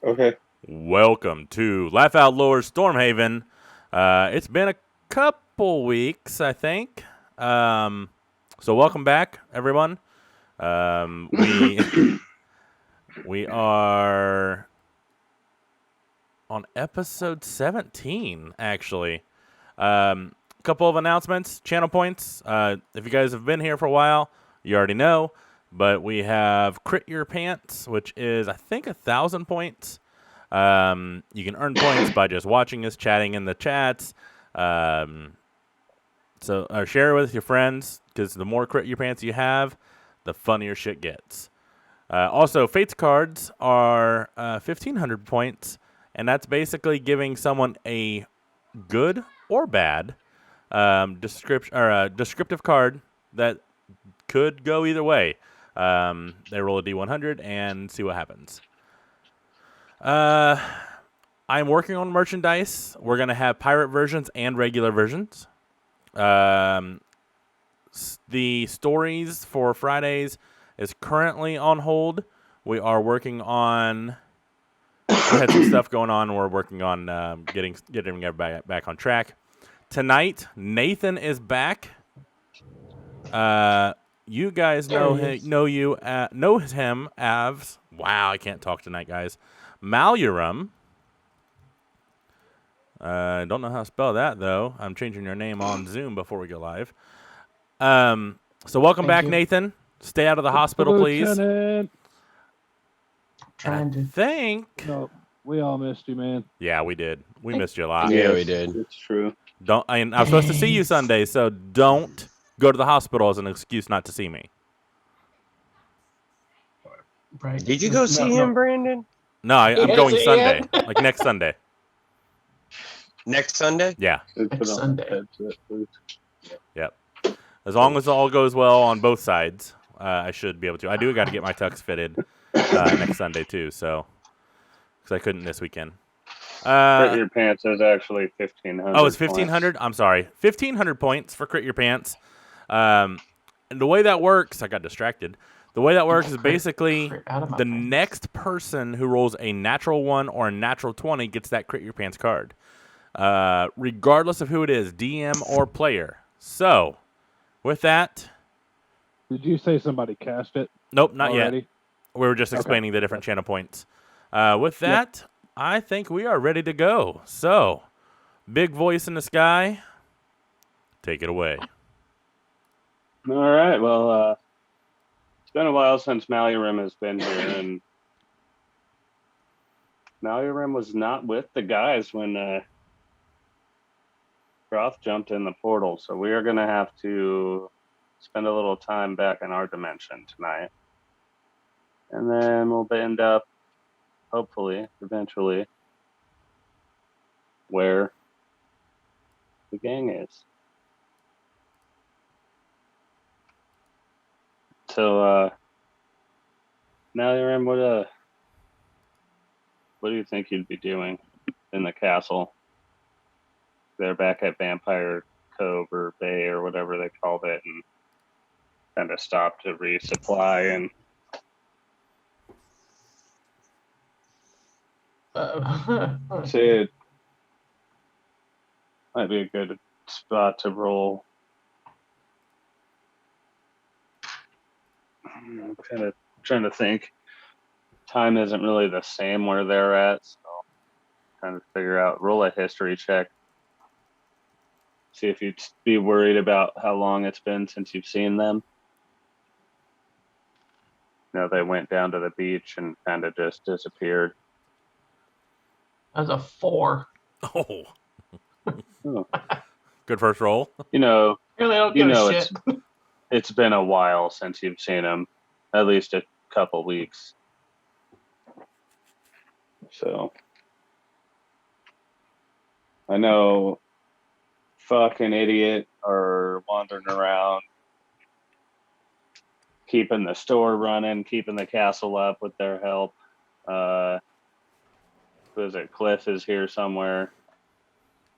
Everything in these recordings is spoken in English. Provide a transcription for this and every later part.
Okay. Welcome to Laugh Out Lower's Stormhaven. It's been a couple weeks, I think. So welcome back, everyone. We are on episode 17, actually. A couple of announcements, channel points. If you guys have been here for a while, you already know. But we have Crit Your Pants, which is, I think, 1,000 points. You can earn points by just watching us, chatting in the chats. So share it with your friends, because the more Crit Your Pants you have, the funnier shit gets. Also, Fates cards are 1,500 points, and that's basically giving someone a good or bad descriptive card that could go either way. They roll a d100 and see what happens. I'm working on merchandise. We're going to have pirate versions and regular versions. The stories for Fridays is currently on hold. We are working on... we had some stuff going on. We're working on getting everybody back on track. Tonight, Nathan is back. You guys know him as... Wow, I can't talk tonight, guys. Malurum. I don't know how to spell that, though. I'm changing your name on Zoom before we go live. So welcome back, Nathan. Stay out of the hospital, please. Lieutenant. Trying to think... No, we all missed you, man. Yeah, we did. We missed you a lot. Yes, we did. It's true. I'm supposed to see you Sunday, so don't go to the hospital as an excuse not to see me. Right. Did you go see him, Brandon? No, I'm Yes, going I Sunday, am. like next Sunday. Next Sunday? Yeah. Next Sunday. Yep. As long as all goes well on both sides, I should be able to. I do got to get my tux fitted next Sunday too, so because I couldn't this weekend. Crit Your Pants is actually 1,500. Oh, it's 1,500. I'm sorry, 1,500 points for Crit Your Pants. And the way that works, I got distracted. The way that works is basically the next person who rolls a natural 1 or a natural 20 gets that Crit Your Pants card, regardless of who it is, DM or player. So, with that... Did you say somebody cast it? Nope, not already? yet. We were just explaining the different channel points. With that, I think we are ready to go. So, big voice in the sky, take it away. All right. Well, it's been a while since Malurum has been here, and Malurum was not with the guys when Groth jumped in the portal, so we are going to have to spend a little time back in our dimension tonight. And then we'll end up, hopefully, eventually, where the gang is. So, Malurum, what do you think you'd be doing in the castle? They're back at Vampire Cove or Bay or whatever they called it, and kind of stopped to resupply and say it might be a good spot to roll. I'm kind of trying to think. Time isn't really the same where they're at, so trying to figure out, roll a history check. See if you'd be worried about how long it's been since you've seen them. You know, they went down to the beach and kind of just disappeared. That's a 4. Oh. Oh. Good first roll. You know, Really don't give a shit. it's been a while since you've seen them, at least a couple weeks. So, I know fucking idiot are wandering around, keeping the store running, keeping the castle up with their help. Who is it? Cliff is here somewhere.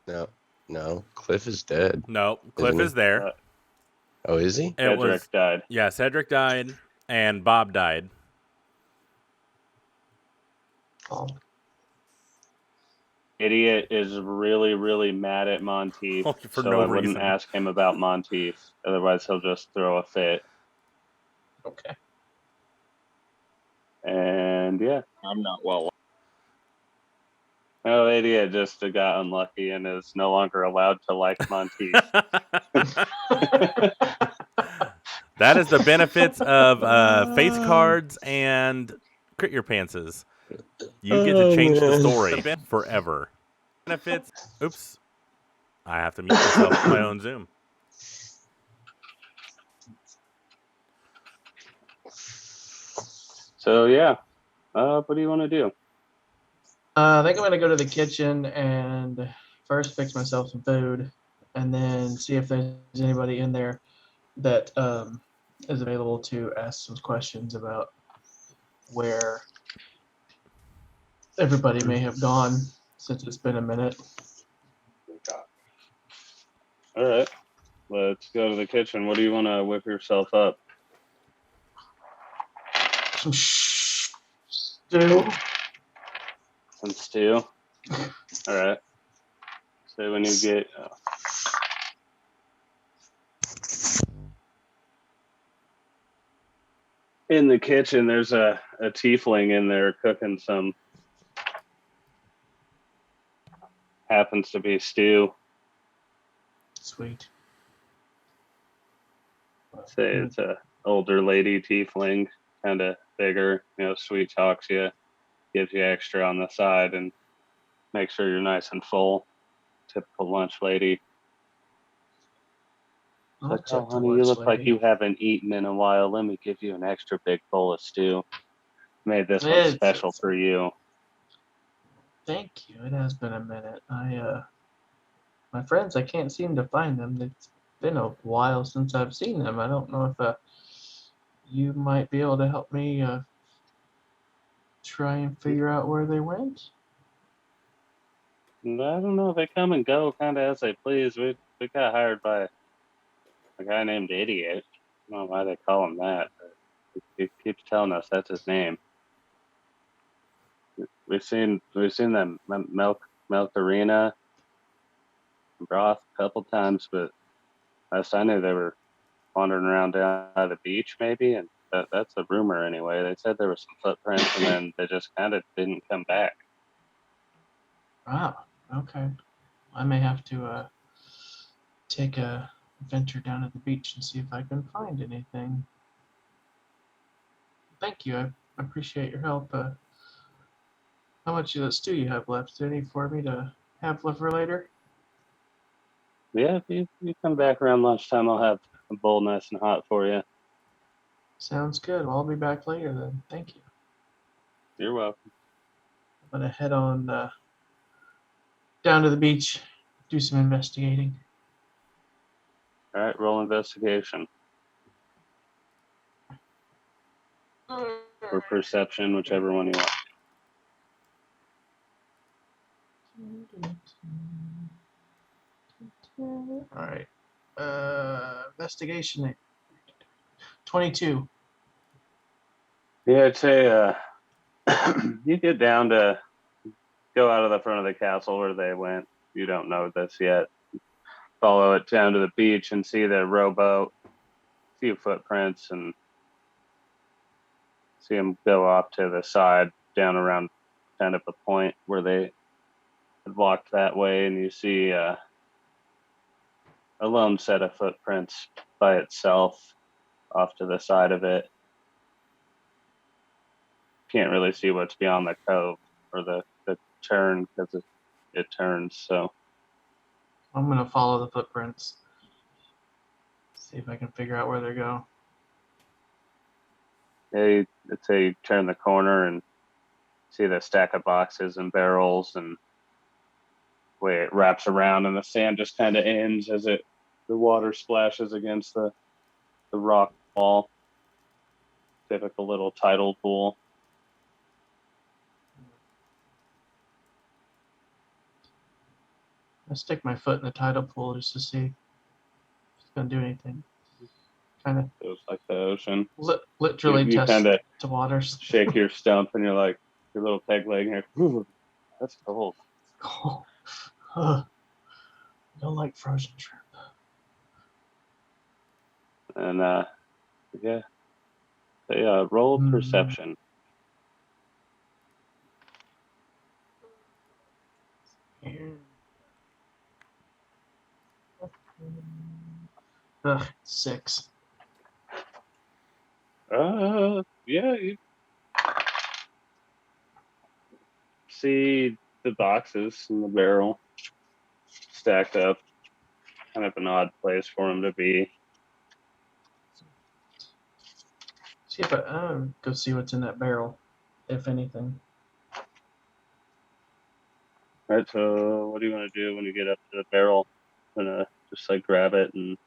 No. Cliff is dead. No, Cliff Isn't he? is there. Oh, is he? Cedric died. Yeah, Cedric died, and Bob died. Oh. Idiot is really, really mad at Monteith, For so no I wouldn't reason. ask him about Monteith. Otherwise, he'll just throw a fit. Okay. And yeah, I'm not well. oh, Idiot just got unlucky and is no longer allowed to like Monteith. That is the benefits of face cards and Crit Your Pantses. You get to change the story forever. Benefits. Oops. I have to mute myself on my own Zoom. So yeah, what do you want to do? I think I'm gonna go to the kitchen and first fix myself some food, and then see if there's anybody in there that is available to ask some questions about where everybody may have gone since it's been a minute. All right, let's go to the kitchen. What do you want to whip yourself up? Some stew. Some stew. All right. So when you get in the kitchen, there's a tiefling in there cooking some. Happens to be stew. Sweet. Say it's a older lady tiefling, kind of bigger. Sweet talks you, gives you extra on the side, and make sure you're nice and full. Typical lunch lady. Like, oh, honey, you look like you haven't eaten in a while. Let me give you an extra big bowl of stew. Made this one special for you. Thank you. It has been a minute. My friends, I can't seem to find them. It's been a while since I've seen them. I don't know if you might be able to help me try and figure out where they went. I don't know. They come and go kind of as they please. We got hired by a guy named Idiot. I don't know why they call him that, but he keeps telling us that's his name. We've seen them milk arena broth a couple times, but last I knew they were wandering around down by the beach maybe, and that's a rumor anyway. They said there were some footprints and then they just kind of didn't come back. Wow. Okay. I may have to take a venture down at the beach and see if I can find anything. Thank you. I appreciate your help. How much of that stew you have left? Is there any for me to have left for later? Yeah, if you come back around lunchtime, I'll have a bowl nice and hot for you. Sounds good. Well, I'll be back later then. Thank you. You're welcome. I'm gonna head on down to the beach, do some investigating. All right, roll investigation or perception, whichever one you want. All right. Investigation 22. Yeah, I'd say you get down to go out of the front of the castle where they went. You don't know this yet. Follow it down to the beach and see the rowboat, a few footprints, and see them go off to the side down around kind of a point where they had walked that way, and you see a lone set of footprints by itself off to the side of it. Can't really see what's beyond the cove or the turn because it turns. So I'm gonna follow the footprints. See if I can figure out where they go. yeah, let's say you turn the corner and see the stack of boxes and barrels, and the way it wraps around, and the sand just kind of ends as the water splashes against the rock wall. Typical little tidal pool. I stick my foot in the tidal pool just to see if it's gonna do anything. Kind of Feels like the ocean. literally You test kinda the waters. Shake your stump and you're like your little peg leg here. Ooh, that's cold. Oh, I don't like frozen shrimp. And yeah, roll Hmm. perception. Ugh, 6. Yeah, you see the boxes in the barrel stacked up. Kind of an odd place for them to be. See if I go see what's in that barrel, if anything. All right, so what do you want to do when you get up to the barrel? Gonna just like grab it and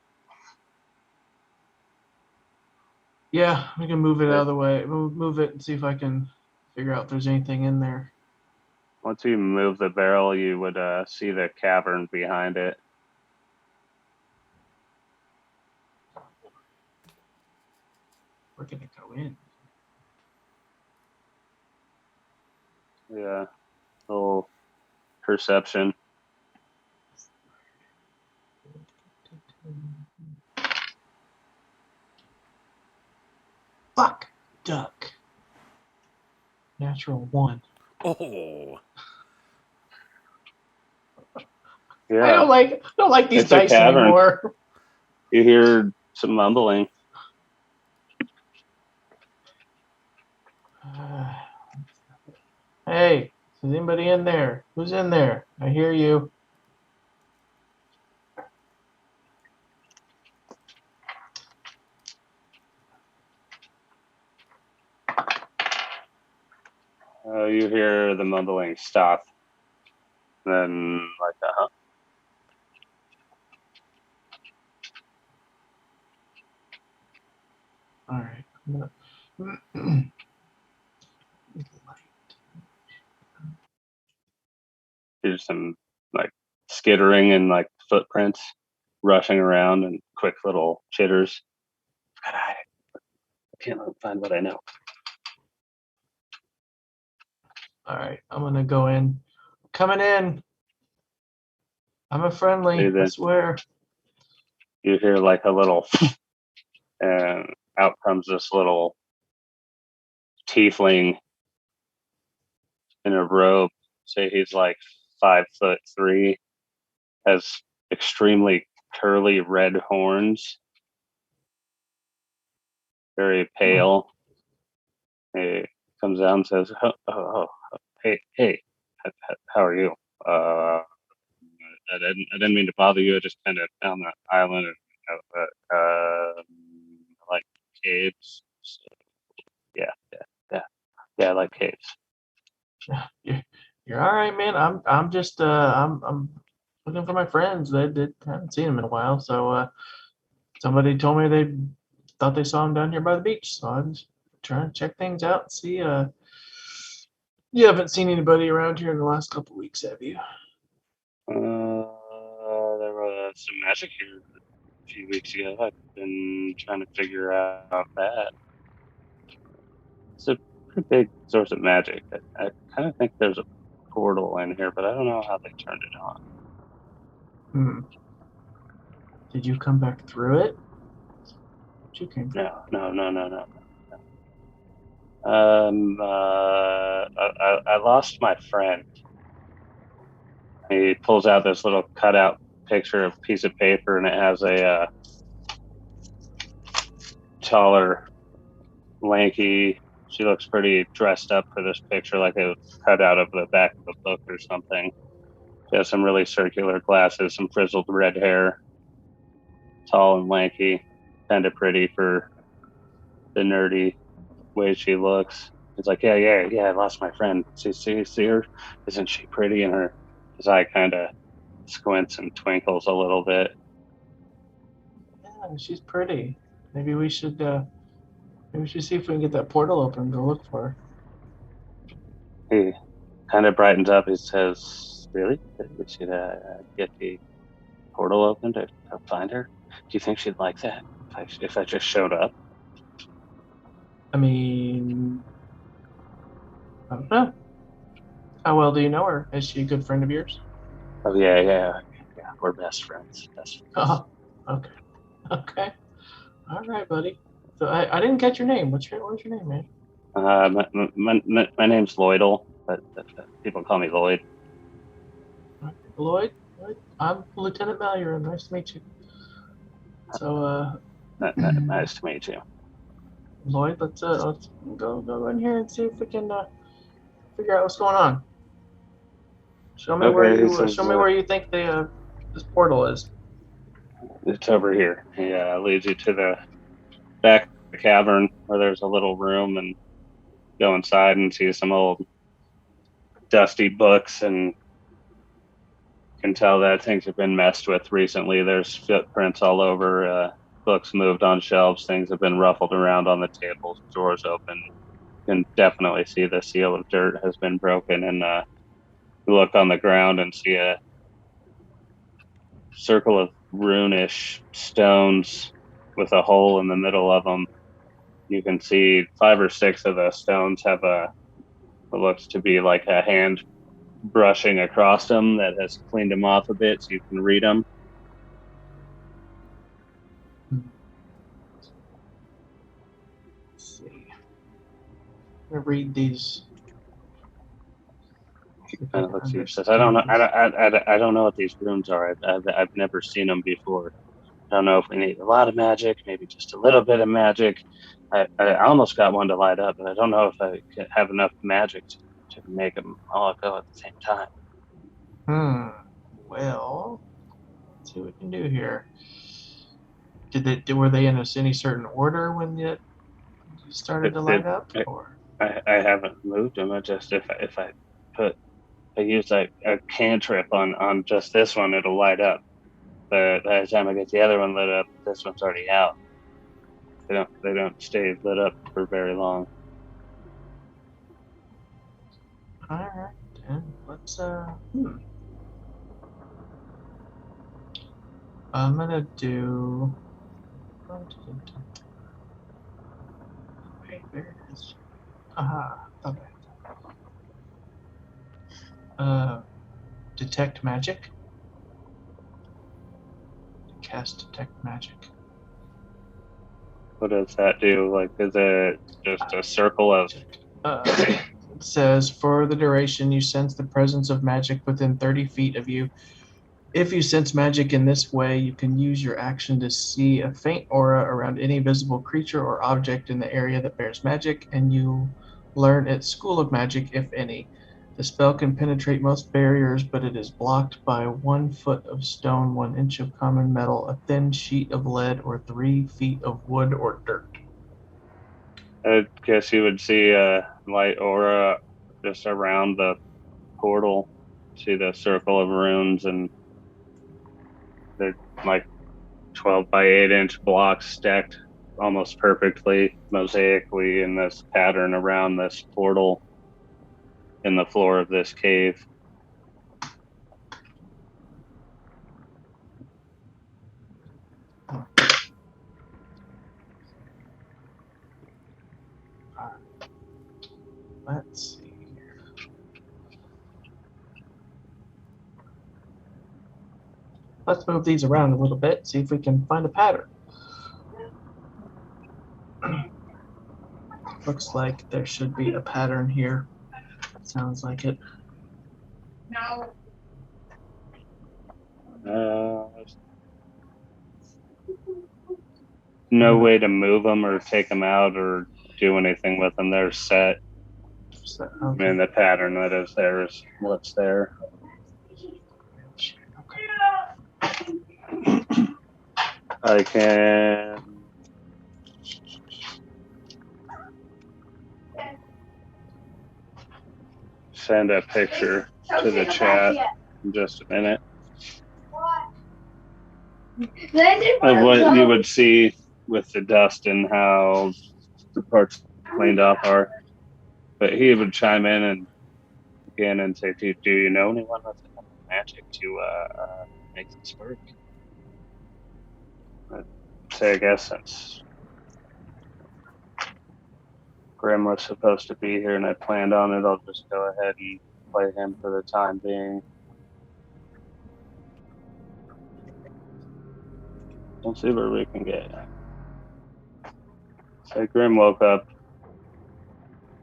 Yeah, we can move it out of the way. Move it and see if I can figure out if there's anything in there. once you move the barrel, you would see the cavern behind it. We're gonna go in. Yeah, little perception. Fuck, duck. Natural 1. Oh, Yeah, I don't like these It's a dice cavern. anymore. You hear some mumbling. Hey, is anybody in there? Who's in there? I hear you. You hear the mumbling stop. Then, like, All right. I'm gonna- there's some like skittering and like footprints rushing around and quick little chitters. God, I can't find what I know. All right, I'm gonna go in. Coming in. I'm a friendly. See I then swear. you hear like a little, and out comes this little tiefling in a robe. Say he's like 5'3", has extremely curly red horns, very pale. He comes out and says, hey, how are you? I didn't mean to bother you. I just kind of found that island and I like caves. So, yeah, I like caves. You're all right, man. I'm just I'm looking for my friends. They haven't seen them in a while, so somebody told me they thought they saw him down here by the beach. So I'm just trying to check things out and see. You haven't seen anybody around here in the last couple weeks, have you? There was some magic here a few weeks ago. I've been trying to figure out that. It's a pretty big source of magic. I kind of think there's a portal in here, but I don't know how they turned it on. Hmm. Did you come back through it? You came. No. I lost my friend. He pulls out this little cutout picture of a piece of paper, and it has a taller, lanky. She looks pretty dressed up for this picture, like it was cut out of the back of a book or something. She has some really circular glasses, some frizzled red hair, tall and lanky, kind of pretty for the nerdy way she looks. It's like, yeah, I lost my friend. See her? Isn't she pretty? And his eye kind of squints and twinkles a little bit. Yeah, she's pretty. Maybe we should see if we can get that portal open and go look for her. He kind of brightens up. He says, "Really? We should get the portal open to find her. Do you think she'd like that if I just showed up?" I mean, I don't know. How well do you know her? Is she a good friend of yours? Oh yeah. We're best friends. Oh, okay. Okay. All right, buddy. So I didn't catch your name. What's your name, man? My name's Lloydle, but people call me Lloyd. Lloyd? I'm Lieutenant Mallier. Nice to meet you. So, Nice to meet you. Lloyd, let's go in here and see if we can figure out what's going on. Show me where Okay, he you says show me where you think this portal is. it's over here. He leads you to the back of the cavern where there's a little room, and go inside and see some old dusty books, and can tell that things have been messed with recently. There's footprints all over. Books moved on shelves. Things have been ruffled around on the tables. Drawers open. You can definitely see the seal of dirt has been broken, and you look on the ground and see a circle of runish stones with a hole in the middle of them. You can see 5 or 6 of the stones have what looks to be like a hand brushing across them that has cleaned them off a bit, so you can read them. Let's see. I'm gonna read these. He kind of looks at you and says, "I don't know. I don't know what these runes are. I've never seen them before. I don't know if we need a lot of magic, maybe just a little bit of magic. I almost got one to light up, but I don't know if I have enough magic to make them all go at the same time." Well, let's see what we can do here. Were they in any certain order when you started to light up, or? I haven't moved them. I just if I use a cantrip on just this one, it'll light up. But by the time I get the other one lit up, this one's already out. They don't stay lit up for very long. All right, then let's I'm gonna do. Wait, where is? Aha. Okay. Detect magic. Cast detect magic. What does that do? Like, is it just a circle of? It says for the duration you sense the presence of magic within 30 feet of you. If you sense magic in this way, you can use your action to see a faint aura around any visible creature or object in the area that bears magic, and you learn its school of magic, if any. The spell can penetrate most barriers, but it is blocked by 1 foot of stone, 1 inch of common metal, a thin sheet of lead, or 3 feet of wood or dirt. I guess you would see a light aura just around the portal. See the circle of runes, and they're like 12 by 8-inch blocks stacked almost perfectly, mosaically in this pattern around this portal in the floor of this cave. Let's see here. Let's move these around a little bit, see if we can find a pattern. Looks like there should be a pattern here. Sounds like it. No way to move them or take them out or do anything with them. They're set. So, I okay. mean, the pattern that is there is what's there. I can send a picture to the chat in just a minute of what you would see with the dust and how the parts cleaned off are. But he would chime in and again and say, do you know anyone with enough magic to make this work? I'd say, I guess since Grim was supposed to be here and I planned on it, I'll just go ahead and play him for the time being. We'll see where we can get. So Grim woke up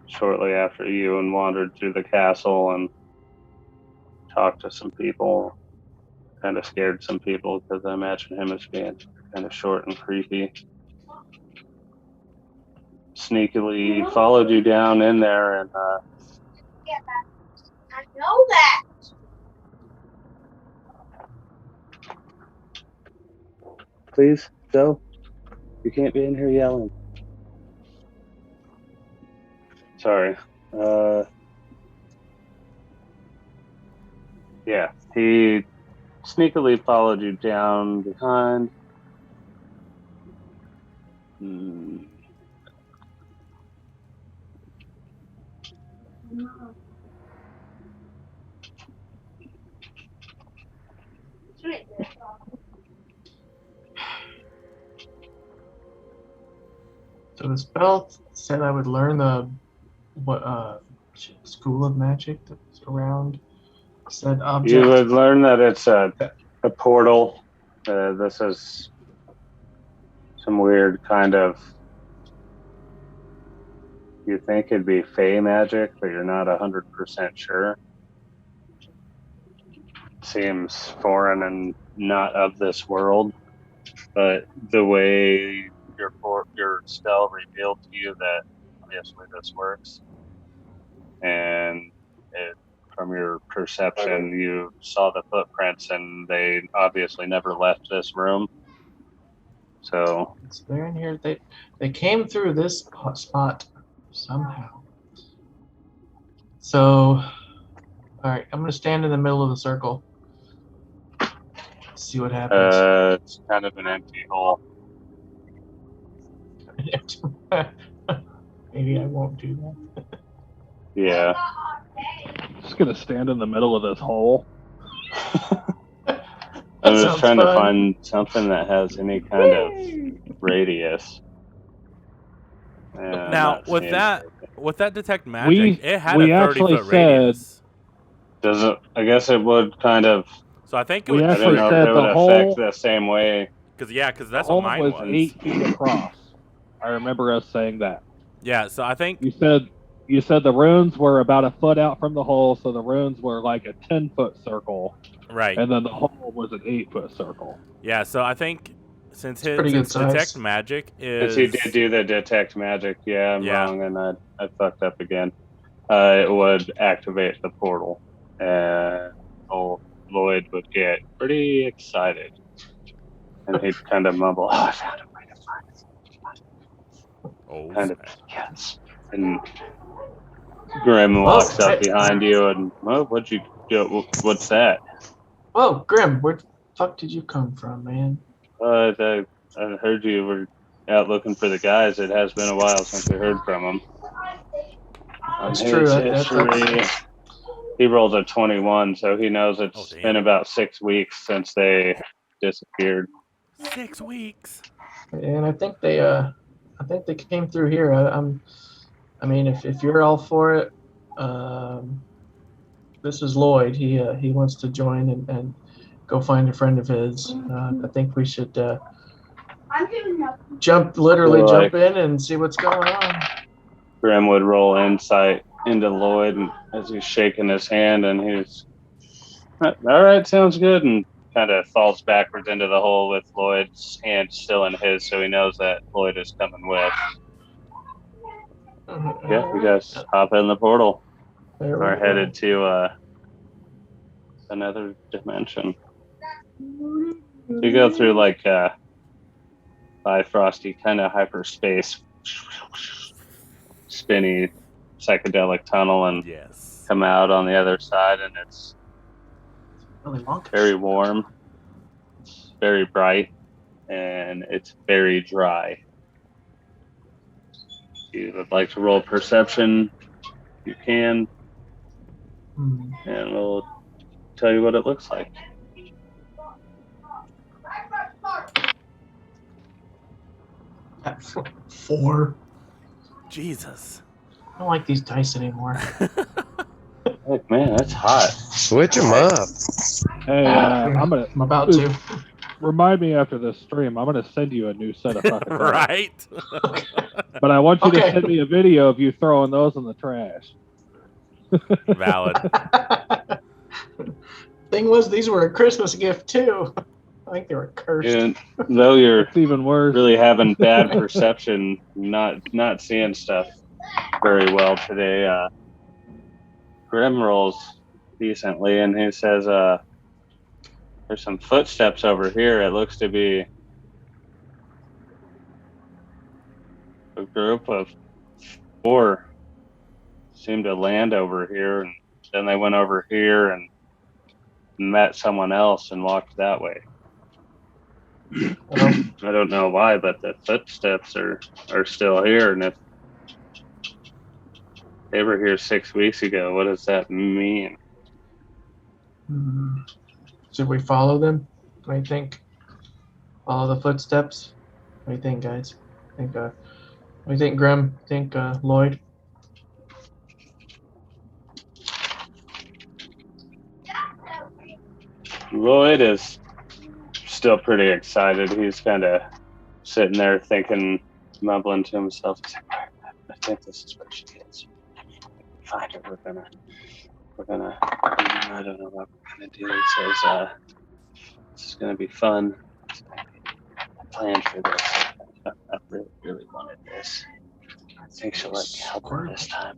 shortly after you and wandered through the castle and talked to some people. Kind of scared some people because I imagine him as being kind of short and creepy. Sneakily followed you down in there and I know that. please, Joe, you can't be in here yelling. Sorry. Yeah, he sneakily followed you down behind. So the spell said I would learn the school of magic that's around said object. You would learn that it's a portal. This is some weird kind of. You think it'd be fey magic, but you're not 100% sure. Seems foreign and not of this world, but the way your spell revealed to you that obviously this works, and from your perception, you saw the footprints, and they obviously never left this room. So They're in here. They came through this spot somehow. So, all right, I'm gonna stand in the middle of the circle. See what happens. it's kind of an empty hole. Maybe I won't do that. Yeah. Just gonna stand in the middle of this hole. I was sounds trying to fun. find something that has any kind of radius. Yeah, Now, I'm not seeing with that detect magic, it had we a 30 actually foot said- radius. Does it? I guess it would kind of. So I think it We would I actually don't know said if it would the affect hole- the same way. because The that's hole what mine was was. 8 feet across. I remember us saying that. Yeah, so I think You said the runes were about a foot out from the hole, so the runes were like a 10-foot circle, right. and then the hole was an 8-foot circle. Yeah, so I think since pretty good size. detect magic is If you did do the detect magic, yeah, I'm Yeah. wrong, and I fucked up again. It would activate the portal, and old Lloyd would get pretty excited, and he'd kind of mumble, "Oh, I found a way to find it." oh, Kind of, snap. yes. And Grim walks up behind you, and what'd you do? What's that? Whoa, Grim, where the fuck did you come from, man? I heard you were out looking for the guys. It has been a while since we heard from them. That's His true. history, he rolled a 21, so he knows it's Oh, damn. been about 6 weeks since they disappeared. 6 weeks. And I think they came through here. I mean, if you're all for it, this is Lloyd. He wants to join and go find a friend of his. I think we should I'm giving up. jump in and see what's going on. Grim would roll insight into Lloyd and as he's shaking his hand, and he's, all right, sounds good, and kind of falls backwards into the hole with Lloyd's hand still in his, so he knows that Lloyd is coming with. Yeah, you guys hop in the portal. There we Are go. headed to another dimension. You go through like Bifrosty kind of hyperspace, spinny psychedelic tunnel, and Yes. come out on the other side, and it's Really wonkish. very warm, it's very bright, and it's very dry. If you would like to roll perception, you can, Hmm. and we'll tell you what it looks like. At 4. Jesus. I don't like these dice anymore. Like, man, that's hot. Switch them up. Hey, I'm gonna I'm about to. remind me after this stream. I'm gonna send you a new set of fucking towels. Right? But I want you to Okay. send me a video of you throwing those in the trash. Valid. Thing was, these were a Christmas gift too. I think they were cursed. And though you're It's even worse. really having bad perception, not seeing stuff very well today. Grim rolls decently, and he says, "There's some footsteps over here. It looks to be a group of 4 seemed to land over here, and then they went over here and met someone else and walked that way. Well, I don't know why, but the footsteps are still here, and if they were here 6 weeks ago, what does that mean?" should we follow them? What do you think? Follow the footsteps? What do you think, guys? Think, what do you think, Grim? Think, Lloyd? Lloyd is still pretty excited. He's kind of sitting there thinking, mumbling to himself. He's like, I think this is where she is. Find her. We're gonna, I don't know what we're gonna do. He says, this is gonna be fun. I planned for this. I really wanted this. I think she'll let me help her this time.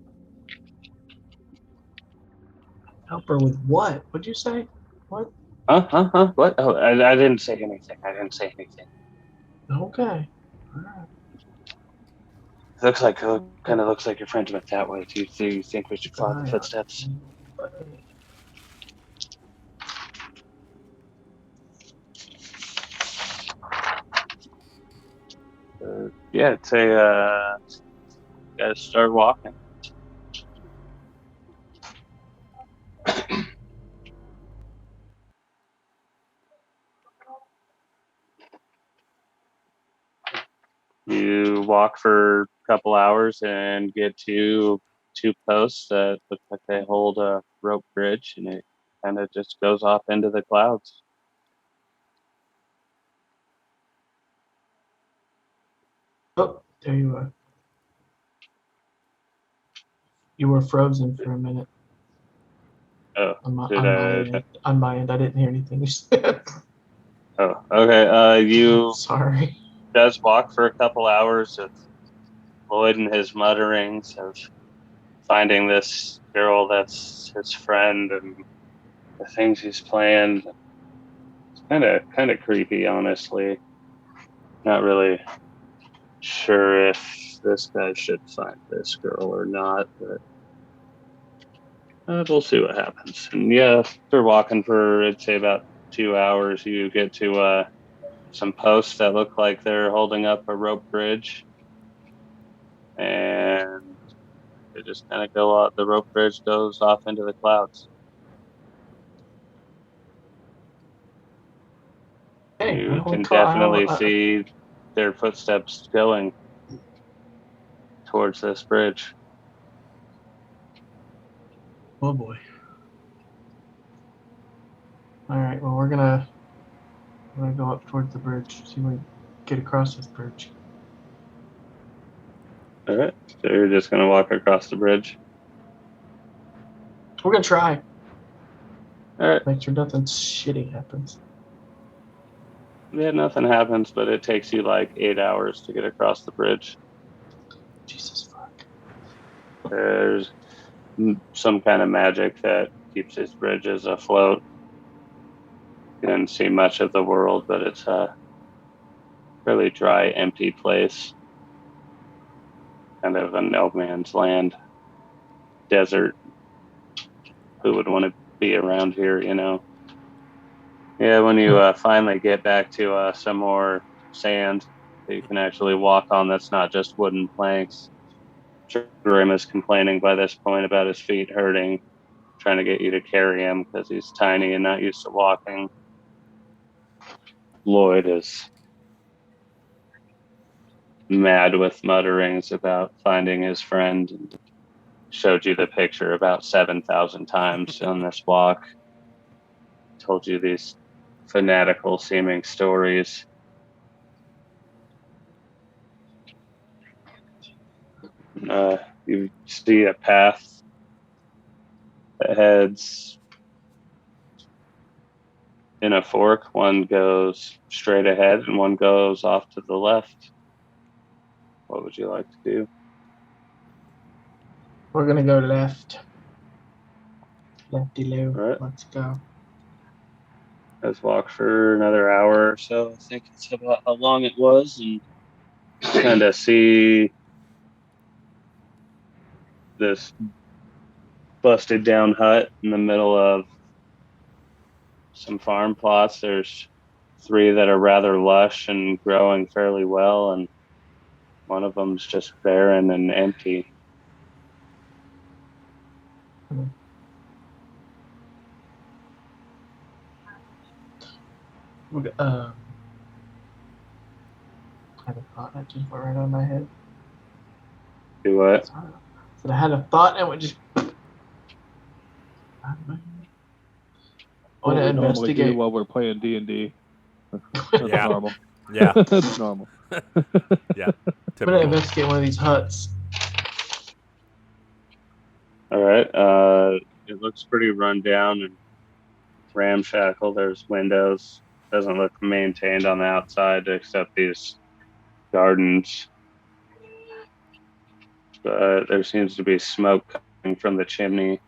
Help her with what? What'd you say? What? Huh? What? Oh, I didn't say anything. Okay. All right. Looks like, kind of looks like your friend went that way. Do you think we should follow the footsteps? Yeah, I'd say, guys start walking. You walk for a couple hours and get to 2 posts that look like they hold a rope bridge, and it kind of just goes off into the clouds. Oh, there you are. You were frozen for a minute. Oh, On my end, I didn't hear anything you said. Oh, okay. You Sorry. does walk for a couple hours of Lloyd and his mutterings of finding this girl that's his friend and the things he's planned. It's kind of creepy, honestly. Not really sure if this guy should find this girl or not, but we'll see what happens. And yeah, after walking for, I'd say, about 2 hours, you get to some posts that look like they're holding up a rope bridge, and they just kind of go out. The rope bridge goes off into the clouds. Hey, You can definitely see their footsteps going towards this bridge. Oh boy. All right. Well, we're gonna go up towards the bridge. See if we can get across this bridge. All right. So you're just gonna walk across the bridge. We're gonna try. All right. Make sure nothing shitty happens. Yeah, nothing happens, but it takes you like 8 hours to get across the bridge. Jesus fuck. There's some kind of magic that keeps these bridges afloat. You didn't see much of the world, but it's a fairly dry, empty place. Kind of a no man's land. Desert. Who would want to be around here, you know? Yeah, when you finally get back to some more sand that you can actually walk on that's not just wooden planks. Grim is complaining by this point about his feet hurting, trying to get you to carry him because he's tiny and not used to walking. Lloyd is mad with mutterings about finding his friend. showed you the picture about 7,000 times on this walk. Told you these fanatical seeming stories. You see a path that heads in a fork. One goes straight ahead and one goes off to the left. What would you like to do? We're gonna go left. Lefty loo. Right. Let's go. Let's walk for another hour or so. I think it's about how long it was, and kind of see this busted down hut in the middle of some farm plots. There's 3 that are rather lush and growing fairly well, and one of them's just barren and empty. I had a thought that just went right on my head. Do what? So I had a thought and it would just. I What want to we normally do investigate. while we're playing D&D. That's Yeah. normal. Yeah. That's normal. I'm gonna Typical. investigate one of these huts. All right. It looks pretty run down and ramshackle. There's windows. Doesn't look maintained on the outside except these gardens. But there seems to be smoke coming from the chimney.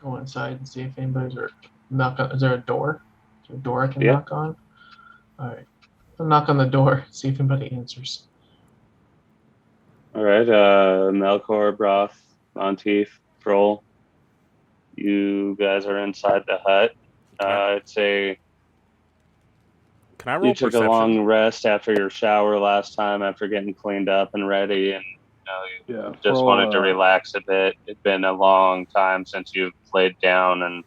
Go inside and see if anybody's or knock on. Is there a door? Is there a door I can Yeah. knock on? All right. I'll knock on the door. See if anybody answers. All right. Melkor, Broth, Monteith, Troll. You guys are inside the hut. I'd say Can I roll you took perception? a long rest after your shower last time, after getting cleaned up and ready, and you just wanted to relax a bit. It'd been a long time since you've laid down and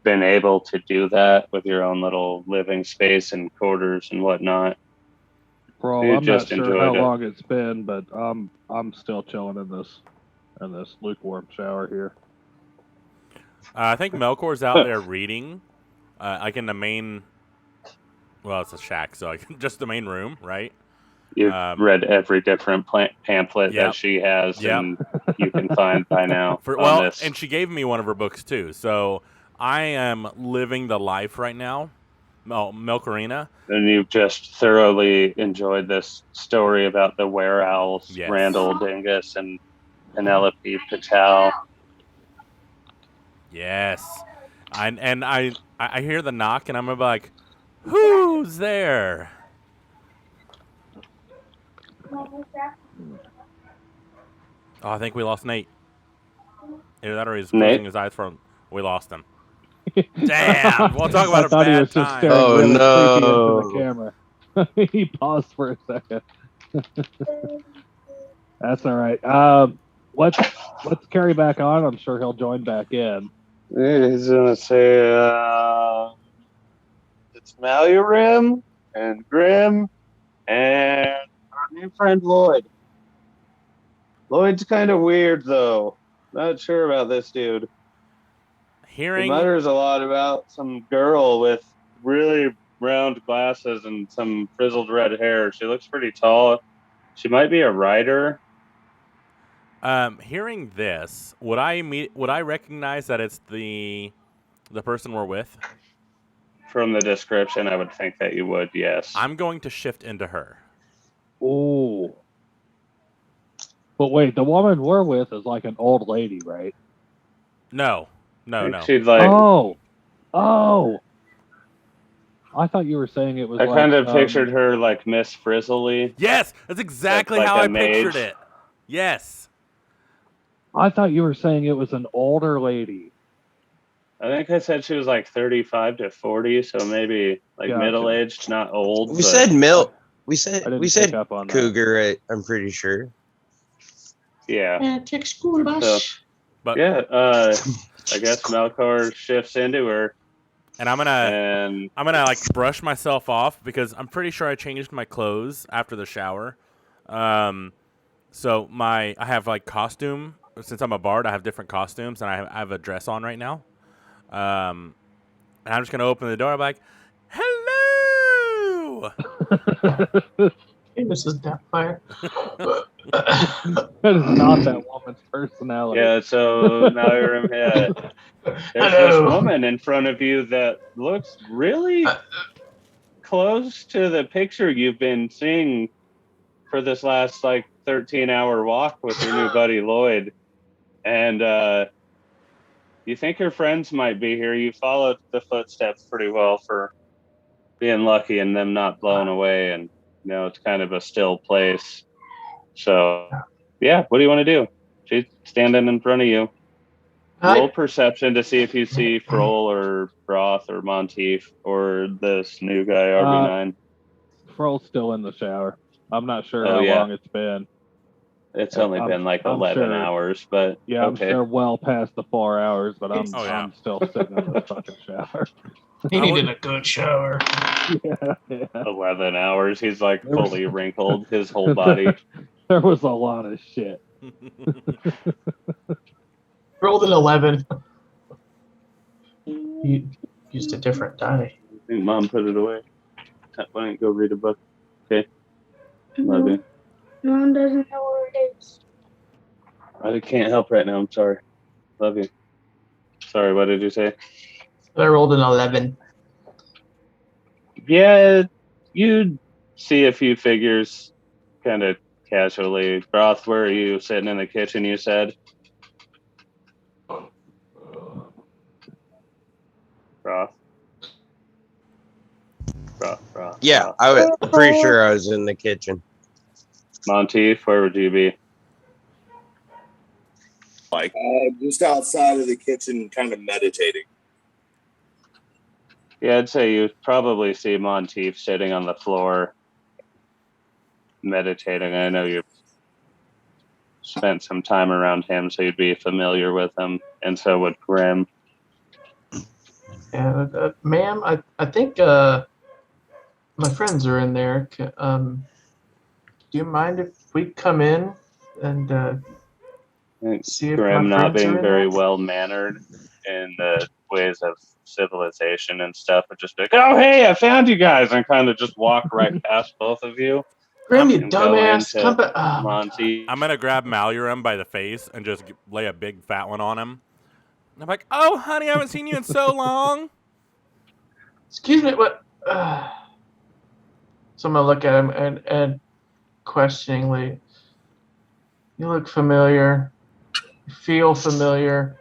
been able to do that with your own little living space and quarters and whatnot. Bro, You I'm not just sure enjoyed how it. long it's been, but I'm still chilling in this lukewarm shower here. I think Melkor's out there reading, like in the main. Well, it's a shack, so like just the main room, right? You've read every different pamphlet Yep. that she has, Yep. and you can find by now. And she gave me one of her books too, so I am living the life right now. Melkorina. And you've just thoroughly enjoyed this story about the were-owls, Yes. Randall Dingus and Penelope Patel. Yes, I hear the knock, and I'm gonna be like, "Who's there?" Oh, I think we lost Nate. Either that or he's Nate? closing his eyes from. We lost him. Damn. We'll talk about I a thought he bad was just time. staring Oh, really creepy no. into the camera. He paused for a second. That's all right. Let's carry back on. I'm sure he'll join back in. He's gonna say, it's Malurim and Grim and our new friend Lloyd. Lloyd's kind of weird, though. Not sure about this dude. He Hearing mutters a lot about some girl with really round glasses and some frizzled red hair. She looks pretty tall. She might be a writer. hearing this, would I recognize that it's the person we're with? From the description, I would think that you would, yes. I'm going to shift into her. Ooh. But wait, the woman we're with is like an old lady, right? No. She'd like. Oh. I thought you were saying it was. I kind of pictured her like Miss Frizzly. Yes, that's exactly Like how a I pictured mage. it. Yes. I thought you were saying it was an older lady. I think I said she was like 35 to 40, so maybe like Gotcha. middle-aged, not old. We but- said milk. We I said didn't we pick said up on that. cougar. I'm pretty sure. Yeah. And take school bus. But Yeah. I guess Melkor shifts into her, and I'm gonna and like brush myself off because I'm pretty sure I changed my clothes after the shower. So I have like costume. Since I'm a bard, I have different costumes, and I have a dress on right now. And I'm just gonna open the door. I'm like, "Hello." Hey, Mrs. Doubtfire. That is not that woman's personality. Yeah, so now there's this Hello. woman in front of you that looks really close to the picture you've been seeing for this last like 13-hour walk with your new buddy Lloyd. And you think your friends might be here. You followed the footsteps pretty well for being lucky and them not blown away. And, it's kind of a still place. So, yeah, what do you want to do? She's standing in front of you. Roll perception to see if you see Froll or Broth or Monteith or this new guy, RB9. Froll's still in the shower. I'm not sure Oh, how yeah. long it's been. It's only been like I'm 11 sure. hours, but Yeah, I'm okay. sure well past the 4 hours, but I'm Oh, yeah. I'm still sitting in the fucking shower. He needed a good shower. Yeah. 11 hours. He's like fully wrinkled, his whole body. There was a lot of shit. Rolled an 11. You used a different die. I think Mom put it away. Why don't you go read a book? Okay. Love you. Mom doesn't know where it is. I can't help right now. I'm sorry. Love you. Sorry, what did you say? I rolled an 11. Yeah, you see a few figures kind of casually. Broth, where are you? Sitting in the kitchen, you said? Broth. Yeah, I was pretty sure I was in the kitchen. Monteith, where would you be? Like just outside of the kitchen, kind of meditating. Yeah, I'd say you probably see Monteith sitting on the floor meditating. I know you've spent some time around him, so you'd be familiar with him, and so would Grim. Yeah, ma'am, I think my friends are in there. Do you mind if we come in and see if Grim my not friends are being in very there? well mannered in the ways of civilization and stuff, would just be like, "Oh, hey, I found you guys," and kind of just walk right past both of you. Grim, you and go dumbass! into Come back! Oh, my God. Monty. I'm gonna grab Maluram by the face and just lay a big fat one on him. And I'm like, "Oh, honey, I haven't seen you in so long." Excuse me, what? So I'm gonna look at him and questioningly. You look familiar. You feel familiar.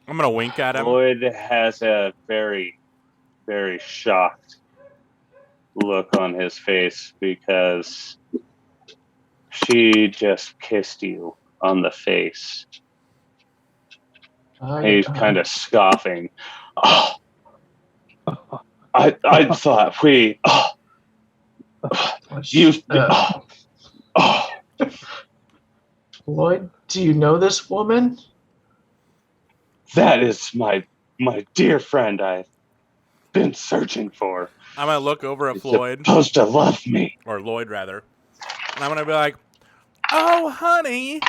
I'm gonna wink at him. Lloyd has a very, very shocked look on his face because she just kissed you on the face. He's kind of scoffing. Oh, I thought we. You. Lloyd, do you know this woman? That is my dear friend I've been searching for. I'm gonna look over at He's Floyd, supposed to love me. or Lloyd rather, and I'm gonna be like, "Oh, honey,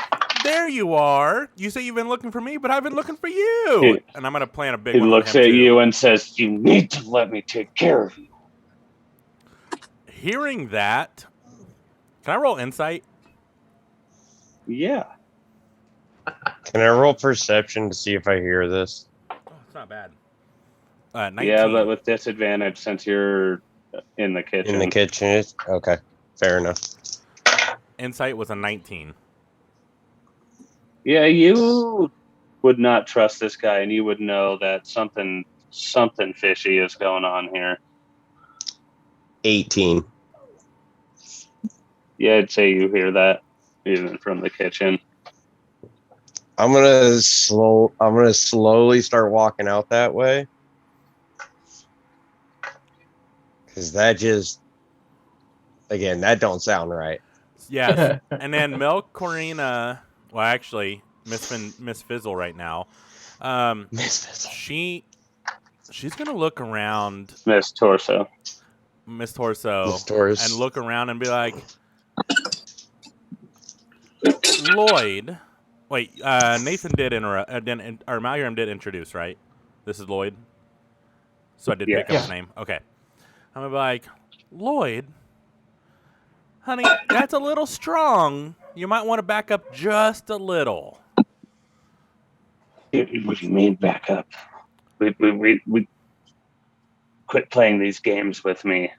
there you are. You say you've been looking for me, but I've been looking for you." And I'm gonna plant a big He one looks on him at too. you and says, "You need to let me take care of you." Hearing that, can I roll insight? Yeah. Can I roll perception to see if I hear this? Oh, it's not bad. 19. Yeah, but with disadvantage since you're in the kitchen. In the kitchen? Okay, fair enough. Insight was a 19. Yeah, you would not trust this guy, and you would know that something fishy is going on here. 18. Yeah, I'd say you hear that even from the kitchen. I'm gonna slowly start walking out that way. Cause that don't sound right. Yes. And then Milk Corina, well, actually, Miss Fizzle right now. Miss Fizzle. She's gonna look around, Miss Torso. Miss Torso, Miss Torres. and look around and be like, Lloyd. Wait, Nathan did interrupt, or Malcolm did introduce, right? This is Lloyd. So I did pick up Yeah. his name. Okay. I'm gonna be like, Lloyd, honey, that's a little strong. You might want to back up just a little. What do you mean back up? We quit playing these games with me.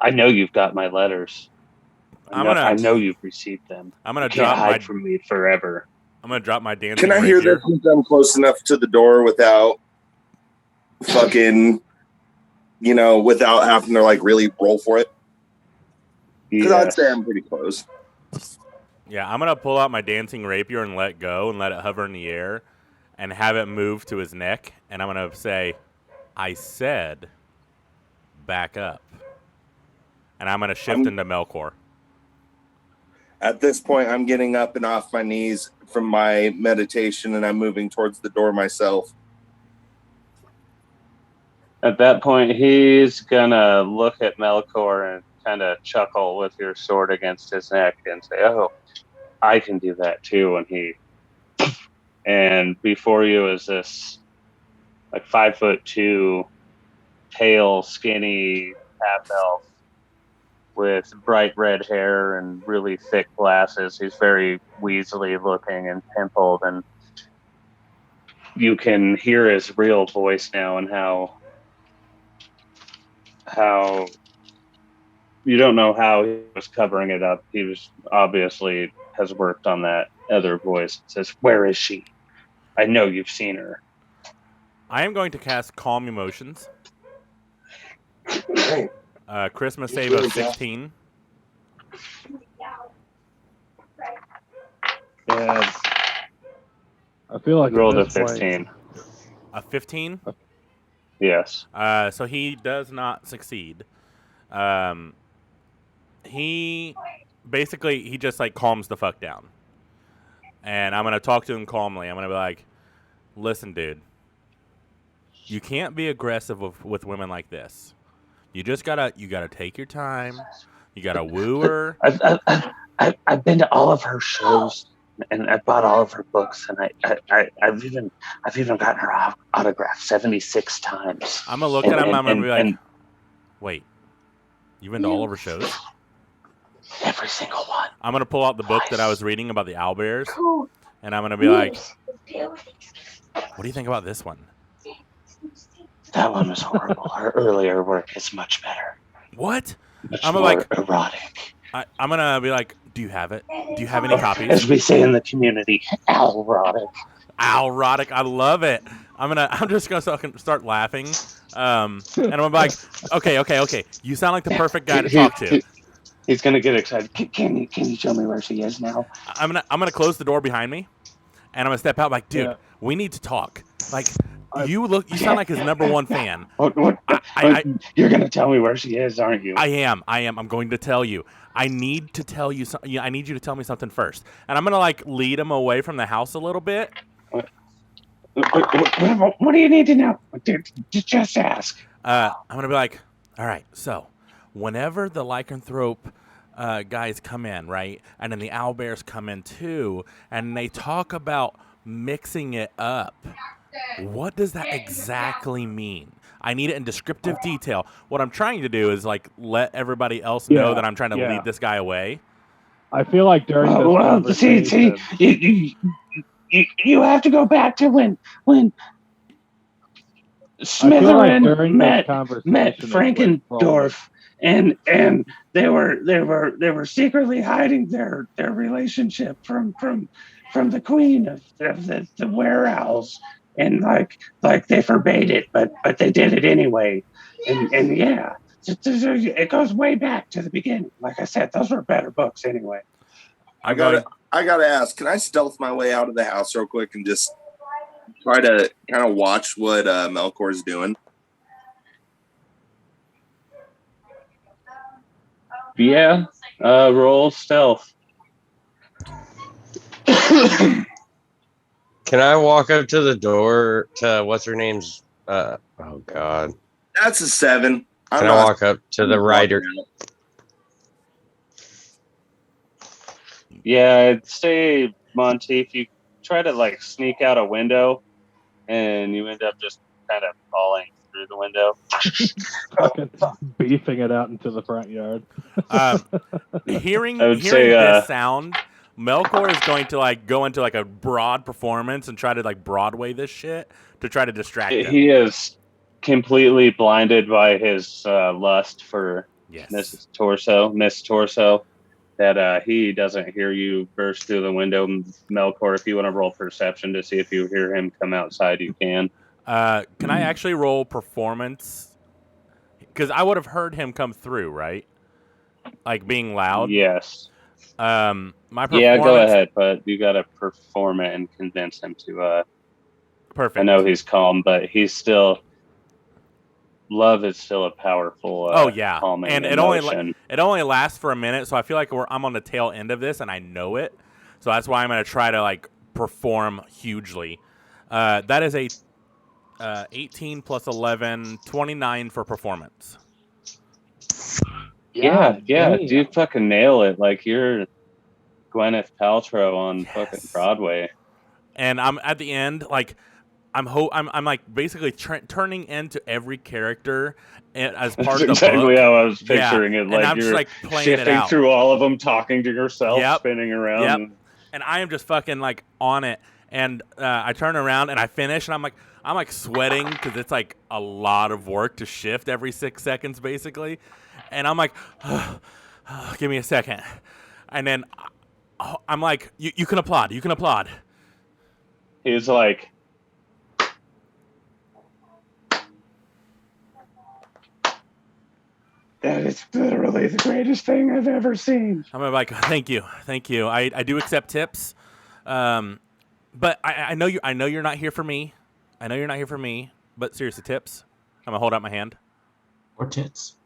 I know you've got my letters. I know you've received them. I'm gonna You can't drop hide from me forever. I'm gonna drop my dancing Can I hear rapier. this since I'm close enough to the door without fucking, without having to like really roll for it? Because I'd say I'm pretty close. Yeah, I'm gonna pull out my dancing rapier and let go and let it hover in the air and have it move to his neck. And I'm gonna say, I said, back up. And I'm gonna shift into Melkor. At this point, I'm getting up and off my knees from my meditation, and I'm moving towards the door myself. At that point, he's gonna look at Melkor and kind of chuckle with your sword against his neck and say, "Oh, I can do that too." And before you is this like 5'2", pale, skinny half elf with bright red hair and really thick glasses. He's very weaselly looking and pimpled, and you can hear his real voice now and how you don't know how he was covering it up. He was obviously has worked on that other voice. It says, "Where is she? I know you've seen her." I am going to cast Calm Emotions. Christmas save of 16. Yeah, I feel like rolled a at this point- 15. A 15? Yes. So he does not succeed. He just like calms the fuck down. And I'm going to talk to him calmly. I'm going to be like, listen, dude, you can't be aggressive with women like this. You just gotta take your time. You gotta woo her. I've been to all of her shows, and I bought all of her books, and I've even gotten her autograph 76 times. I'm gonna look at him. I'm gonna be like, wait, you've been to all of her shows? Every single one. I'm gonna pull out the book that I was reading about the owlbears, and I'm gonna be like, what do you think about this one? That one was horrible. Her earlier work is much better. What? Much I'm more like erotic. I'm gonna be like, do you have it? Do you have any copies? As we say in the community, erotic. Erotic. I love it. I'm just gonna start laughing. And I'm gonna be like, okay. You sound like the perfect guy to talk to. He's gonna get excited. Can you tell me where she is now? I'm gonna close the door behind me, and I'm gonna step out. Like, dude, we need to talk. Like, you sound like his number one fan. What? You're gonna tell me where she is, aren't you? I am. I'm going to tell you. I need to tell you something. I need you to tell me something first. And I'm gonna like lead him away from the house a little bit. What do you need to know? Just ask. I'm gonna be like, all right. So, whenever the lycanthrope guys come in, right, and then the owlbears come in too, and they talk about mixing it up. What does that exactly mean? I need it in descriptive detail. What I'm trying to do is like let everybody else know that I'm trying to lead this guy away. I feel like during this conversation, you have to go back to when Smitherin met Frankendorf, and they were secretly hiding their relationship from the queen of the were-owls, and like they forbade it, but they did it anyway, and yeah, it goes way back to the beginning. Like I said, those were better books anyway. I gotta ask, can I stealth my way out of the house real quick and just try to kind of watch what Melkor's doing? Yeah, roll stealth. Can I walk up to the door to what's her name's? Oh God. That's a 7. Can I walk up to the rider? Yeah, I'd say, Monty, if you try to like sneak out a window and you end up just kind of falling through the window. Fucking beefing it out into the front yard. Hearing I would say, this sound, Melkor is going to like go into like a broad performance and try to like Broadway this shit to try to distract him. He is completely blinded by his lust for Yes. Miss Torso, that he doesn't hear you burst through the window. Melkor, if you want to roll perception to see if you hear him come outside, you can. Can I actually roll performance? Because I would have heard him come through, right? Like being loud. Yes. My performance. Yeah, go ahead, but you got to perform it and convince him to. Perfect. I know he's calm, but he's still. Love is still a powerful. Oh yeah, calming and emotion. it only lasts for a minute, so I feel like I'm on the tail end of this, and I know it. So that's why I'm gonna try to like perform hugely. That is a 18 plus 11, 29 for performance. Yeah, damn. you fucking nail it. Like you're Gwyneth Paltrow on fucking Broadway. And I'm at the end, like I'm like basically turning into every character as part of the exactly book. how I was picturing it. And Like I'm you're just like playing it shifting out through all of them, talking to yourself, Yep. spinning around. Yep. And I am just fucking like on it. And I turn around and I finish, and I'm like sweating because it's like a lot of work to shift every 6 seconds basically. And I'm like, give me a second. And then I'm like, you can applaud. You can applaud. He's like, that is literally the greatest thing I've ever seen. I'm like, thank you. I do accept tips, but I know you're not here for me. But seriously, tips. I'm gonna hold out my hand. Or tits.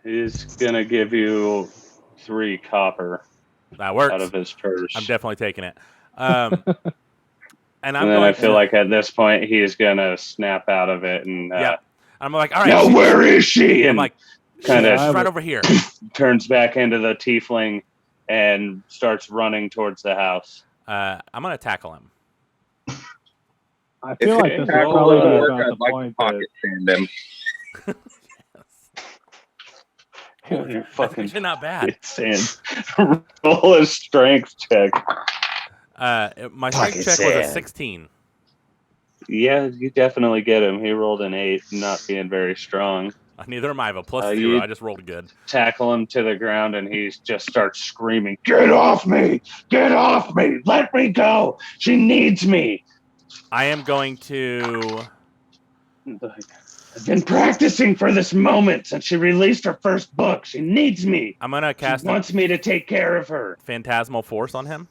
He's gonna give you 3 copper That works. out of his purse. I'm definitely taking it. And then I feel like at this point he's gonna snap out of it and I'm like, all right. now where is she? I'm And like, kind she's of right over here. turns back into the tiefling and starts running towards the house. I'm gonna tackle him. I feel like this is probably about the point that him. You're That's fucking actually not bad. insane. Roll a strength check. My strength check was a 16. Yeah, you definitely get him. He rolled an 8, not being very strong. Neither am I. I have a plus 0. you- I just rolled good. Tackle him to the ground, and he just starts screaming, "Get off me! Get off me! Let me go! She needs me!" I am going to. I've been practicing for this moment since she released her first book. She needs me. I'm gonna cast She wants me to take care of her. Phantasmal Force on him.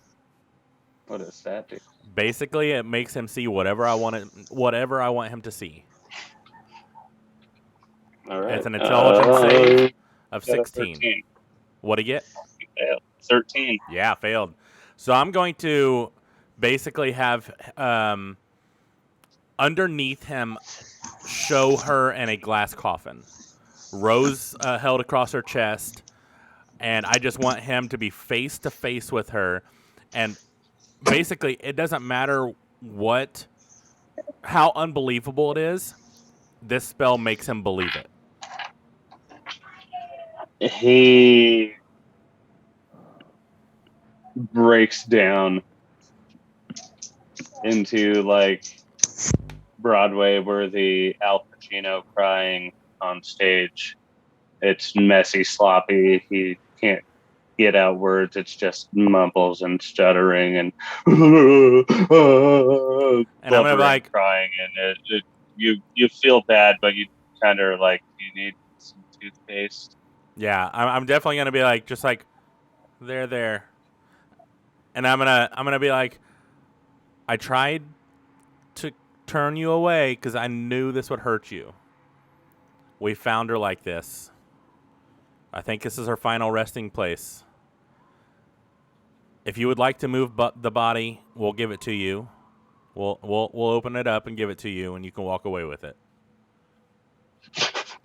What does that do? Basically, it makes him see whatever I want him to see. All right. It's an intelligence save of got a 16. 13. What'd he get? Failed. 13. Yeah, failed. So I'm going to basically have underneath him show her in a glass coffin. Rose held across her chest, and I just want him to be face to face with her. And basically, it doesn't matter how unbelievable it is, this spell makes him believe it. He breaks down into like Broadway worthy Al Pacino crying on stage. It's messy, sloppy. He can't get out words. It's just mumbles and stuttering and And I'm gonna be like, crying, and you feel bad, but you kind of like you need some toothpaste. yeah, I'm definitely gonna be like, just like, there, and I'm gonna be like, I tried to turn you away because I knew this would hurt you. We found her like this. I think this is her final resting place. If you would like to move the body, we'll give it to you. We'll open it up and give it to you, and you can walk away with it.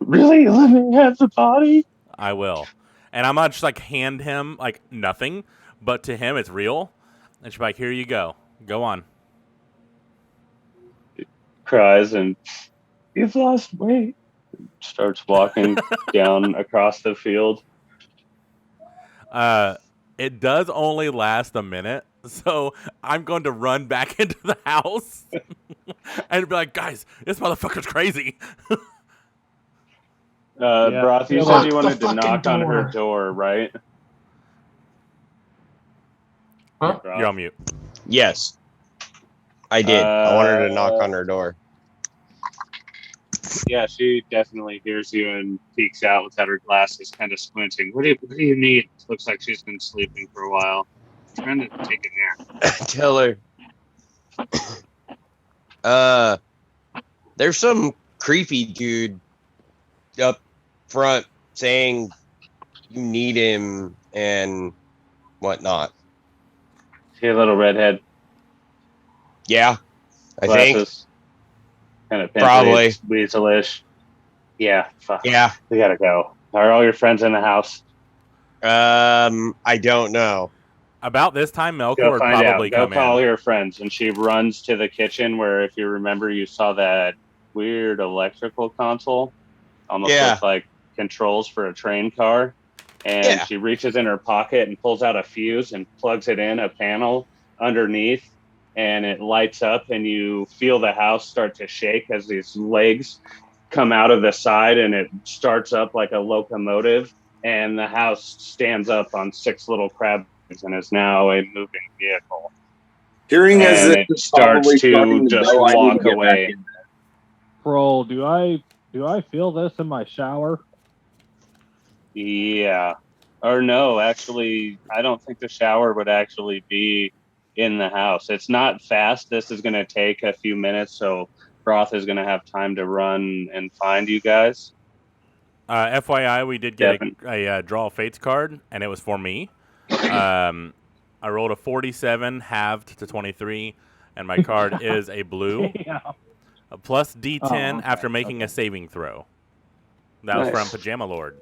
Really? Let me have the body? I will. And I'm not just like hand him like nothing, but to him it's real. And she's like, "Here you go. Go on." Cries and you've lost weight. Starts walking down across the field. It does only last a minute, so I'm going to run back into the house and be like, "Guys, this motherfucker's crazy." Broth, you feel said like- you wanted to Fucking knock on her door. door, right? Huh? Broth? You're on mute. Yes, I did. I wanted to knock on her door. Yeah, she definitely hears you and peeks out without her glasses, kind of squinting. What do you need? Looks like she's been sleeping for a while. Trying to take a nap. Tell her. There's some creepy dude up front saying you need him and whatnot. See a little redhead, Yeah, I think. glasses, kind of Probably. weaselish. Yeah, fuck. Yeah. We gotta go. Are all your friends in the house? I don't know. About this time, Melkor Go would find probably out. Go come call in. your friends. And she runs to the kitchen where, if you remember, you saw that weird electrical console. Almost Yeah. looked like controls for a train car. And Yeah. she reaches in her pocket and pulls out a fuse and plugs it in a panel underneath. And it lights up, and you feel the house start to shake as these legs come out of the side, and it starts up like a locomotive. And the house stands up on 6 little crab legs and is now a moving vehicle. Hearing as And it it is starts probably to starting just go, I need to walk get back away. in. Bro, do I feel this in my shower? Yeah. Or no, actually, I don't think the shower would actually be in the house. It's not fast. This is going to take a few minutes, so Broth is going to have time to run and find you guys. FYI, we did get Devin. a draw of fates card, and it was for me. I rolled a 47, halved to 23, and my card is a blue. Yeah. A plus D10 Oh, okay, after making okay. a saving throw. That was Nice. from Pajama Lord.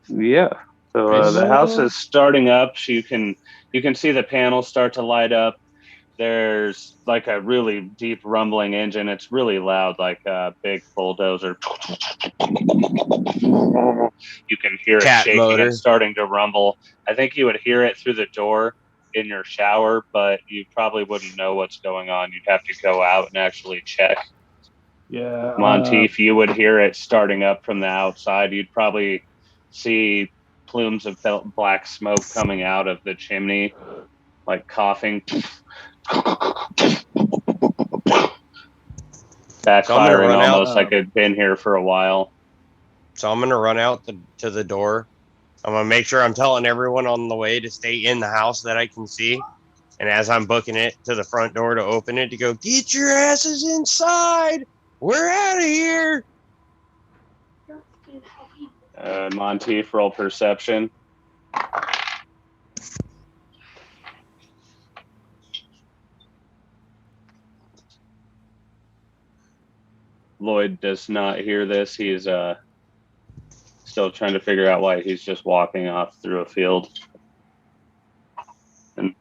Yeah. So Nice. the house is starting up. You can see the panels start to light up. There's like a really deep rumbling engine. It's really loud, like a big bulldozer. You can hear it Cat shaking motor. and starting to rumble. I think you would hear it through the door in your shower, but you probably wouldn't know what's going on. You'd have to go out and actually check. Yeah. Monteith, you would hear it starting up from the outside. You'd probably see plumes of black smoke coming out of the chimney, like coughing. Backfiring run out, almost like it'd been here for a while. So I'm gonna run out to the door. I'm gonna make sure I'm telling everyone on the way to stay in the house that I can see. And as I'm booking it to the front door to open it, to go, get your asses inside. We're out of here. Monteith, roll perception. Lloyd does not hear this. He's still trying to figure out why he's just walking off through a field. And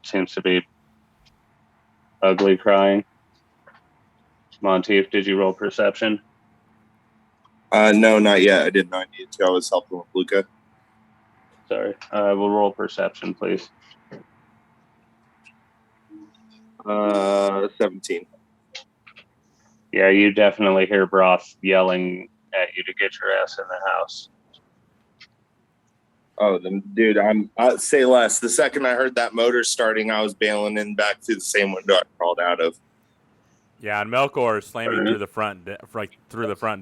seems to be ugly crying. Monteith, did you roll perception? No, not yet. I did not need to. I was helping with Luca. Sorry. We'll roll perception, please. 17. Yeah, you definitely hear Broth yelling at you to get your ass in the house. Oh, then, dude, I'd say less. The second I heard that motor starting, I was bailing in back through the same window I crawled out of. Yeah, and Melkor is slamming through the front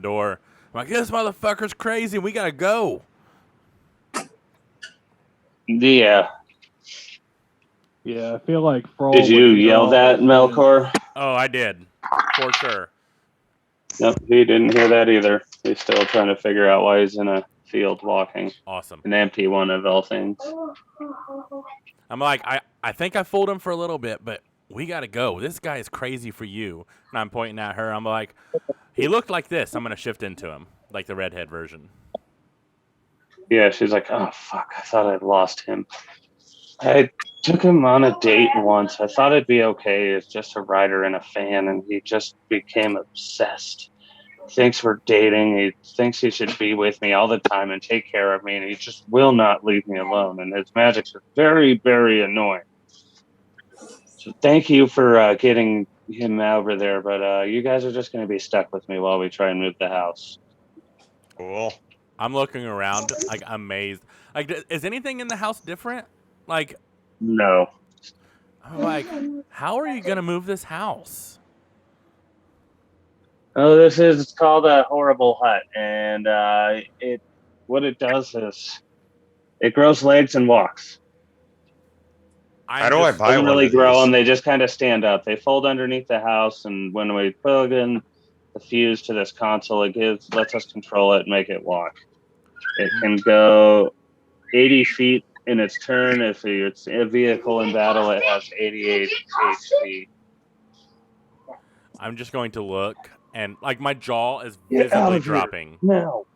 door. I'm like, this motherfucker's crazy. We gotta go. Yeah. Yeah, I feel like Froll Did you would hear yell all that, this. Melkor? Oh, I did, for sure. Nope, he didn't hear that either. He's still trying to figure out why he's in a field walking. Awesome. An empty one of all things. I'm like, I think I fooled him for a little bit, but we gotta go. This guy is crazy for you. And I'm pointing at her. I'm like, he looked like this. I'm gonna shift into him, like the redhead version. Yeah, she's like, oh, fuck, I thought I'd lost him. I took him on a date once. I thought it'd be okay. It's just a writer and a fan, and he just became obsessed. Thinks we're dating. He thinks he should be with me all the time and take care of me, and he just will not leave me alone. And his magics are very, very annoying. So thank you for getting him over there, but you guys are just going to be stuck with me while we try and move the house. Cool. I'm looking around, like, amazed. Like, is anything in the house different? Like, No. I'm like, how are you gonna move this house? Oh, this is called a horrible hut, and what it does is it grows legs and walks. How do I buy Doesn't one really of grow these? them. They just kind of stand up. They fold underneath the house, and when we plug in the fuse to this console, lets us control it and make it walk. It can go 80 feet in its turn. If it's a vehicle in battle, it has 88 HP. I'm just going to look, and like my jaw is Get out visibly of here. dropping. No.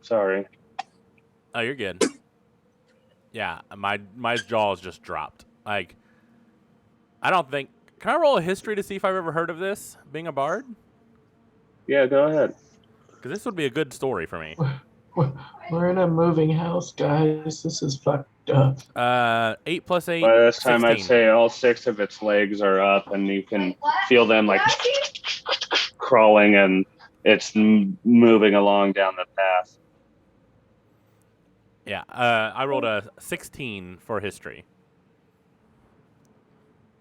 Sorry. Oh, you're good. Yeah, my jaw is just dropped. Like, I don't think. Can I roll a history to see if I've ever heard of this? Being a bard? Yeah, go ahead. Because this would be a good story for me. We're in a moving house, guys. This is fucked up. 8 plus 8. By this time, 16. I'd say all 6 of its legs are up, and you can feel them like crawling, and it's moving along down the path. Yeah, I rolled a 16 for history.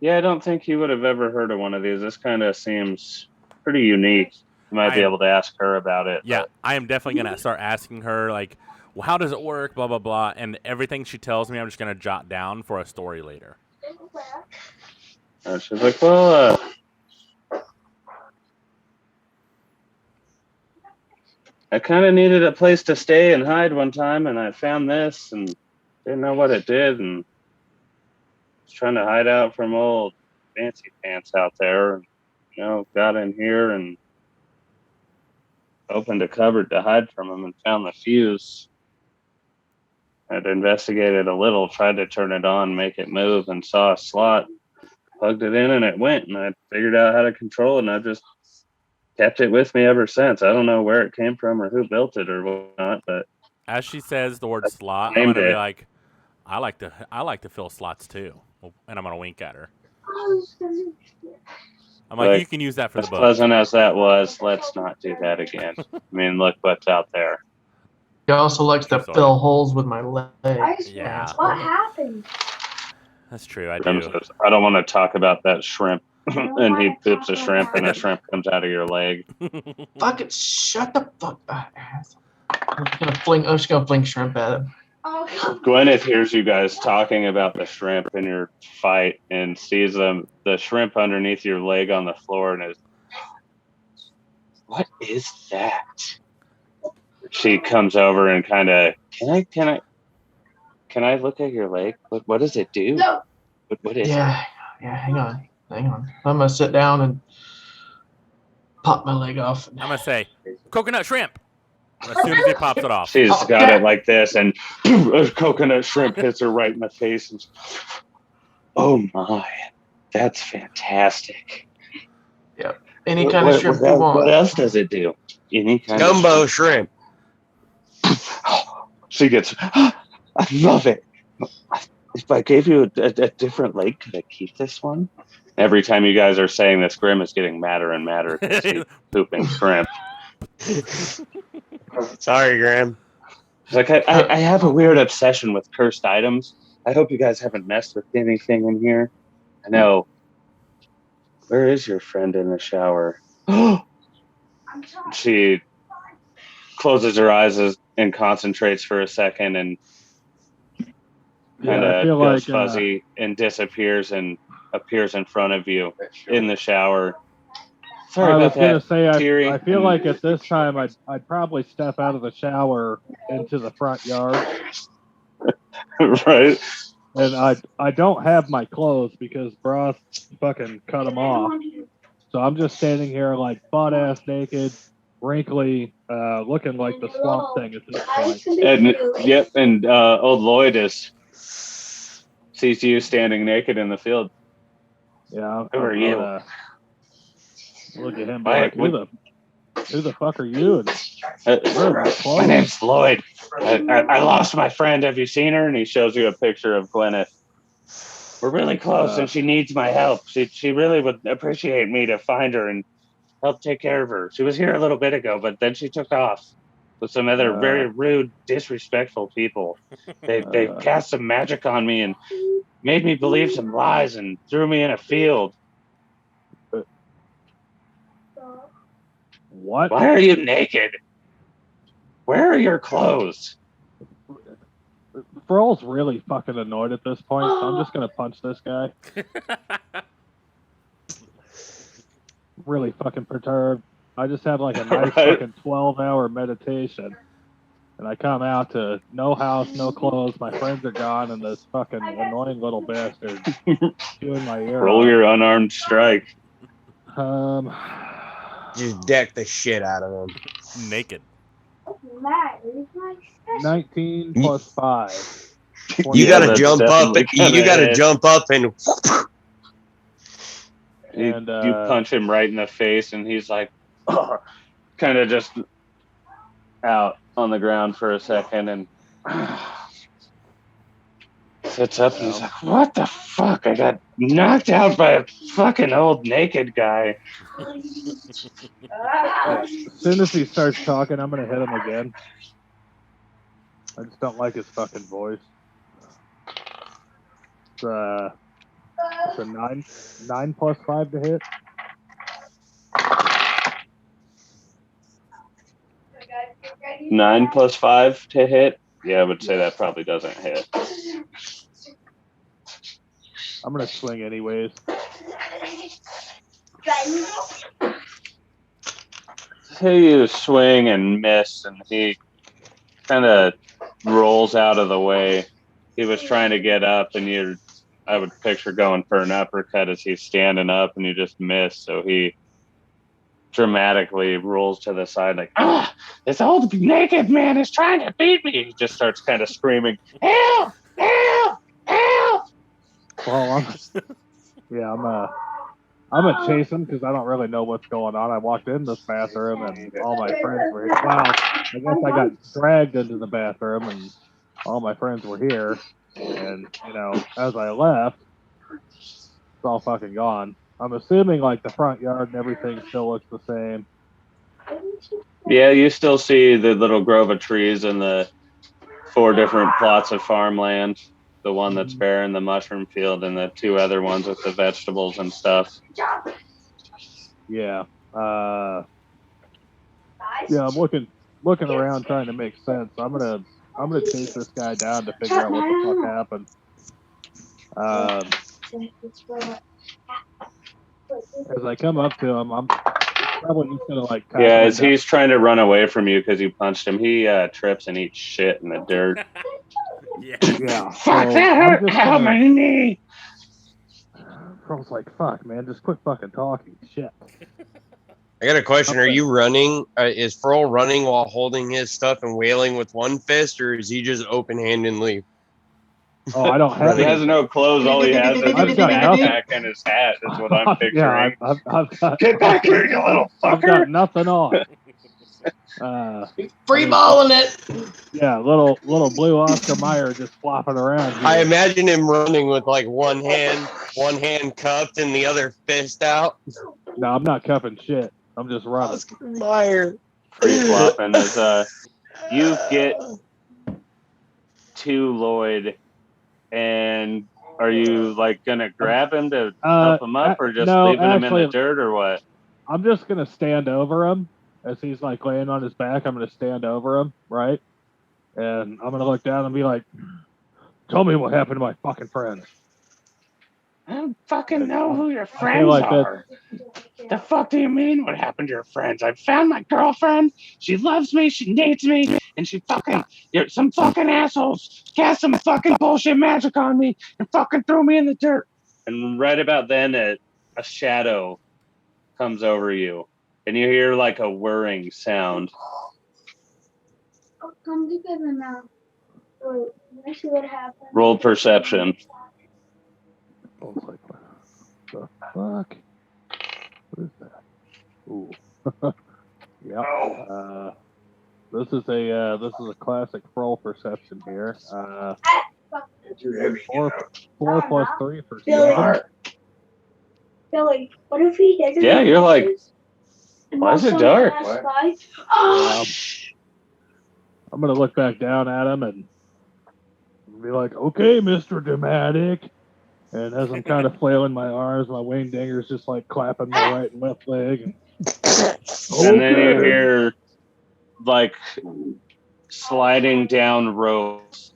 Yeah, I don't think you would have ever heard of one of these. This kind of seems pretty unique. You might be able to ask her about it. Yeah, but I am definitely going to start asking her, like, well, how does it work, blah, blah, blah. And everything she tells me, I'm just going to jot down for a story later. she's like, well, I kind of needed a place to stay and hide one time, and I found this and didn't know what it did, and was trying to hide out from old fancy pants out there, and, got in here and opened a cupboard to hide from him and found the fuse. I'd investigated a little, tried to turn it on, make it move, and saw a slot, plugged it in, and it went, and I figured out how to control it, and I just kept it with me ever since. I don't know where it came from or who built it or whatnot, but As she says the word slot, I'm named going to be it. like, I like to fill slots too. And I'm going to wink at her. I'm like, you can use that for the as book. pleasant as that was, let's not do that again. I mean, look what's out there. He also likes to Sorry. fill holes with my legs. Yeah. What happened? That's true, I Grim do. says, I don't want to talk about that shrimp. And he poops a shrimp, and a shrimp comes out of your leg. Fuck it, shut the fuck up. I'm just gonna fling shrimp at him. Gwyneth hears you guys talking about the shrimp in your fight and sees the shrimp underneath your leg on the floor and is, what is that? She comes over and kind of, can I look at your leg? What does it do? No. What is it? Yeah, hang on. I'm gonna sit down and pop my leg off. I'm going to say, coconut shrimp. As soon as he pops it off. She's got it like this, and a coconut shrimp hits her right in the face. And, oh my, that's fantastic. Yep. Any kind of shrimp you want. What else does it do? Any kind Gumbo of shrimp. She gets, I love it. If I gave you a different leg, could I keep this one? Every time you guys are saying this, Grim is getting madder and madder because he's pooping shrimp. Sorry, Graham. It's like, I have a weird obsession with cursed items. I hope you guys haven't messed with anything in here. I know. Where is your friend in the shower? She closes her eyes and concentrates for a second and kind of goes fuzzy and disappears and appears in front of you in the shower. Sorry I was about gonna that. say, Teary. I feel like at this time I'd probably step out of the shower into the front yard, Right? and I don't have my clothes because Broth fucking cut them off. So I'm just standing here like butt ass naked, wrinkly, looking like the Swamp Thing at this point. And old Lloyd sees you standing naked in the field. Yeah. Who are you? Look at him. And be like, who the fuck are you? My name's Lloyd. I lost my friend. Have you seen her? And he shows you a picture of Gwyneth. We're really close, and she needs my help. She really would appreciate me to find her and help take care of her. She was here a little bit ago, but then she took off with some other very rude, disrespectful people. They cast some magic on me and made me believe some lies and threw me in a field. What? Why are you naked? Where are your clothes? Frol's really fucking annoyed at this point, so I'm just gonna punch this guy. Really fucking perturbed. I just had like a nice fucking 12-hour meditation, and I come out to no house, no clothes. My friends are gone, and this fucking annoying little bastard chewing my ear. Roll your unarmed strike. Just deck the shit out of him. Naked. 19 plus 5. You gotta jump up. You gotta jump up and. And you punch him right in the face, and he's like, kind of just out on the ground for a second, and sits up. And he's like, "What the fuck? I got knocked out by a fucking old naked guy." As soon as he starts talking, I'm gonna hit him again. I just don't like his fucking voice. It's a 9 plus 5 to hit. Nine plus 5 to hit. Yeah, I would say that probably doesn't hit. I'm gonna swing anyways. You swing and miss, and he kind of rolls out of the way. He was trying to get up, and I would picture going for an uppercut as he's standing up, and you just miss. So he dramatically rolls to the side like, this old naked man is trying to beat me. He just starts kind of screaming, help, help, help. Well, I'm gonna chase him because I don't really know what's going on. I walked in this bathroom and all my friends were here. Well, I guess I got dragged into the bathroom and all my friends were here. And, as I left, it's all fucking gone. I'm assuming like the front yard and everything still looks the same. Yeah, you still see the little grove of trees and the 4 different plots of farmland. The one that's bare in the mushroom field and the 2 other ones with the vegetables and stuff. Yeah. I'm looking around trying to make sense. I'm gonna chase this guy down to figure out what the fuck happened. As I come up to him, I'm probably just gonna like. As he's trying to run away from you because you punched him, he trips and eats shit in the dirt. Yeah. Fuck, that hurt! Help my knee! Pearl's like, fuck, man, just quit fucking talking. Shit. I got a question. Are you running? Is Furl running while holding his stuff and wailing with one fist, or is he just open-handedly? Oh, I don't have. He has no clothes. All he has is his backpack and his hat. That's what I'm picturing. Yeah, I've got. Get back here, you little fucker! I've got nothing on. Free balling it. Yeah, little blue Oscar Mayer just flopping around here. I imagine him running with like one hand cupped and the other fist out. No, I'm not cuffing shit. I'm just running. Oscar Mayer. Free flopping as you get to Lloyd, and are you like gonna grab him to help him up, or just leaving him in the dirt, or what? I'm just gonna stand over him as he's like laying on his back. I'm gonna stand over him, right? And I'm gonna look down and be like, "Tell me what happened to my fucking friends." I don't fucking know who your friends are. The fuck do you mean what happened to your friends? I found my girlfriend. She loves me. She needs me. And some fucking assholes cast some fucking bullshit magic on me and fucking threw me in the dirt. And right about then, a shadow comes over you. and you hear like a whirring sound. Oh, come together now. Wait, let's see what happens. Roll perception. Oh, it's like, what the fuck? What is that? Ooh. Yep. This is a classic roll perception here. 4 plus 3 for 7. Billy, what if he doesn't? Yeah, you're like, and why is it also dark? last guy? Oh, I'm gonna look back down at him and be like, "Okay, Mr. Dramatic." And as I'm kind of flailing my arms, my wing dinger's just like clapping my right and left leg. And then you hear like sliding down ropes.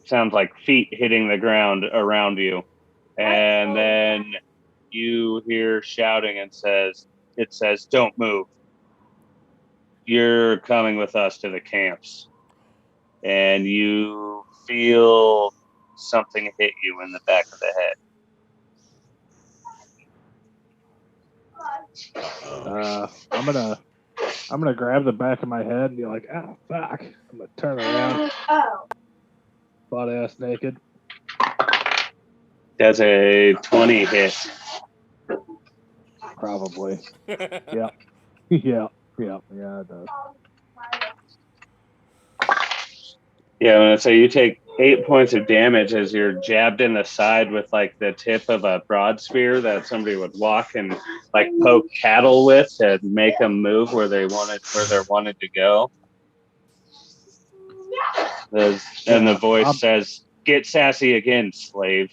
Sounds like feet hitting the ground around you. And then you hear shouting and it says, "Don't move. You're coming with us to the camps." And you feel something hit you in the back of the head. I'm gonna grab the back of my head and be like, "Ah, fuck!" I'm gonna turn around, butt ass naked. That's a 20 hit. Probably. Yeah. Yeah. It does. Yeah, I'm gonna say you take 8 points of damage as you're jabbed in the side with like the tip of a broad spear that somebody would walk and like poke cattle with to make them move where they're wanted to go. And the voice says, "Get sassy again, slave."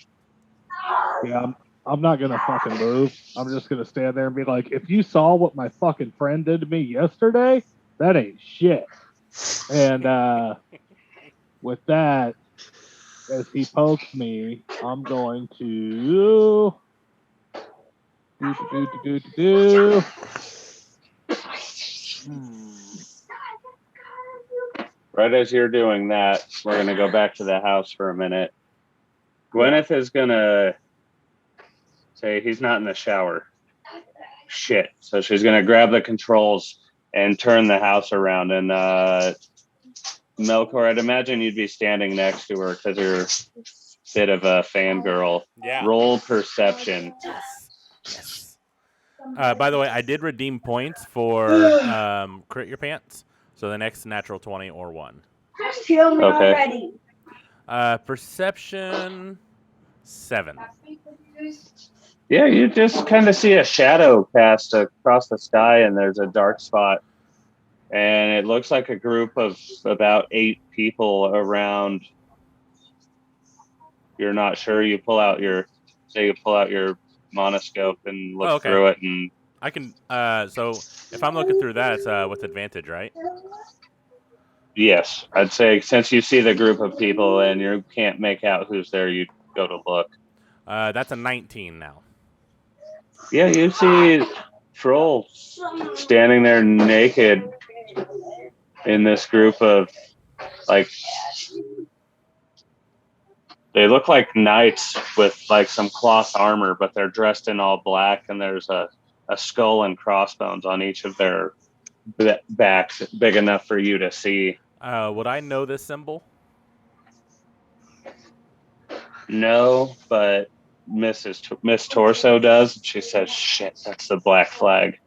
Yeah, I'm not gonna fucking move. I'm just gonna stand there and be like, "If you saw what my fucking friend did to me yesterday, that ain't shit." And with that, as he pokes me, I'm going to do. Right as you're doing that, we're gonna go back to the house for a minute. Gwyneth is gonna say he's not in the shower. Shit. So she's gonna grab the controls and turn the house around. And Melkor, I'd imagine you'd be standing next to her because you're a bit of a fangirl. Yeah. Roll perception. Yes. By the way, I did redeem points for Crit Your Pants. So the next natural 20 or 1. Kill me Okay. already. Perception 7. Yeah, you just kind of see a shadow cast across the sky, and there's a dark spot. And it looks like a group of about 8 people around. You're not sure. You pull out your monoscope and look through it, and I can. So if I'm looking through that, it's with advantage, right? yes, I'd say since you see the group of people and you can't make out who's there, you go to look. That's a 19 now. Yeah, you see Troll standing there naked in this group of like. They look like knights with like some cloth armor, but they're dressed in all black, and there's a skull and crossbones on each of their backs, big enough for you to see. Would I know this symbol? No, but Miss Torso does. She says, "Shit, that's the Black Flag."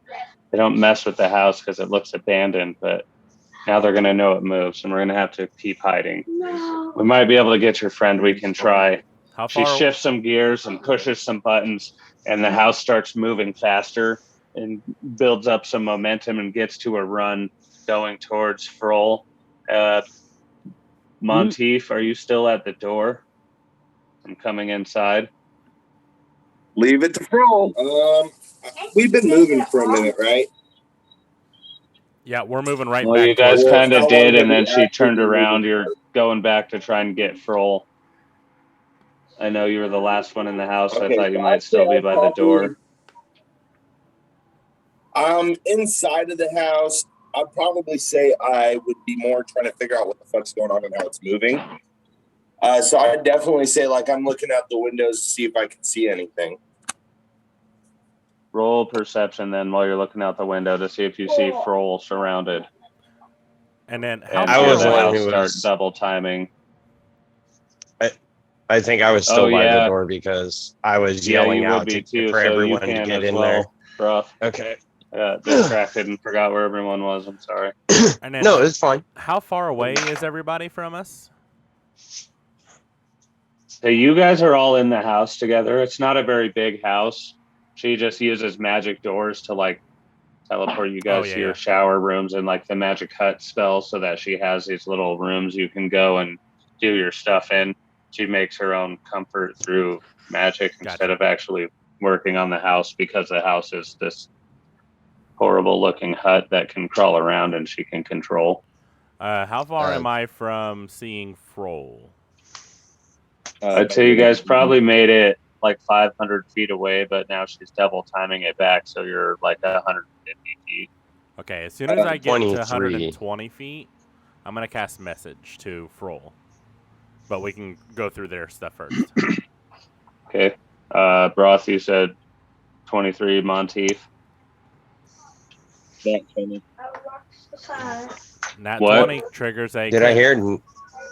They don't mess with the house because it looks abandoned, but now they're gonna know it moves, and we're gonna have to keep hiding. No. We might be able to get your friend. We can try. How She far? shifts some gears and pushes some buttons, and the house starts moving faster and builds up some momentum and gets to a run going towards Froll. Monteith, are you still at the door? I'm coming inside. Leave it to Froll. We've been moving for a minute, right? Yeah, we're moving right Well, back. you guys towards kind her. of did, and then she turned around. You're going back to try and get Froll. I know you were the last one in the house, so I thought you might still be by the door. Inside of the house, I'd probably say I would be more trying to figure out what the fuck's going on and how it's moving. So I'd definitely say like I'm looking out the windows to see if I can see anything. Roll perception then while you're looking out the window to see if you see Froll surrounded. And then how And I hear was the one house who start was- double timing. I think I was still Oh, by the yeah. door because I was Yeah, yelling you would out be for too, so you everyone to can get as in there. well, bro. Okay. Distracted and forgot where everyone was. I'm sorry. And then No, it's fine. how far away is everybody from us? So you guys are all in the house together. It's not a very big house. She just uses magic doors to like teleport you guys to your shower rooms and like the magic hut spell so that she has these little rooms you can go and do your stuff in. She makes her own comfort through magic instead of actually working on the house because the house is this horrible looking hut that can crawl around and she can control. How far am I from seeing Froll? I'd say you guys probably made it like 500 feet away, but now she's double timing it back, so you're like 150 feet. Okay, as soon as I get to 23. 120 feet, I'm going to cast message to Froll. But we can go through their stuff first. Okay. Broth, you said 23 Monteith. I watched the fire. Nat What? 20 triggers a Did I kick. hear?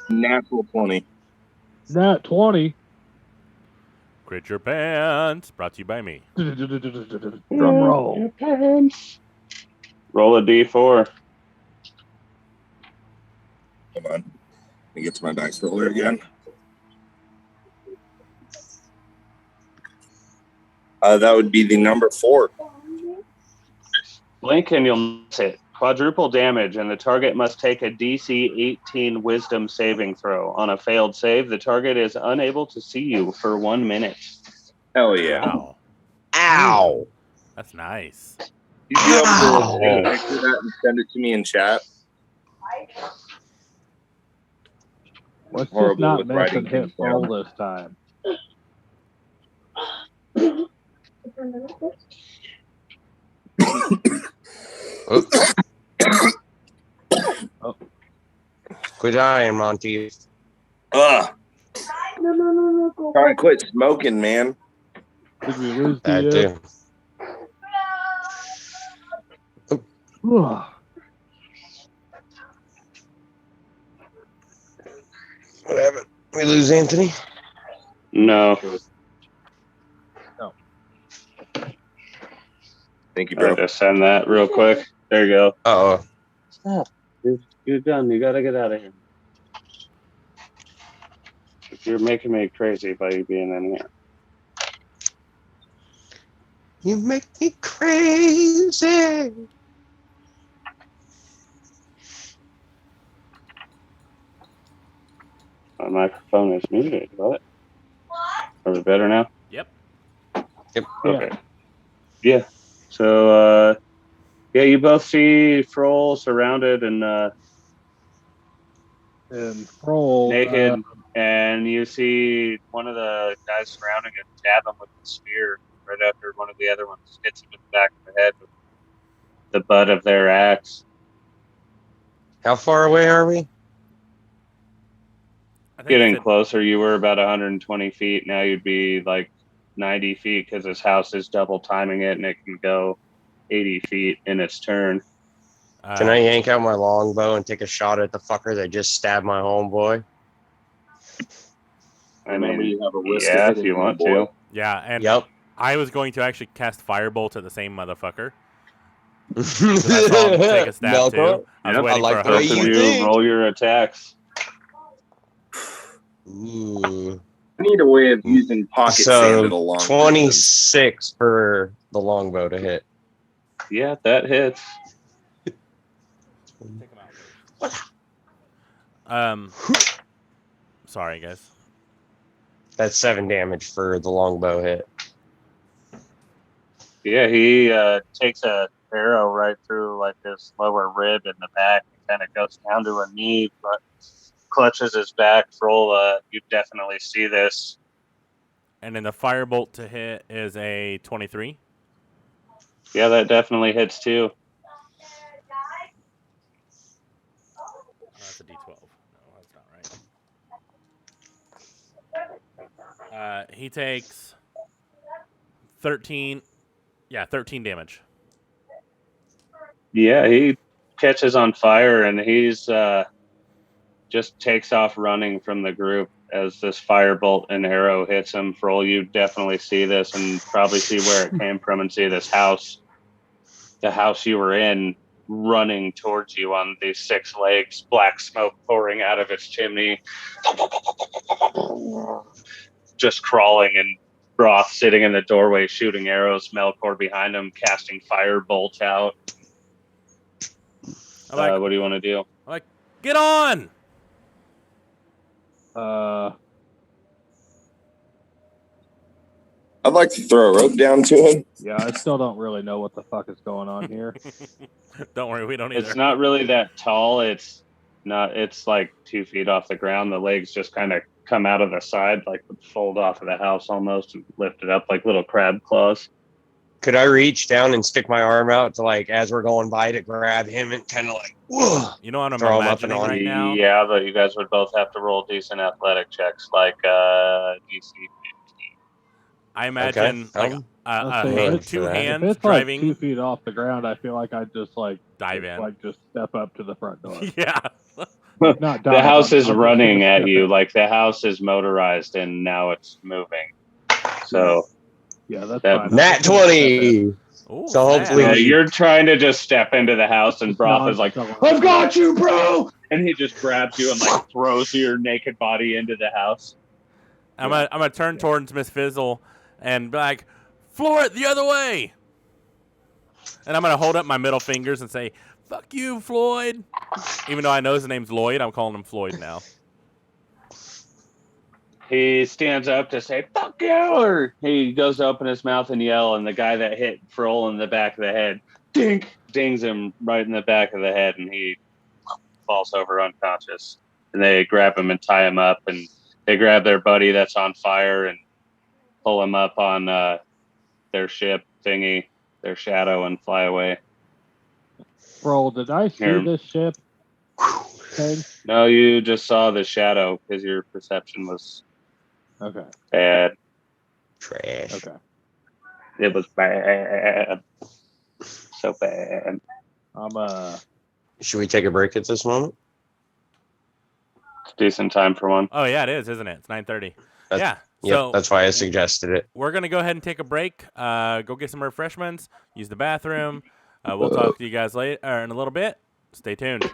Natural 20. Nat 20. Crit your pants. Brought to you by me. Drum roll. Roll a d4. Hold on. Let me get to my dice roller again. That would be the number 4. Blink and you'll miss it. Quadruple damage, and the target must take a DC 18 Wisdom saving throw. On a failed save, the target is unable to see you for 1 minute. Hell yeah. Wow. Ow! That's nice. You'd be able to Ow. take a picture of that and send it to me in chat. Let's just Horrible not with miss writing and hit things down. roll this time. Quit dying, Monty. Ugh. No, go. Trying to quit smoking, man. Did we lose That the? too. What happened? We lose Anthony? No. Thank you, I'll bro. just send that real quick. There you go. Uh-oh. Stop. You're done. You gotta get out of here. You're making me crazy by you being in here. You make me crazy. My microphone is muted. What? Are we better now? Yep. Okay. Yeah. So, yeah, you both see Froll surrounded and roll. naked, and you see one of the guys surrounding him stab him with a spear right after one of the other ones hits him in the back of the head with the butt of their axe. How far away are we? I think Getting it's closer, you were about 120 feet. Now you'd be like 90 feet because this house is double timing it, and it can go 80 feet in its turn. Can I yank out my longbow and take a shot at the fucker that just stabbed my homeboy? I mean, you have a risk yeah, of if you hitting want him, boy. to. Yeah, and Yep. I was going to actually cast Firebolt at the same motherfucker. I saw him take a stab too. I was Yep. waiting I like for a the way Both hook of you point. you think. roll your attacks. Ooh. I need a way of using pocket sand at a So long 26 for the longbow to hit. Yeah, that hits. Take him out. Sorry, guys. That's 7 damage for the longbow hit. Yeah, he takes a arrow right through like his lower rib in the back and kind of goes down to a knee, but clutches his back. Roll, you definitely see this. And then the Firebolt to hit is a 23. Yeah, that definitely hits too. Oh, that's a D12. No, that's not right. He takes 13. Yeah, 13 damage. Yeah, he catches on fire and he's just takes off running from the group as this firebolt and arrow hits him. Froll, you definitely see this and probably see where it came from and see this house, the house you were in, running towards you on these 6 legs, black smoke pouring out of its chimney, just crawling, and Broth sitting in the doorway shooting arrows, Melkor behind him casting fire bolts out. What do you want to do? I'm like, get on! I'd like to throw a rope down to him. Yeah, I still don't really know what the fuck is going on here. Don't worry, we don't either. It's not really that tall. It's like 2 feet off the ground. The legs just kind of come out of the side, like fold off of the house almost, and lift it up like little crab claws. Could I reach down and stick my arm out to, like, as we're going by, to grab him and kind of like, whoa, You know what I'm throw him up and imagining on? right now? Yeah, but you guys would both have to roll decent athletic checks, like DC 15. I imagine Okay. like Let's see, hand, if it's- 2 If hands it's driving. like 2 feet off the ground, I feel like I'd just like Dive in. like just step up to the front door. Yeah. Not The dive, house I'm is just running gonna at step you, in. like the house is motorized and now it's moving. So Yeah, that's That- fine. I'm Nat just gonna step in. 20. Ooh, So hopefully yeah, snap. you're trying to just step into the house and Broth No, is like, I'm I've got you, bro! And he just grabs you and like throws your naked body into the house. I'm gonna turn towards Miss Fizzle and be like, floor it the other way. And I'm gonna hold up my middle fingers and say, "Fuck you, Floyd." Even though I know his name's Lloyd, I'm calling him Floyd now. He stands up to say, fuck you, or he goes to open his mouth and yell, and the guy that hit Froll in the back of the head, dings him right in the back of the head, and he falls over unconscious. And they grab him and tie him up, and they grab their buddy that's on fire and pull him up on their ship thingy, their shadow, and fly away. Bro, did I see Here. this ship? Okay. No, you just saw the shadow because your perception was Okay. bad. Trash. Okay. It was bad. So bad. I'm Should we take a break at this moment? It's decent time for one. Oh yeah, it is, isn't it? It's 9:30. That's- Yeah. Yep, So that's why I suggested it. we're gonna go ahead and take a break. Go get some refreshments. Use the bathroom. We'll talk to you guys later or in a little bit. Stay tuned.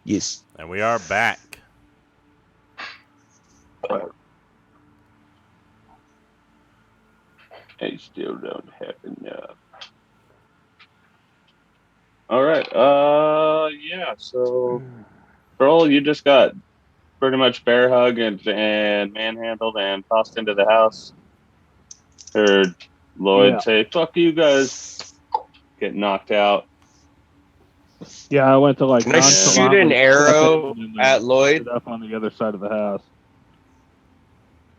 Yes. And we are back. I still don't have enough. All right. Yeah. So, Earl, you just got pretty much bear hugged and manhandled and tossed into the house. Heard Lloyd Yeah. say, "Fuck you guys." Get knocked out. Yeah, I went to like Can I shoot nonchalantly an step arrow in and at Lloyd? ended up on the other side of the house.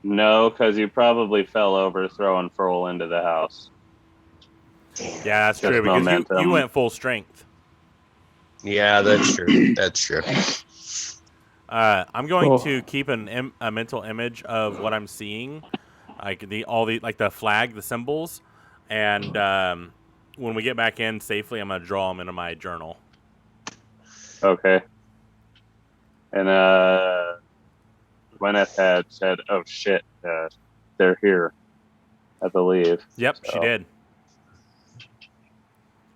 No, because you probably fell over throwing Furl into the house. Yeah, that's Just true because momentum. you went full strength. Yeah, that's true. That's true. I'm going Oh. to keep a mental image of what I'm seeing, like the flag, the symbols, and when we get back in safely, I'm gonna draw them into my journal. Okay. And Gwyneth had said, "Oh shit, they're here," I believe. Yep, So, she did.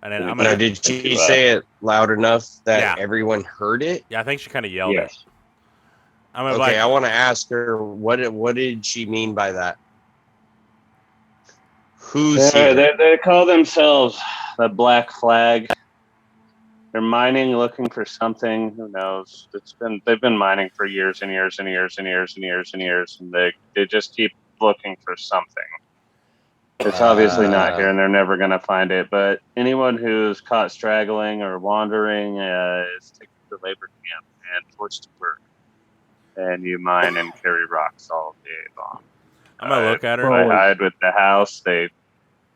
And then I'm Now, gonna. did she say it loud enough that Yeah. everyone heard it? Yeah, I think she kind of yelled it. Yes. I'm gonna Okay, like, I want to ask her what did she mean by that? Who's here? They call themselves the Black Flag. They're mining, looking for something. Who knows? They've been mining for years and years and years and years and years and years, and they just keep looking for something. It's obviously not here, and they're never going to find it. But anyone who's caught straggling or wandering is taken to labor camp and forced to work. And you mine and carry rocks all day long. I'm gonna look at her. I hide with the house. They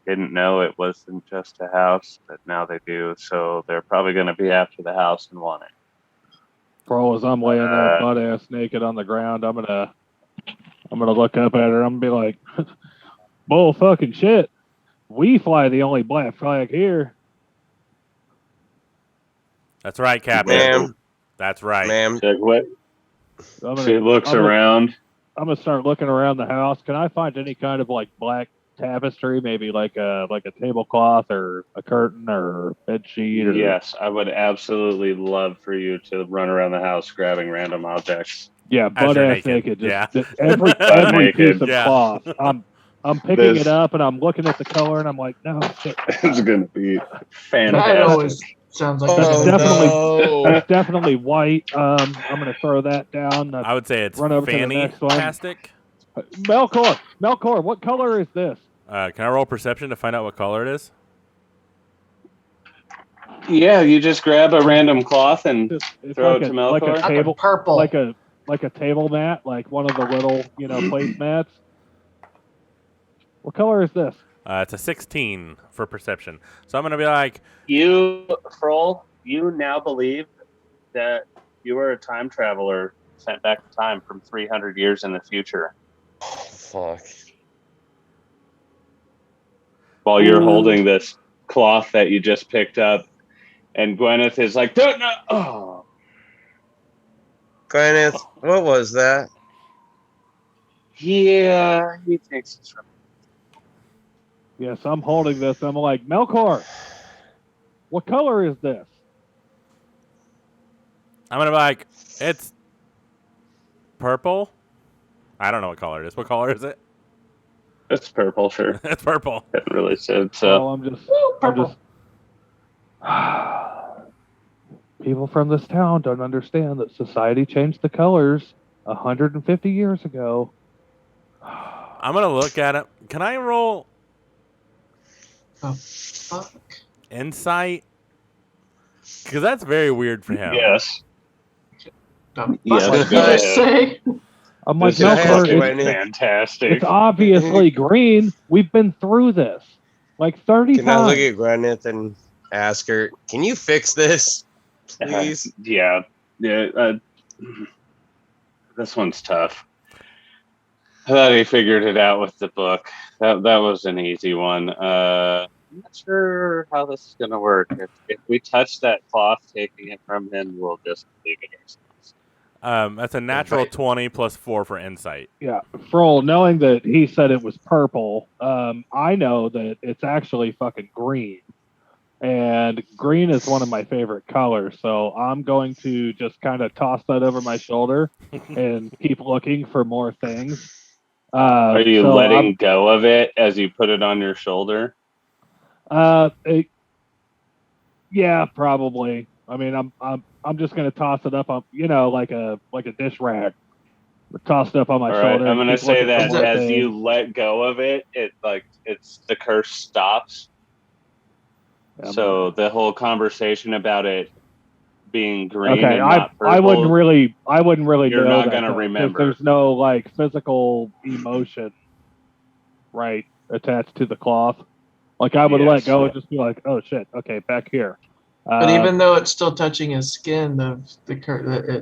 didn't know it wasn't just a house, but now they do. So they're probably going to be after the house and want it. Bro, as I'm laying there butt ass naked on the ground, I'm gonna look up at her. I'm gonna be like, "Bull fucking shit! We fly the only black flag here." That's right, Captain. Ma'am, That's right. ma'am. Check what? She looks I'm gonna- around. I'm gonna start looking around the house. Can I find any kind of like black tapestry, maybe like a tablecloth or a curtain or bed sheet? Or... Yes, I would absolutely love for you to run around the house grabbing random objects. Yeah, butt you're ass naked. naked. Just Yeah. every naked. piece of Yeah. cloth. I'm picking This- it up and I'm looking at the color and I'm like, no shit. It's going to be That fantastic. always sounds like That's that's definitely that's definitely white. I'm gonna throw that down. I would say it's Run over to the next one. fantastic. Melkor, what color is this? Can I roll perception to find out what color it is? Yeah, you just grab a random cloth and It's throw like it to like a Melkor? like a table, purple. like a table mat, like one of the little placemats. What color is this? It's a 16 for perception. So I'm gonna be like, you, Froll, you now believe that you are a time traveler sent back in time from 300 years in the future. Fuck. While you're holding this cloth that you just picked up, and Gwyneth is like, "Don't know." Oh, Gwyneth, what was that? yeah, he thinks it's from. Yes, I'm holding this. I'm like, Melkor, what color is this? I'm gonna be like, it's purple. I don't know what color it is. What color is it? It's purple, sure. It's purple. It really said so. I'm just purple. People from this town don't understand that society changed the colors 150 years ago. I'm gonna look at it. Can I roll Fuck. insight? Because that's very weird for him. Yes. Yes, Yes, what go did you ahead. say? I'm like, This is Melkor, fucking Gwyneth. fantastic. it's obviously green. We've been through this like 30 Can I times. look at Gwyneth and ask her, can you fix this, please? Yeah. This one's tough. I thought he figured it out with the book. That was an easy one. I'm not sure how this is gonna work. If we touch that cloth, taking it from him, we'll just leave it ourselves. That's a natural 20 plus 4 for insight. Yeah, Froll, knowing that he said it was purple, I know that it's actually fucking green. And green is one of my favorite colors, so I'm going to just kind of toss that over my shoulder and keep looking for more things. Are you so letting go of it as you put it on your shoulder? Yeah, probably. I mean, I'm just gonna toss it up on, like a dish rag. Toss it up on my All right, shoulder. I'm And gonna keep say looking for that more as things. you let go of it, the curse stops. So the whole conversation about it being green Okay, and not purple, I wouldn't really you're know not that gonna though, 'cause remember. there's no like physical emotion, right, attached to the cloth. Like I would let Yes. go and just be like, oh shit, okay, back here. But even though it's still touching his skin, it's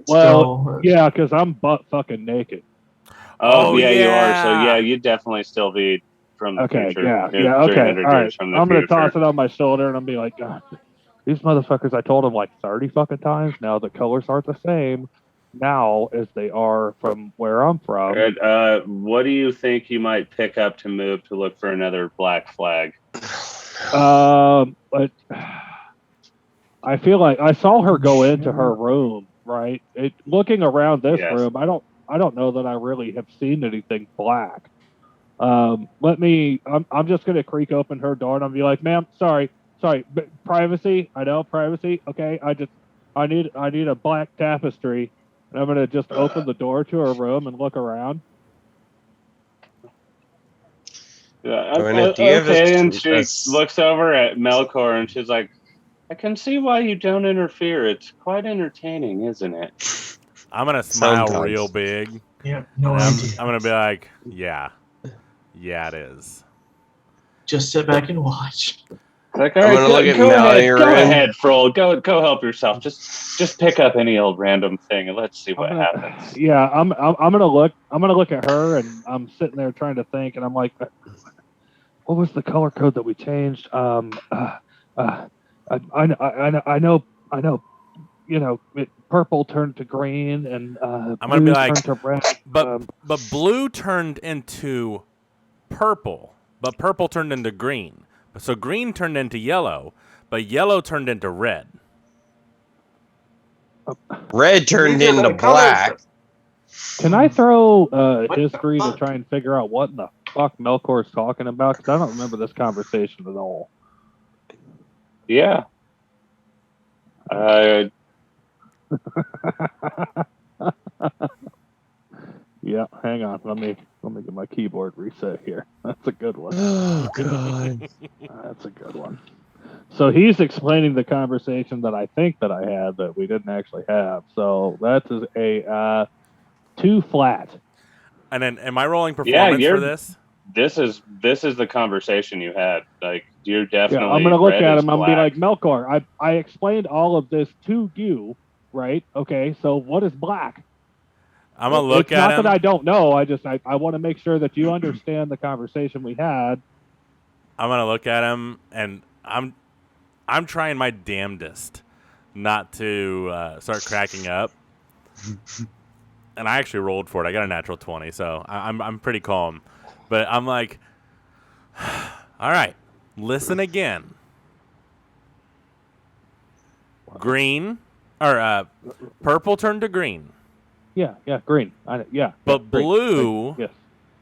still. Yeah, because I'm butt fucking naked. Oh, Oh, yeah, you are. So yeah. you'd definitely still be from the Okay, future. yeah, You're okay, 300 all right. years from the I'm gonna future. toss it on my shoulder and I'm be like, God, these motherfuckers, I told them like 30 fucking times now the colors aren't the same now as they are from where I'm from. What do you think you might pick up to move to look for another black flag? But I feel like I saw her go into her room, right? Looking around this Yes. room, I don't know that I really have seen anything black. I'm just gonna creak open her door and I'll be like, ma'am, sorry, but privacy. I know privacy. Okay, I need a black tapestry, and I'm gonna just open the door to her room and look around. Yeah, Gwyneth, do you have okay, and she looks over at Melkor and she's like, I can see why you don't interfere. It's quite entertaining, isn't it? I'm gonna smile Sometimes. real big. Yeah, no I'm idea. gonna be like, yeah, it is. Just sit back and watch. Like, all I'm right, gonna look at go Mallory. ahead, Froll. Go help yourself. Just pick up any old random thing and let's see what happens. Yeah, I'm gonna look. I'm gonna look at her, and I'm sitting there trying to think, and I'm like, what was the color code that we changed? I know. Purple turned to green, and I'm gonna blue be like, turned to red. but blue turned into purple, but purple turned into green. So green turned into yellow, but yellow turned into red. Red turned These are the into colors black. Can I throw What the history to fuck? try and figure out what in the fuck Melkor's talking about? Because I don't remember this conversation at all. Yeah. Yeah, hang on. Let me get my keyboard reset here. That's a good one. Oh god. That's a good one. So he's explaining the conversation that I think that I had that we didn't actually have. So that's a 2 flat. And then, am I rolling performance for this? This is the conversation you had. Like, you're definitely. Yeah, I'm gonna look red at is him. I'm gonna be black. like, Melkor, I explained all of this to you, right? Okay, so what is black? I'm gonna look it's at not him. that I don't know. I want to make sure that you understand the conversation we had. I'm gonna look at him, and I'm trying my damnedest not to start cracking up. And I actually rolled for it. I got a natural 20, so I'm pretty calm. But I'm like, all right, listen again. Green or purple turned to green. Yeah, green. But green. blue. Yes,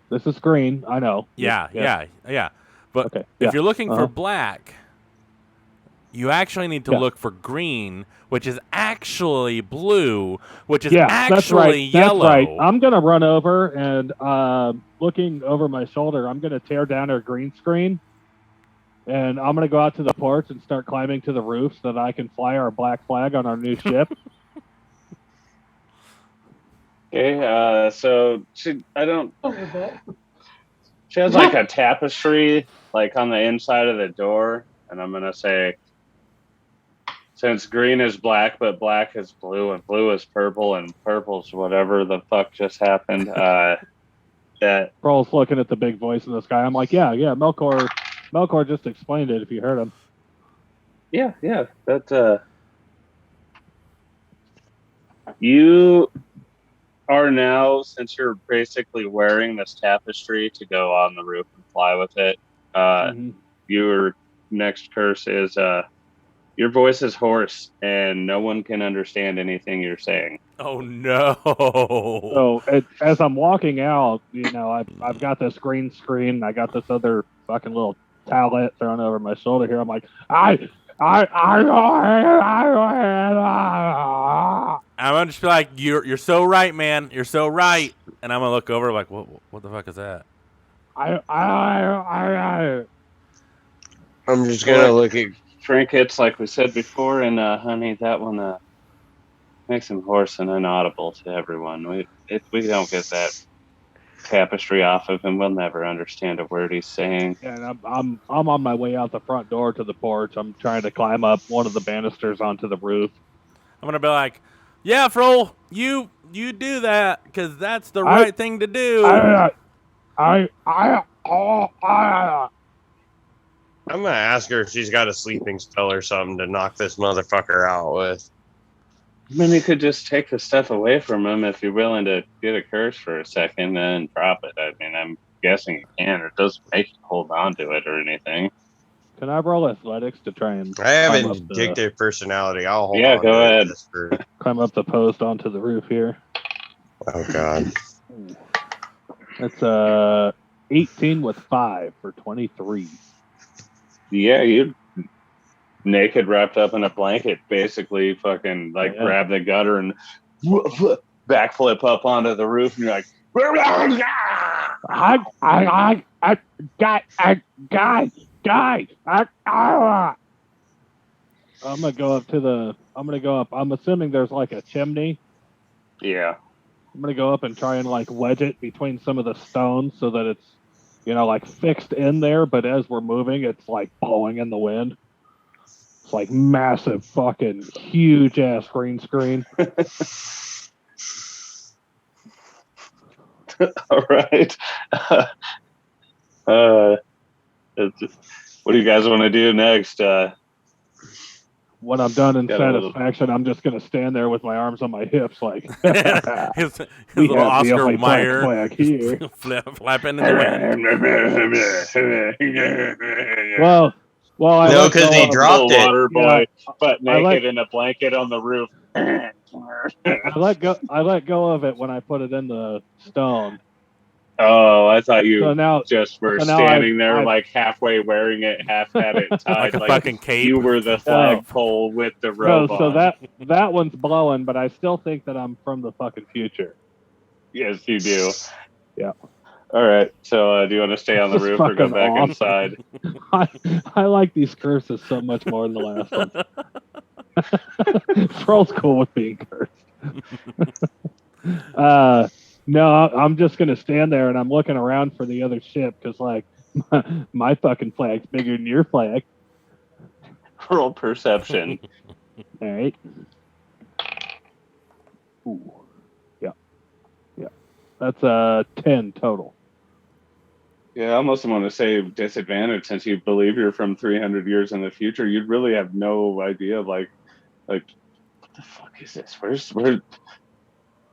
this is green. I know. Yeah. But okay, if you're looking for black, you actually need to look for green, which is actually blue, which is actually yellow. That's right. I'm gonna run over and looking over my shoulder, I'm gonna tear down our green screen, and I'm gonna go out to the porch and start climbing to the roof so that I can fly our black flag on our new ship. Okay, so she has like a tapestry like on the inside of the door, and I'm gonna say, since green is black, but black is blue, and blue is purple, and purple's whatever the fuck just happened. That Pearl's looking at the big voice in the sky. I'm like, yeah. Melkor just explained it. If you heard him. Yeah. That you are now, since you're basically wearing this tapestry to go on the roof and fly with it. Your next curse is Your voice is hoarse, and no one can understand anything you're saying. Oh no! So as I'm walking out, I've got this green screen. I got this other fucking little tablet thrown over my shoulder here. I'm like, I'm gonna just be like, you're so right, man. You're so right. And I'm gonna look over like, what the fuck is that? I'm just gonna look at. Trinkets, like we said before, and honey, that one makes him hoarse and inaudible to everyone. If we don't get that tapestry off of him, we'll never understand a word he's saying. And I'm on my way out the front door to the porch. I'm trying to climb up one of the banisters onto the roof. I'm gonna be like, yeah, Froll, you do that because that's the right thing to do. I'm gonna ask her if she's got a sleeping spell or something to knock this motherfucker out with. I mean, you could just take the stuff away from him if you're willing to get a curse for a second and drop it. I mean, I'm guessing you can. It doesn't make you hold on to it or anything. Can I roll athletics to try and I have an addictive personality. I'll hold on. Yeah, go ahead. Climb up the post onto the roof here. Oh God. That's 18 with 5 for 23. Yeah, you naked, wrapped up in a blanket, basically fucking grab the gutter and backflip up onto the roof, and you're like, I'm gonna go up. I'm assuming there's like a chimney. Yeah. I'm gonna go up and try and like wedge it between some of the stones so that it's, like fixed in there, but as we're moving, it's like blowing in the wind. It's like massive fucking huge ass green screen. All right. What do you guys want to do next? When I'm done in satisfaction, I'm just going to stand there with my arms on my hips like his little Oscar Mayer flapping in the wind. Well, no, because he dropped it. Water boy, but naked in a blanket on the roof. I let go of it when I put it in the stone. Oh, I thought you just were standing there like halfway wearing it, half had it tied like a fucking cape. You were the flagpole with the robe on. So that one's blowing, but I still think that I'm from the fucking future. Yes, you do. Yeah. All right. So do you want to stay on the roof or go back inside? I like these curses so much more than the last one. Troll's cool with being cursed. No, I'm just going to stand there and I'm looking around for the other ship because, like, my fucking flag's bigger than your flag. Roll perception. All right. Ooh. Yeah. Yeah. That's 10 total. Yeah, I almost want to say disadvantage since you believe you're from 300 years in the future. You'd really have no idea, like what the fuck is this?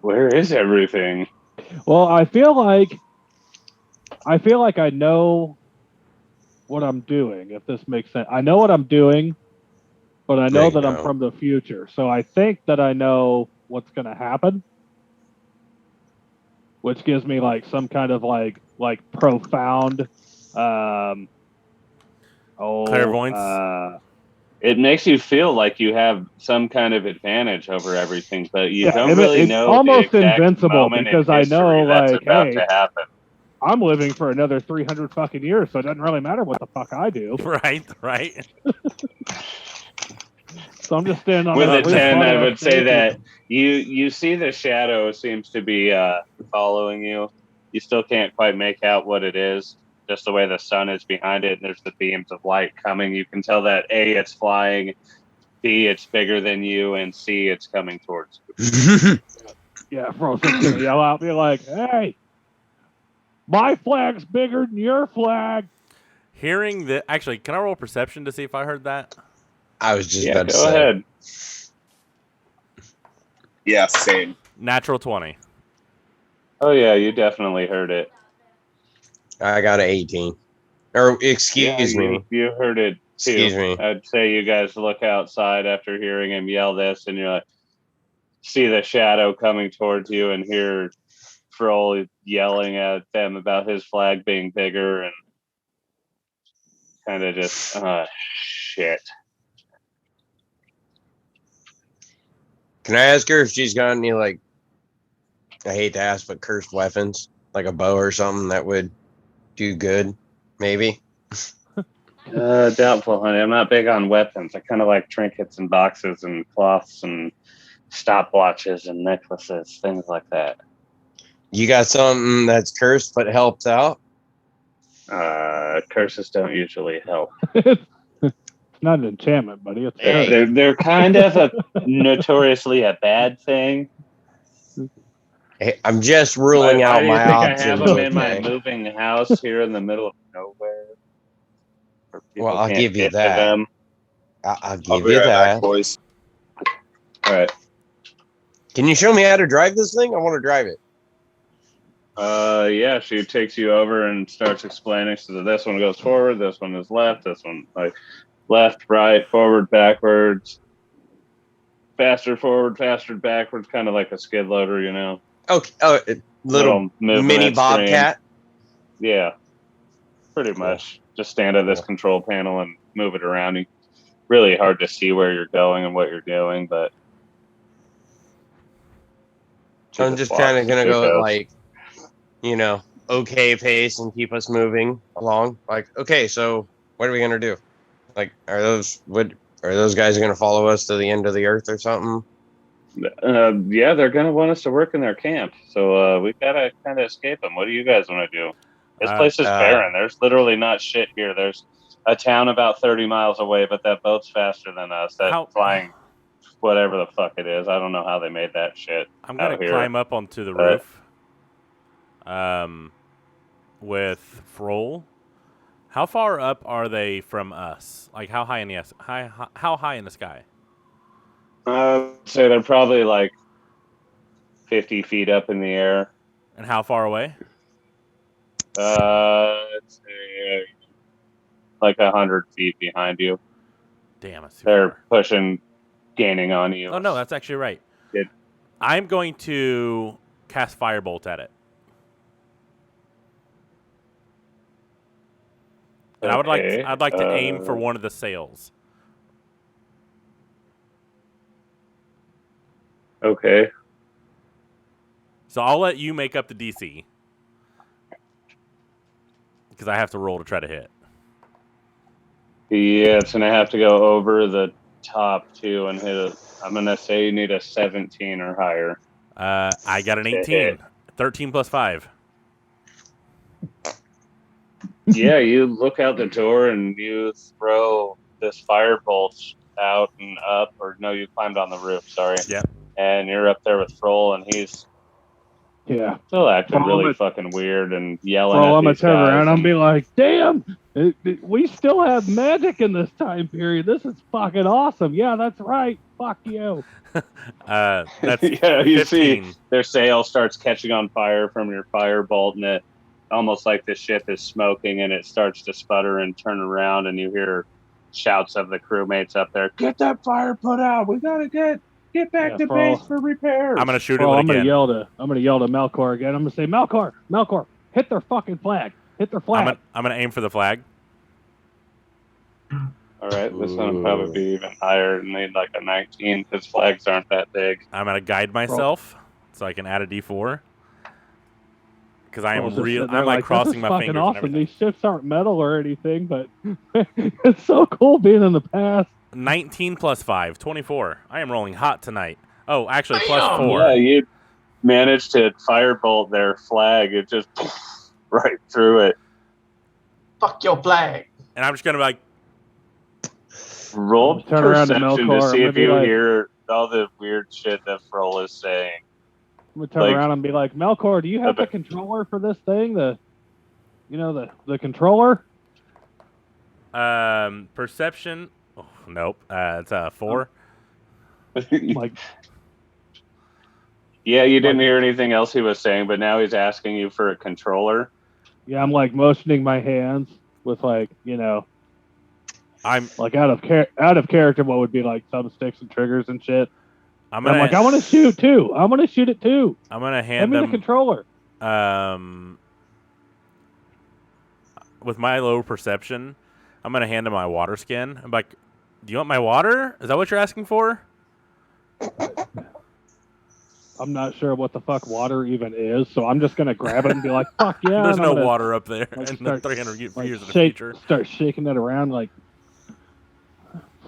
Where is everything? Well, I feel like I know what I'm doing, if this makes sense. I know what I'm doing, but I know that I'm from the future. So I think that I know what's going to happen, which gives me like some kind of like profound clairvoyance. It makes you feel like you have some kind of advantage over everything, but you don't really know. It's almost invincible because I know, like, hey, to happen. I'm living for another 300 fucking years, so it doesn't really matter what the fuck I do. Right. So I'm just standing on with a 10. I would say that you see the shadow seems to be following you. You still can't quite make out what it is. Just the way the sun is behind it, and there's the beams of light coming. You can tell that A, it's flying, B, it's bigger than you, and C, it's coming towards you. Yeah, Frozen's gonna yell out, be like, "Hey, my flag's bigger than your flag." Hearing that, actually, can I roll perception to see if I heard that? I was just about to say. Go ahead. Yeah, same. Natural 20. Oh yeah, you definitely heard it. I got an 18. Or excuse me. You heard it Excuse me. I'd say you guys look outside after hearing him yell this, and you're like, see the shadow coming towards you, and hear Froll yelling at them about his flag being bigger, and kind of just, shit. Can I ask her if she's got any, like, I hate to ask, but cursed weapons, like a bow or something that would do good, maybe? Doubtful, honey. I'm not big on weapons. I kind of like trinkets and boxes and cloths and stopwatches and necklaces, things like that. You got something that's cursed but helps out? Curses don't usually help. It's not an enchantment, buddy. It's Hey. They're kind of notoriously a bad thing. Hey, I'm just ruling Why out do you my think I options. have them in my Okay? moving house here in the middle of nowhere? Where people Well, I'll can't give you get to that. them? I'll I'll give be you right that. back, boys. All right. Can you show me how to drive this thing? I want to drive it. Yeah, she takes you over and starts explaining. So this one goes forward, this one is left, this one like left, right, forward, backwards, faster forward, faster backwards, kind of like a skid loader, you know. Okay. Oh, little movement mini screen. Bobcat. Yeah, pretty Cool. much. Just stand at this Cool. control panel and move it around. Really hard to see where you're going and what you're doing, but I'm just kind of gonna go at, like, okay pace and keep us moving along. Like, okay, so what are we gonna do? Like, are those guys gonna follow us to the end of the earth or something? yeah, they're gonna want us to work in their camp, so we gotta kind of escape them. What do you guys want to do? This place is barren. There's literally not shit here. There's a town about 30 miles away, but that boat's faster than us. That flying, whatever the fuck it is. I don't know how they made that shit. I'm gonna climb up onto the roof. With Froll. How far up are they from us? Like how high in the how high in the sky? So they're probably like 50 feet up in the air. And how far away? Let's say, like 100 feet behind you. Damn, it's too they're far. Gaining on you. Oh no, that's actually right. I'm going to cast Firebolt at it. And I'd like to aim for one of the sails. Okay. So I'll let you make up the DC. Because I have to roll to try to hit. Yeah, it's going to have to go over the top two and hit it. I'm going to say you need a 17 or higher. I got an 18. 13 plus 5. Yeah, you look out the door and you throw this firebolt out and up. Or no, you climbed on the roof, sorry. Yeah. And you're up there with Froll, and he's still acting really fucking weird and yelling at I'm going these to turn guys around and be like, damn, we still have magic in this time period. This is fucking awesome. Yeah, that's right. Fuck you. That's yeah, you 15. see their sail starts catching on fire from your firebolt, and it almost like the ship is smoking, and it starts to sputter and turn around, and you hear shouts of the crewmates up there, get that fire put out. We got to get back to base for repairs. I'm going to shoot it I'm again. I'm going to yell to Melkor again. I'm going to say, Melkor, hit their fucking flag. Hit their flag. I'm going to aim for the flag. All right, this one will probably be even higher and need like a 19 because flags aren't that big. I'm going to guide myself so I can add a D4. Because I am I'm like crossing my fingers. Awesome. And everything. These ships aren't metal or anything, but it's so cool being in the past. 19 plus 5, 24. I am rolling hot tonight. Oh, actually, plus 4. Yeah, you managed to firebolt their flag. It just right through it. Fuck your flag. And I'm just going to be like, roll turn around to perception Melkor. to see if you like, hear all the weird shit that Froll is saying. I'm going to turn around and be like, Melkor, do you have the controller for this thing? The controller? Perception. Oh, nope. It's a 4. Yeah, you didn't hear anything else he was saying, but now he's asking you for a controller. Yeah, I'm like motioning my hands with I'm Like out of character, what would be like thumbsticks and triggers and shit. I'm And I'm like, I want to shoot too. I want to shoot it too. gonna Hand hand me the them controller. With my low perception, I'm gonna hand him my water skin. I'm like, do you want my water? Is that what you're asking for? I'm not sure what the fuck water even is, so I'm just gonna grab it and be like, fuck yeah. There's and no I'm gonna, water up there like, in start- 300 years like, in the shake, future. start shaking it around like,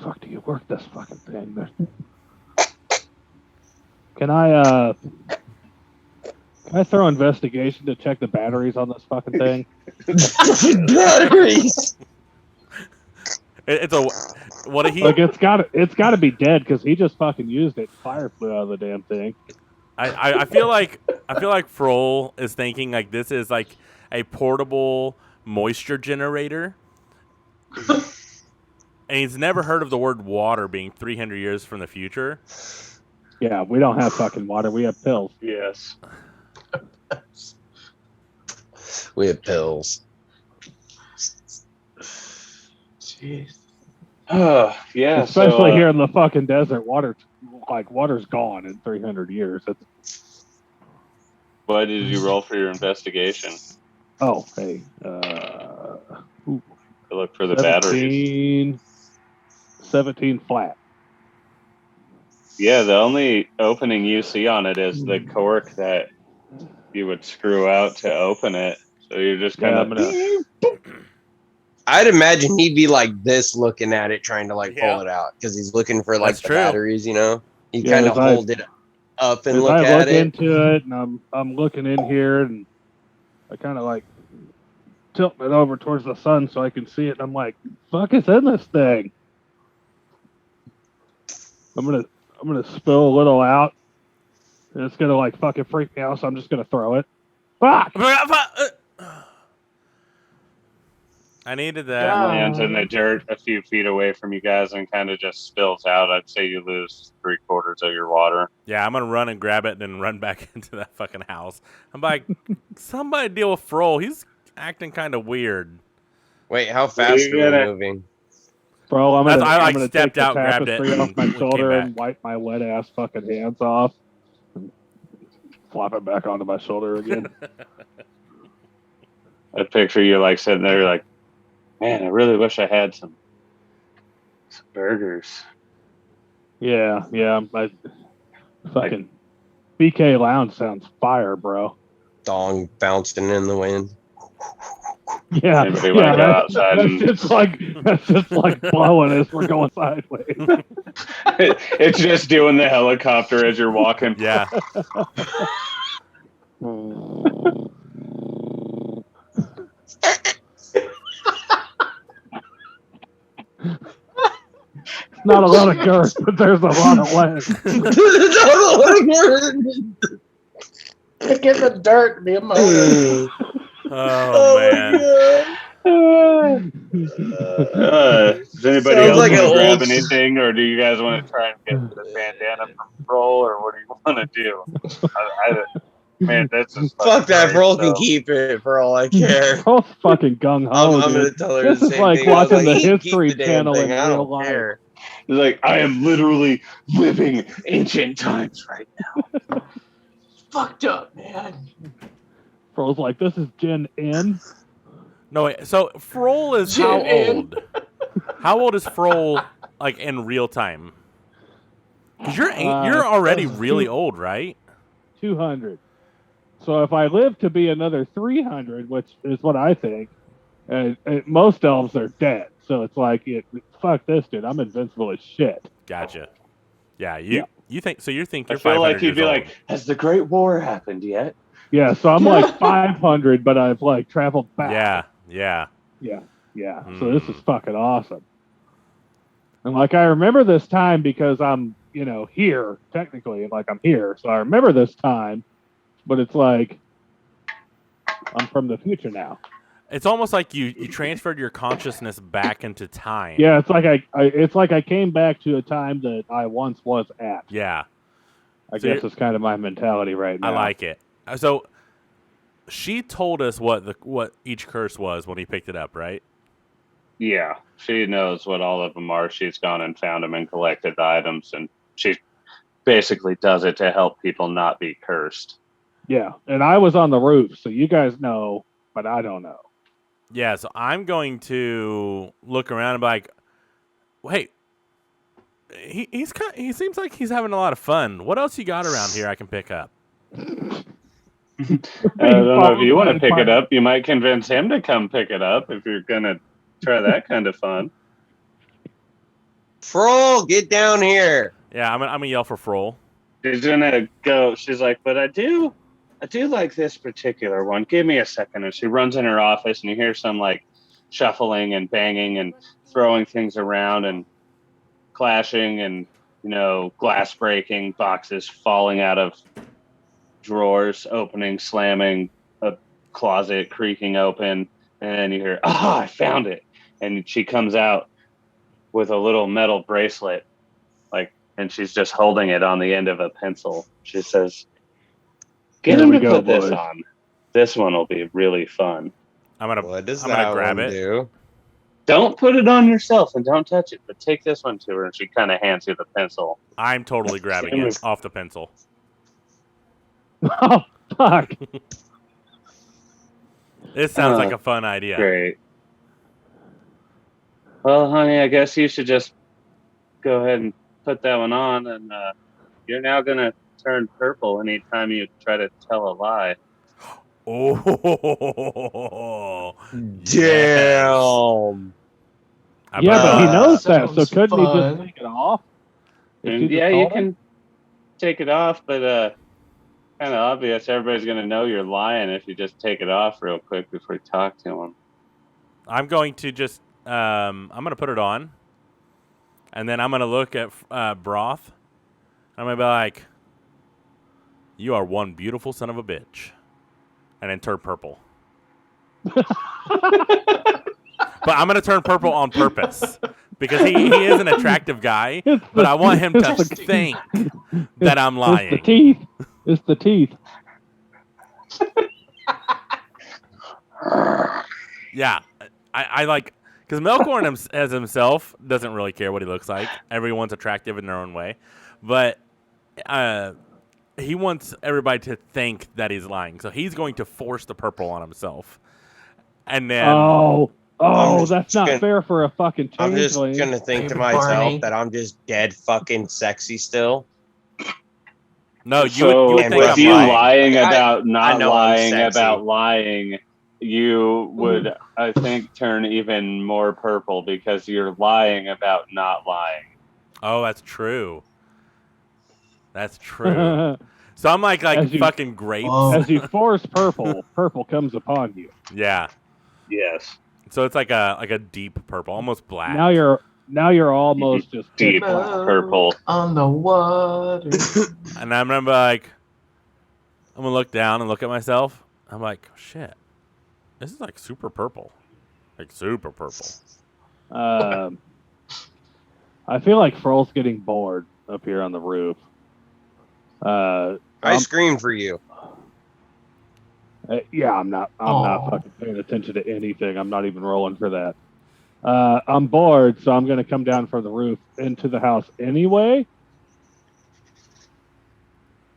fuck, do you work this fucking thing? Can I throw investigation to check the batteries on this fucking thing? Batteries. It's a what did he? Like it's got to be dead because he just fucking used it. Fire flew out of the damn thing. I feel like Froll is thinking like this is like a portable moisture generator. And he's never heard of the word water being 300 years from the future. Yeah, we don't have fucking water. We have pills. Yes. We have pills. Jeez. Yeah. Especially so, here in the fucking desert, water's gone in 300 years. What did you roll for your investigation? Oh, hey. To look for the batteries. 17 flat. Yeah, the only opening you see on it is the cork that you would screw out to open it. So you're just kind of. I'd imagine he'd be like this, looking at it, trying to like Yeah. pull it out because he's looking for like That's the true. batteries. You know, he Yeah, kind of as I- hold it up and As look I at look it. into it, and I'm looking in here, and I kind of like tilt it over towards the sun so I can see it. And I'm like, "Fuck is in this thing?" I'm gonna spill a little out, and it's gonna like fucking freak me out. So I'm just gonna throw it. Fuck! I needed It that. lands in the dirt a few feet away from you guys and kind of just spills out. I'd say you lose 3/4 of your water. Yeah, I'm gonna run and grab it and then run back into that fucking house. I'm like, somebody deal with Froll. He's acting kind of weird. Wait, how fast are we gonna- moving? Bro, I'm That's- gonna, I, like, I'm gonna stepped take the out, grabbed it, tapestry off and my came shoulder back. and wipe my wet ass fucking hands off, and flop it back onto my shoulder again. I picture you like sitting there, like, man, I really wish I had some burgers. Yeah, my fucking BK Lounge sounds fire, bro. Dong bouncing in the wind. Yeah, Anybody wanna go outside that's and- just like blowing as we're going sideways. It's just doing the helicopter as you're walking. Yeah. Not a lot of girth, but there's a lot of legs. Get the dirt, be a motor. Oh man. Does anybody Sounds else like want an to grab old- anything, or do you guys want to try and get the bandana from Roll, or what do you want to do? Man, that's just Fuck that, great, Froll so- can keep it for all I care. Both fucking gung ho. I'm gonna tell her This the is same like thing. I was watching the "You can keep History the damn Channel thing, in I real don't life." care." It's like, I am literally living ancient times right now. Fucked up, man. Bro's like, this is Gen N. No wait. So Froll is how old? How old is Froll like in real time? Because you're already really old, right? 200. So if I live to be another 300, which is what I think, most elves are dead. So it's like, fuck this, dude. I'm invincible as shit. Gotcha. Yeah. You think so? You think I you're feel 500 like you'd be years like, has the Great War happened yet? Yeah, so I'm like 500, but I've like traveled old. back. Yeah. Yeah. So this is fucking awesome. And like I remember this time because I'm, here technically, like I'm here. So I remember this time, but it's like I'm from the future now. It's almost like you transferred your consciousness back into time. Yeah, it's like I came back to a time that I once was at. Yeah. I So guess it's kind of my mentality right now. I like it. So she told us what each curse was when he picked it up, right? Yeah, she knows what all of them are. She's gone and found them and collected the items, and she basically does it to help people not be cursed. Yeah, and I was on the roof, so you guys know, but I don't know. Yeah, so I'm going to look around and be like, wait, he seems like he's having a lot of fun. What else you got around here I can pick up? I don't know if you want to pick it up. You might convince him to come pick it up if you're going to try that kind of fun. Froll, get down here. Yeah, I'm gonna yell for Froll. She's going to go. She's like, but I do like this particular one. Give me a second. And she runs in her office, and you hear some like shuffling and banging and throwing things around and clashing and, glass breaking, boxes falling out of drawers, opening, slamming, a closet creaking open, and then you hear, I found it. And she comes out with a little metal bracelet, and she's just holding it on the end of a pencil. She says, get him to put this on. This one will be really fun. What does that grab it. do? Don't put it on yourself and don't touch it, but take this one to her. And she kind of hands you the pencil. I'm totally grabbing it off the pencil. Oh, fuck. This sounds like a fun idea. Great. Well, honey, I guess you should just go ahead and put that one on, and you're now going to turn purple anytime you try to tell a lie. Oh, damn. Yeah, but he knows that, so sounds couldn't he fun. just take it off? And yeah, you can take it off, but kind of obvious. Everybody's going to know you're lying if you just take it off real quick before you talk to them. I'm going to just, I'm going to put it on, and then I'm going to look at Broth. I'm going to be like, you are one beautiful son of a bitch. And then turn purple. But I'm going to turn purple on purpose. Because he is an attractive guy, but I want him to think that I'm lying. It's the teeth. It's the teeth. Yeah. I like, because Melkorn as himself doesn't really care what he looks like. Everyone's attractive in their own way. But he wants everybody to think that he's lying. So he's going to force the purple on himself. And then... that's not fair for a fucking changeling. I'm just going to think to myself that I'm just dead fucking sexy still. No, you would think with I'm you lying. about not know lying I'm sexy. about lying, you would, I think, turn even more purple because you're lying about not lying. Oh, that's true. That's true. So I'm like fucking grapes. As you force purple, purple comes upon you. Yeah. Yes. So it's like a deep purple, almost black. Now you're almost just deep purple on the water. And I'm gonna be like, I'm gonna look down and look at myself. I'm like, shit, this is like super purple, like super purple. I feel like Froll's getting bored up here on the roof. I screamed for you. Yeah, I'm not fucking paying attention to anything. I'm not even rolling for that. I'm bored, so I'm going to come down from the roof into the house anyway.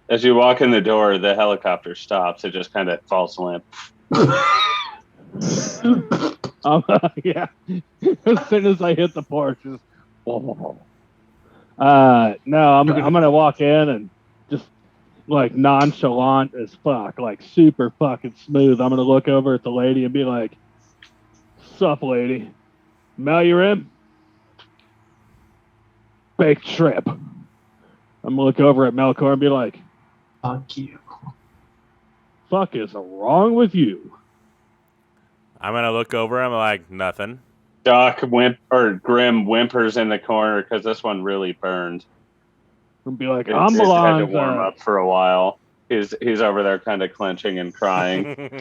As you walk in the door, the helicopter stops. It just kind of falls limp. Yeah. As soon as I hit the porch, just... No, I'm going to walk in and just like nonchalant as fuck, like super fucking smooth. I'm going to look over at the lady and be like, sup, lady? Mel, you in? Baked shrimp. I'm going to look over at Melkor and be like, fuck you. Fuck is wrong with you? I'm going to look over. I'm like, nothing. Grim whimpers in the corner because this one really burned. And be like, It I'm had to warm up for a while. He's over there kind of clenching and crying.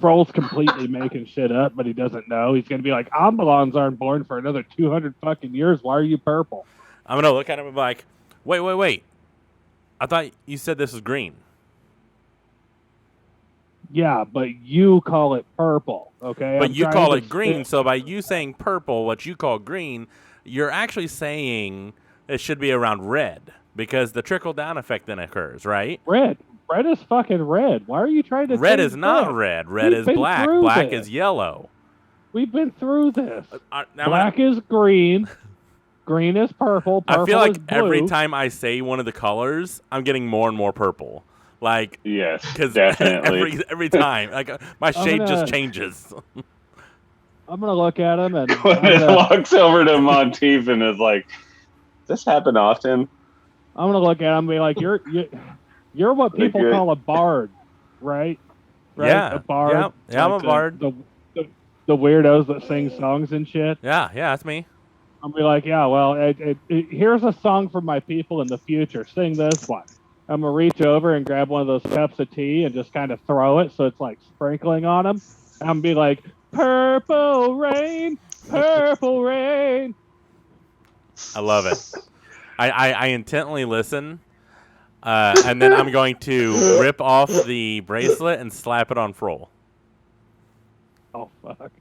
Froll's completely making shit up, but he doesn't know. He's gonna be like, Ambalons aren't born for another 200 fucking years. Why are you purple? I'm gonna look at him and be like, wait. I thought you said this was green. Yeah, but you call it purple, okay? But I'm you trying call to it green, stick- so by you saying purple, what you call green, you're actually saying it should be around red because the trickle down effect then occurs, right? red. Red is fucking red. Why are you trying to Red change is not that? red. Red We've is been black. through Black this. is yellow. We've been through this. Black Black is green. Green is purple. Purple I feel like is blue. every time I say one of the colors, I'm getting more and more purple. Like, Yes, because definitely. every time, like my shade just gonna- changes. I'm gonna look at him and Quentin walks over to Monteith and is like, "Does this happen often?" I'm gonna look at him and be like, "You're what people Like, call a bard, right? Right? Yeah. A bard. Yeah, I'm a like bard. The weirdos that sing songs and shit. Yeah, that's me. I'll be like, yeah, well, here's a song for my people in the future. Sing this one. I'm gonna reach over and grab one of those cups of tea and just kind of throw it so it's like sprinkling on them. And I'm gonna be like, purple rain, purple rain. I love it. I intently listen, and then I'm going to rip off the bracelet and slap it on Froll. Oh fuck.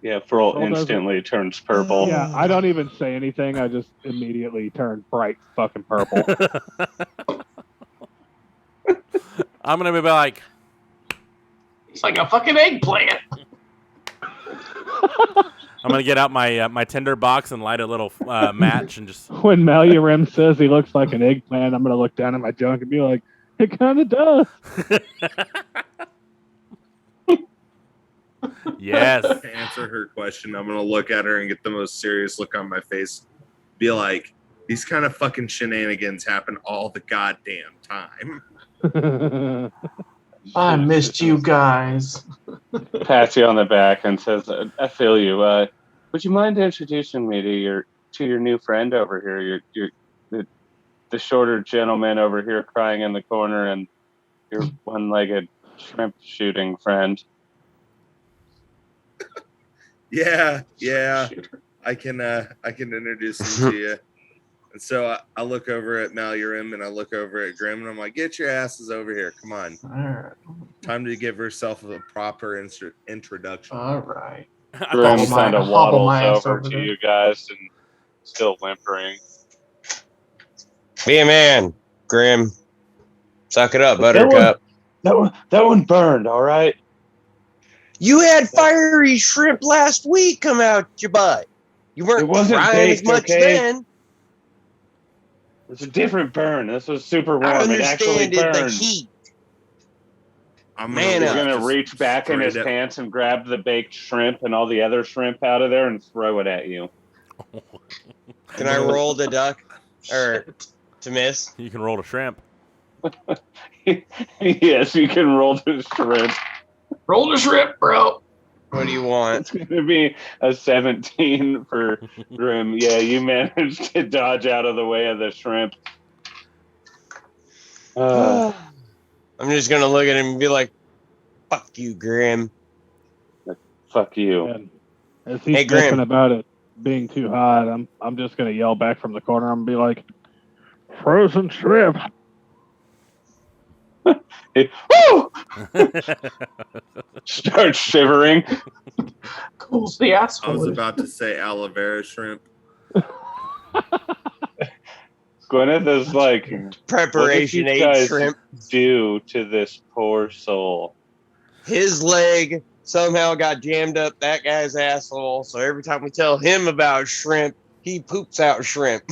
Yeah, Froll Froll doesn't- instantly turns purple. Yeah, I don't even say anything. I just immediately turn bright fucking purple. I'm gonna be like, It's like a fucking eggplant. I'm gonna get out my my tinder box and light a little match and just. When Malurim says he looks like an eggplant, I'm gonna look down at my junk and be like, it kind of does. Yes. To answer her question, I'm gonna look at her and get the most serious look on my face. Be like, these kind of fucking shenanigans happen all the goddamn time. I missed you guys. Pats you on the back and says, "I feel you. Would you mind introducing me to your new friend over here? The shorter gentleman over here crying in the corner, and your one-legged shrimp shooting friend." Yeah, I can introduce him to you. And so I look over at Malurim and I look over at Grim and I'm like, get your asses over here. Come on. All right. Time to give herself a proper introduction. All right. Grim Hobble kind of hobble my waddles ass over over to there. you guys and still whimpering. Be a man, Grim. Suck it up, Buttercup. That one burned, all right? You had fiery shrimp last week come out your butt. You weren't It wasn't crying as baked, much okay? then. It's a different burn. This was super warm. I It actually understand it, the burned. heat. I'm Man, He's up. gonna just reach back in his straight up- pants and grab the baked shrimp and all the other shrimp out of there and throw it at you. Can I roll the duck or to miss? You can roll a shrimp. Yes, you can roll the shrimp. Roll the shrimp, bro. What do you want? It's gonna be a 17 for Grim. Yeah, you managed to dodge out of the way of the shrimp. I'm just gonna look at him and be like, "Fuck you, Grim." Fuck you. And as he's Hey, Grim. bitching about it being too hot, I'm just gonna yell back from the corner. I'm gonna be like, frozen shrimp. Woo! Start shivering. Cools the I was asshole. about to say aloe vera shrimp. Gwyneth is like, Preparation what did aid you guys shrimp. do to this poor soul? His leg somehow got jammed up that guy's asshole. So every time we tell him about shrimp, he poops out shrimp.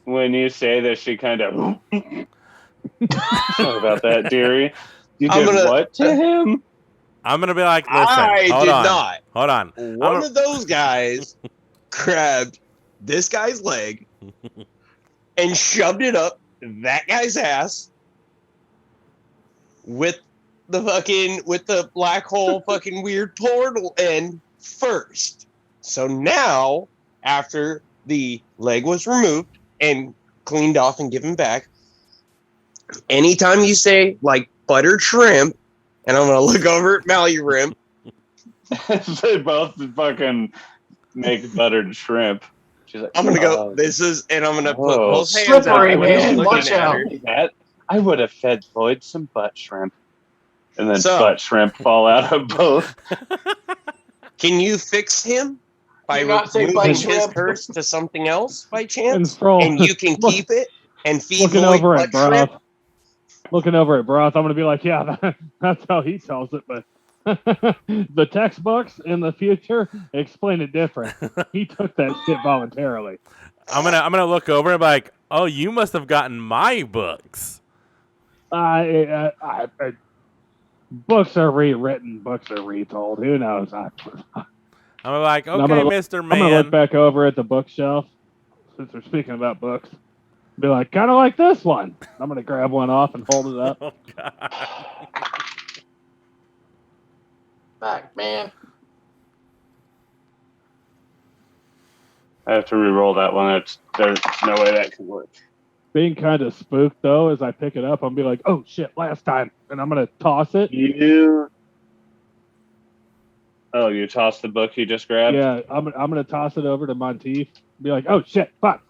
When you say that, she kind of. Sorry about that, dearie. You I'm did gonna- what to him? I'm gonna be like, listen, I hold did on, not. hold on. One of those guys grabbed this guy's leg and shoved it up that guy's ass with the black hole fucking weird portal end first. So now, after the leg was removed and cleaned off and given back, anytime you say like buttered shrimp, and I'm gonna look over at Malurim. They both fucking make buttered shrimp. She's like, I'm gonna go. This is, and I'm gonna put Oh. both hands out. Slippery, the window man. looking Watch at out. her. that I would have fed Floyd some butt shrimp. And then So- butt shrimp fall out of both. Can you fix him by Do not say moving butt his shrimp. curse to something else by And chance? Stroll, And you can look- keep it and feed looking Lloyd over butt at Broth. shrimp? Looking over at Broth, I'm gonna be like, yeah, that's how he tells it, but the textbooks in the future explain it different. He took that shit voluntarily. I'm gonna look over and be like, oh, you must have gotten my books. Books are rewritten, books are retold. Who knows? I'm like, I'm okay, gonna look- Mr. I'm gonna look Man. back over at the bookshelf since we're speaking about books. Be like, kind of like this one. I'm gonna grab one off and hold it up. Oh, God. Back, man. I have to re-roll that one. There's no way that can work. Being kind of spooked though, as I pick it up, I'm be like, oh shit, last time, and I'm gonna toss it. You tossed the book you just grabbed? Yeah, I'm gonna toss it over to Monteith. Be like, oh shit, fuck.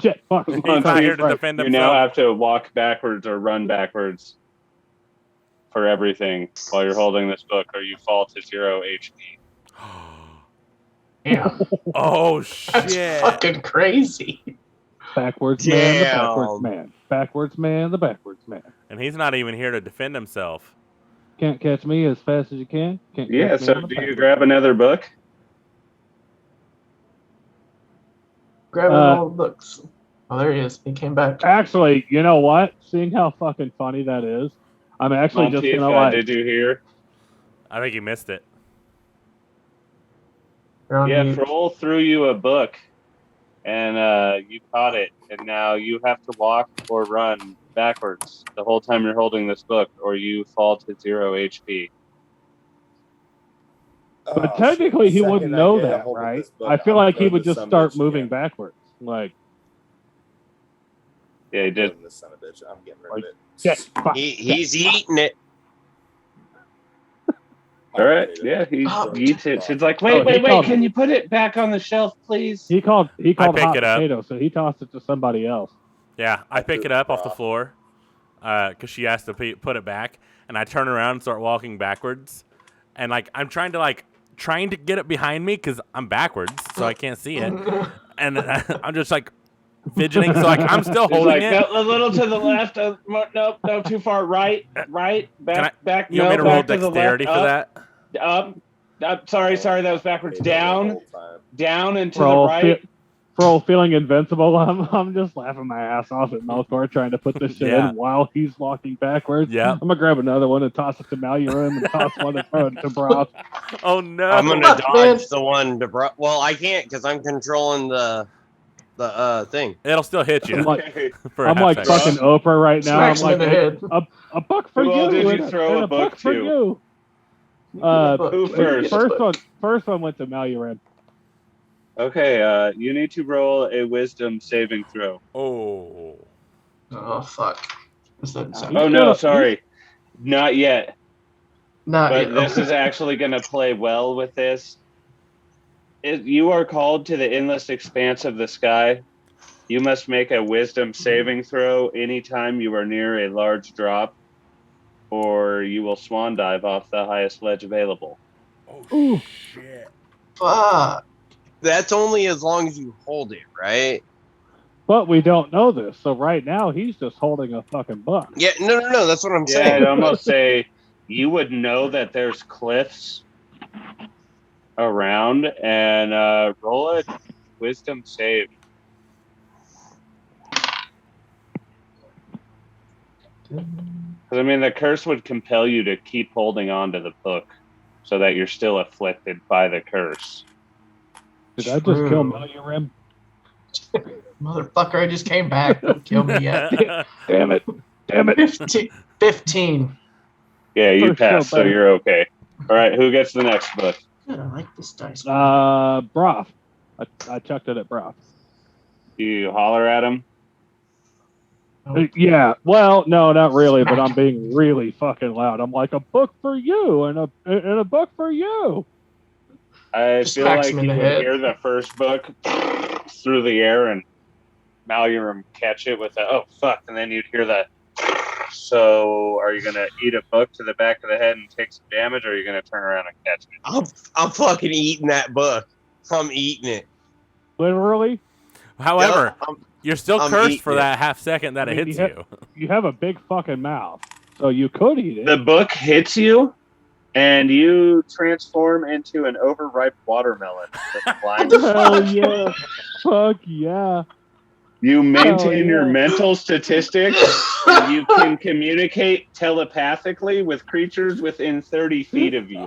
He's not here to Right. defend You himself. now have to walk backwards or run backwards for everything while you're holding this book, or you fall to 0 HP. Yeah. Oh, That's shit. fucking crazy. Backwards man, the Damn. backwards man. Backwards man, the backwards man. And he's not even here to defend himself. Can't catch me as fast as you can. Can't Yeah, catch me so on the do you backwards. grab another book? Grabbing all the books. Oh, there he is. He came back. Actually, you know what? Seeing how fucking funny that is, I'm actually just Monteith, gonna like. did you hear? I think he missed it. You're on Yeah, mute. Froll threw you a book, and you caught it, and now you have to walk or run backwards the whole time you're holding this book, or you fall to 0 HP. But technically, he wouldn't know that, right? I feel like he would just start moving backwards. Like, Yeah, he did. This son of a bitch. I'm getting rid Like, of it. shit, fuck. He's eating it. All right, yeah, he Oh, eats it. She's like, Oh, wait, he called- can you put it back on the shelf, please? He called pick hot it up. potato, so he tossed it to somebody else. Yeah, I pick it up off the floor because she asked to put it back, and I turn around and start walking backwards, and like I'm trying to get it behind me because I'm backwards, so I can't see it, and I'm just like fidgeting, so like I'm still He's holding like, it. no, a little to the left. No, too far. Right, back. You want me to no, roll back to the dexterity left, for that? Up. Sorry, that was backwards. Down and to the Froll, right. Froll feeling invincible. I'm just laughing my ass off at Melkor trying to put this shit Yeah. in while he's walking backwards. Yeah. I'm gonna grab another one and toss it to Malurim and toss one and throw it to Broth. Oh no! I'm gonna Fuck, man. dodge the one to well, I can't because I'm controlling the thing. It'll still hit you. I'm like, for a I'm half like second. fucking Oprah right now. I'm Smacks him in like, the head. a buck for Who all you. did you and throw and a book buck for to? you. Who first? First one went to Malurim. Okay, you need to roll a wisdom saving throw. Oh. Oh, fuck. This doesn't sound Oh good. no, sorry, not yet. Not But yet. this is actually going to play well with this. You are called to the endless expanse of the sky. You must make a wisdom saving throw anytime you are near a large drop, or you will swan dive off the highest ledge available. Oh shit! Fuck. That's only as long as you hold it, right? But we don't know this, so right now he's just holding a fucking buck. Yeah, no. That's what I'm Yeah, saying. I'd almost say you would know that there's cliffs around, and roll a wisdom save. Because, I mean, the curse would compel you to keep holding on to the book so that you're still afflicted by the curse. Did I just kill True. Malurim? Motherfucker, I just came back. Don't kill me yet. Damn it. Damn it. 15. Yeah, you First kill pass, so better. you're okay. All right, who gets the next book? Good, I like this dice. Broth. I chucked it at Broth. You holler at him? Yeah, well, no, not really, but I'm being really fucking loud. I'm like, a book for you and a book for you. I Just feel smacks like him in you the would head. hear the first book through the air and Malurim catch it with a, oh, fuck, and then you'd hear the So, are you gonna eat a book to the back of the head and take some damage, or are you gonna turn around and catch it? I'm fucking eating that book. I'm eating it. Literally. However, Yep, you're still I'm cursed eating for it. that half second that I it mean, hits you you. You have a big fucking mouth, so you could eat it. The book hits you, and you transform into an overripe watermelon. That's flying. Hell yeah! Fuck yeah! You maintain Hell your yeah. mental statistics, and you can communicate telepathically with creatures within 30 feet of you.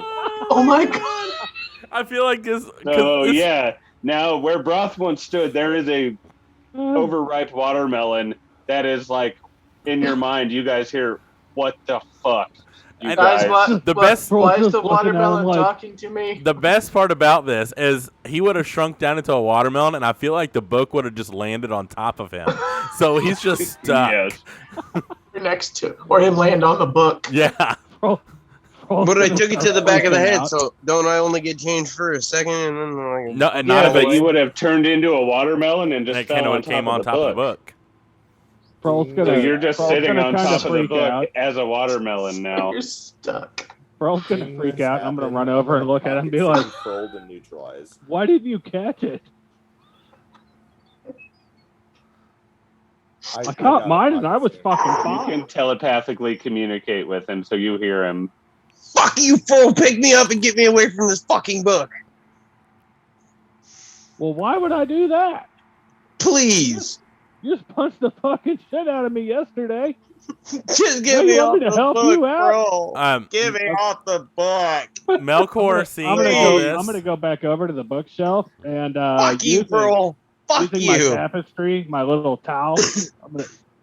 Oh my god. I feel like this. 'cause So this- yeah, now where Broth once stood, there is a overripe watermelon that is like in your mind. You guys hear, what the fuck, you Guys, guys? The best- Why is Just the looking at him watermelon like- talking to me? The best part about this is he would have shrunk down into a watermelon, and I feel like the book would have just landed on top of him. So he's just stuck. Yes. Next to, or him land on the book. Yeah. But I took it to the back of the head, Out. so don't I only get changed for a second? And then like, No, and Yeah, not but if you it's, would have turned into a watermelon and and just it kind fell of on top, came on of, the top of the book. book. Bro's So gonna, you're just Bro's sitting gonna on kinda top of the freak book out. as a watermelon now. You're stuck. Bro's gonna freak out. I'm gonna run over and look at him and be like, controlled and neutralized. "Why didn't you catch it? I caught mine and I was fucking You fine." can telepathically communicate with him, so you hear him. fuck you, fool! Pick me up and get me away from this fucking book, Well, why would I do that? please. You just punched the fucking shit out of me yesterday. Just Now get you me want off me to the help book, you out? bro. Get me off the book. Melkor seeing I'm gonna all go. this. I'm gonna go back over to the bookshelf and Fuck you, using, bro. Fuck using my you. tapestry, my little towel.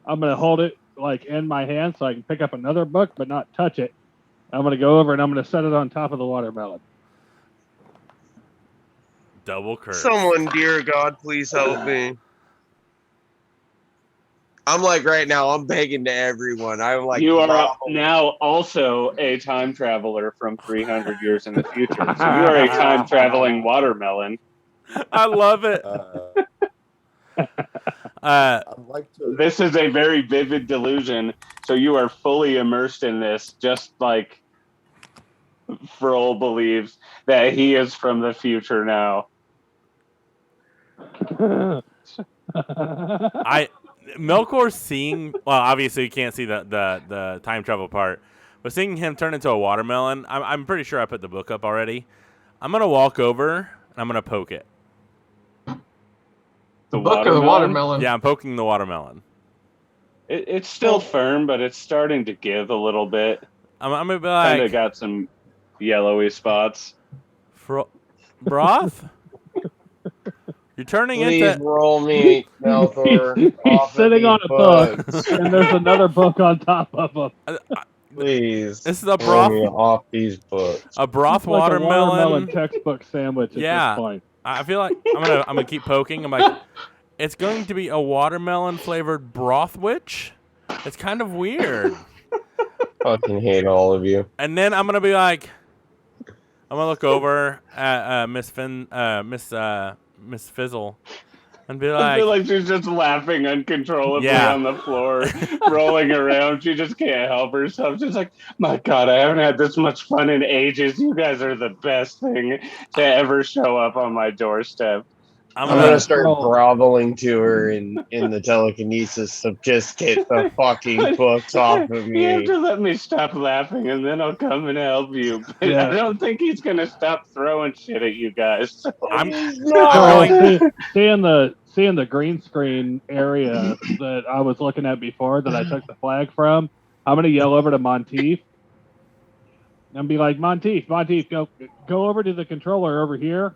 I'm gonna hold it like in my hand so I can pick up another book but not touch it. I'm gonna go over and I'm gonna set it on top of the watermelon. Double curse. Someone, dear God, please help me. I'm like right now, I'm begging to everyone. I'm like, You are wow. now also a time traveler from 300 years in the future. So you are a time traveling watermelon. I love it. I'd like to. This is a very vivid delusion. So you are fully immersed in this, just like Frohl believes that he is from the future now. Melkor seeing, well, obviously you can't see the time travel part, but seeing him turn into a watermelon, I'm pretty sure I put the book up already. I'm gonna walk over and I'm gonna poke it. The book or the watermelon? Yeah, I'm poking the watermelon. It's still firm, but it's starting to give a little bit. I'm gonna be Kind of like, got some yellowy spots. Broth? You're turning Please into. roll me, Melkor. He's off of sitting these on a book, books. and there's another book on top of him. Please. This is a roll me broth. off these books. A broth It's like a watermelon. watermelon textbook sandwich at Yeah. this point. I feel like I'm gonna keep poking. I'm like, it's going to be a watermelon flavored broth witch. It's kind of weird. Fucking hate all of you. And then I'm gonna be like, I'm gonna look over at Miss Fizzle, and be I feel like, like she's just laughing uncontrollably Yeah. on the floor, rolling around. She just can't help herself. She's like, my God, I haven't had this much fun in ages. You guys are the best thing to ever show up on my doorstep. I'm I'm gonna gonna. start groveling to her in the telekinesis of just get the fucking books off of You have me. to let me stop laughing, and then I'll come and help you. But Yeah. I don't think he's gonna stop throwing shit at you guys. I'm So, going. seeing the green screen area that I was looking at before that I took the flag from, I'm gonna yell over to Monteith and be like, Monteith, go over to the controller over here.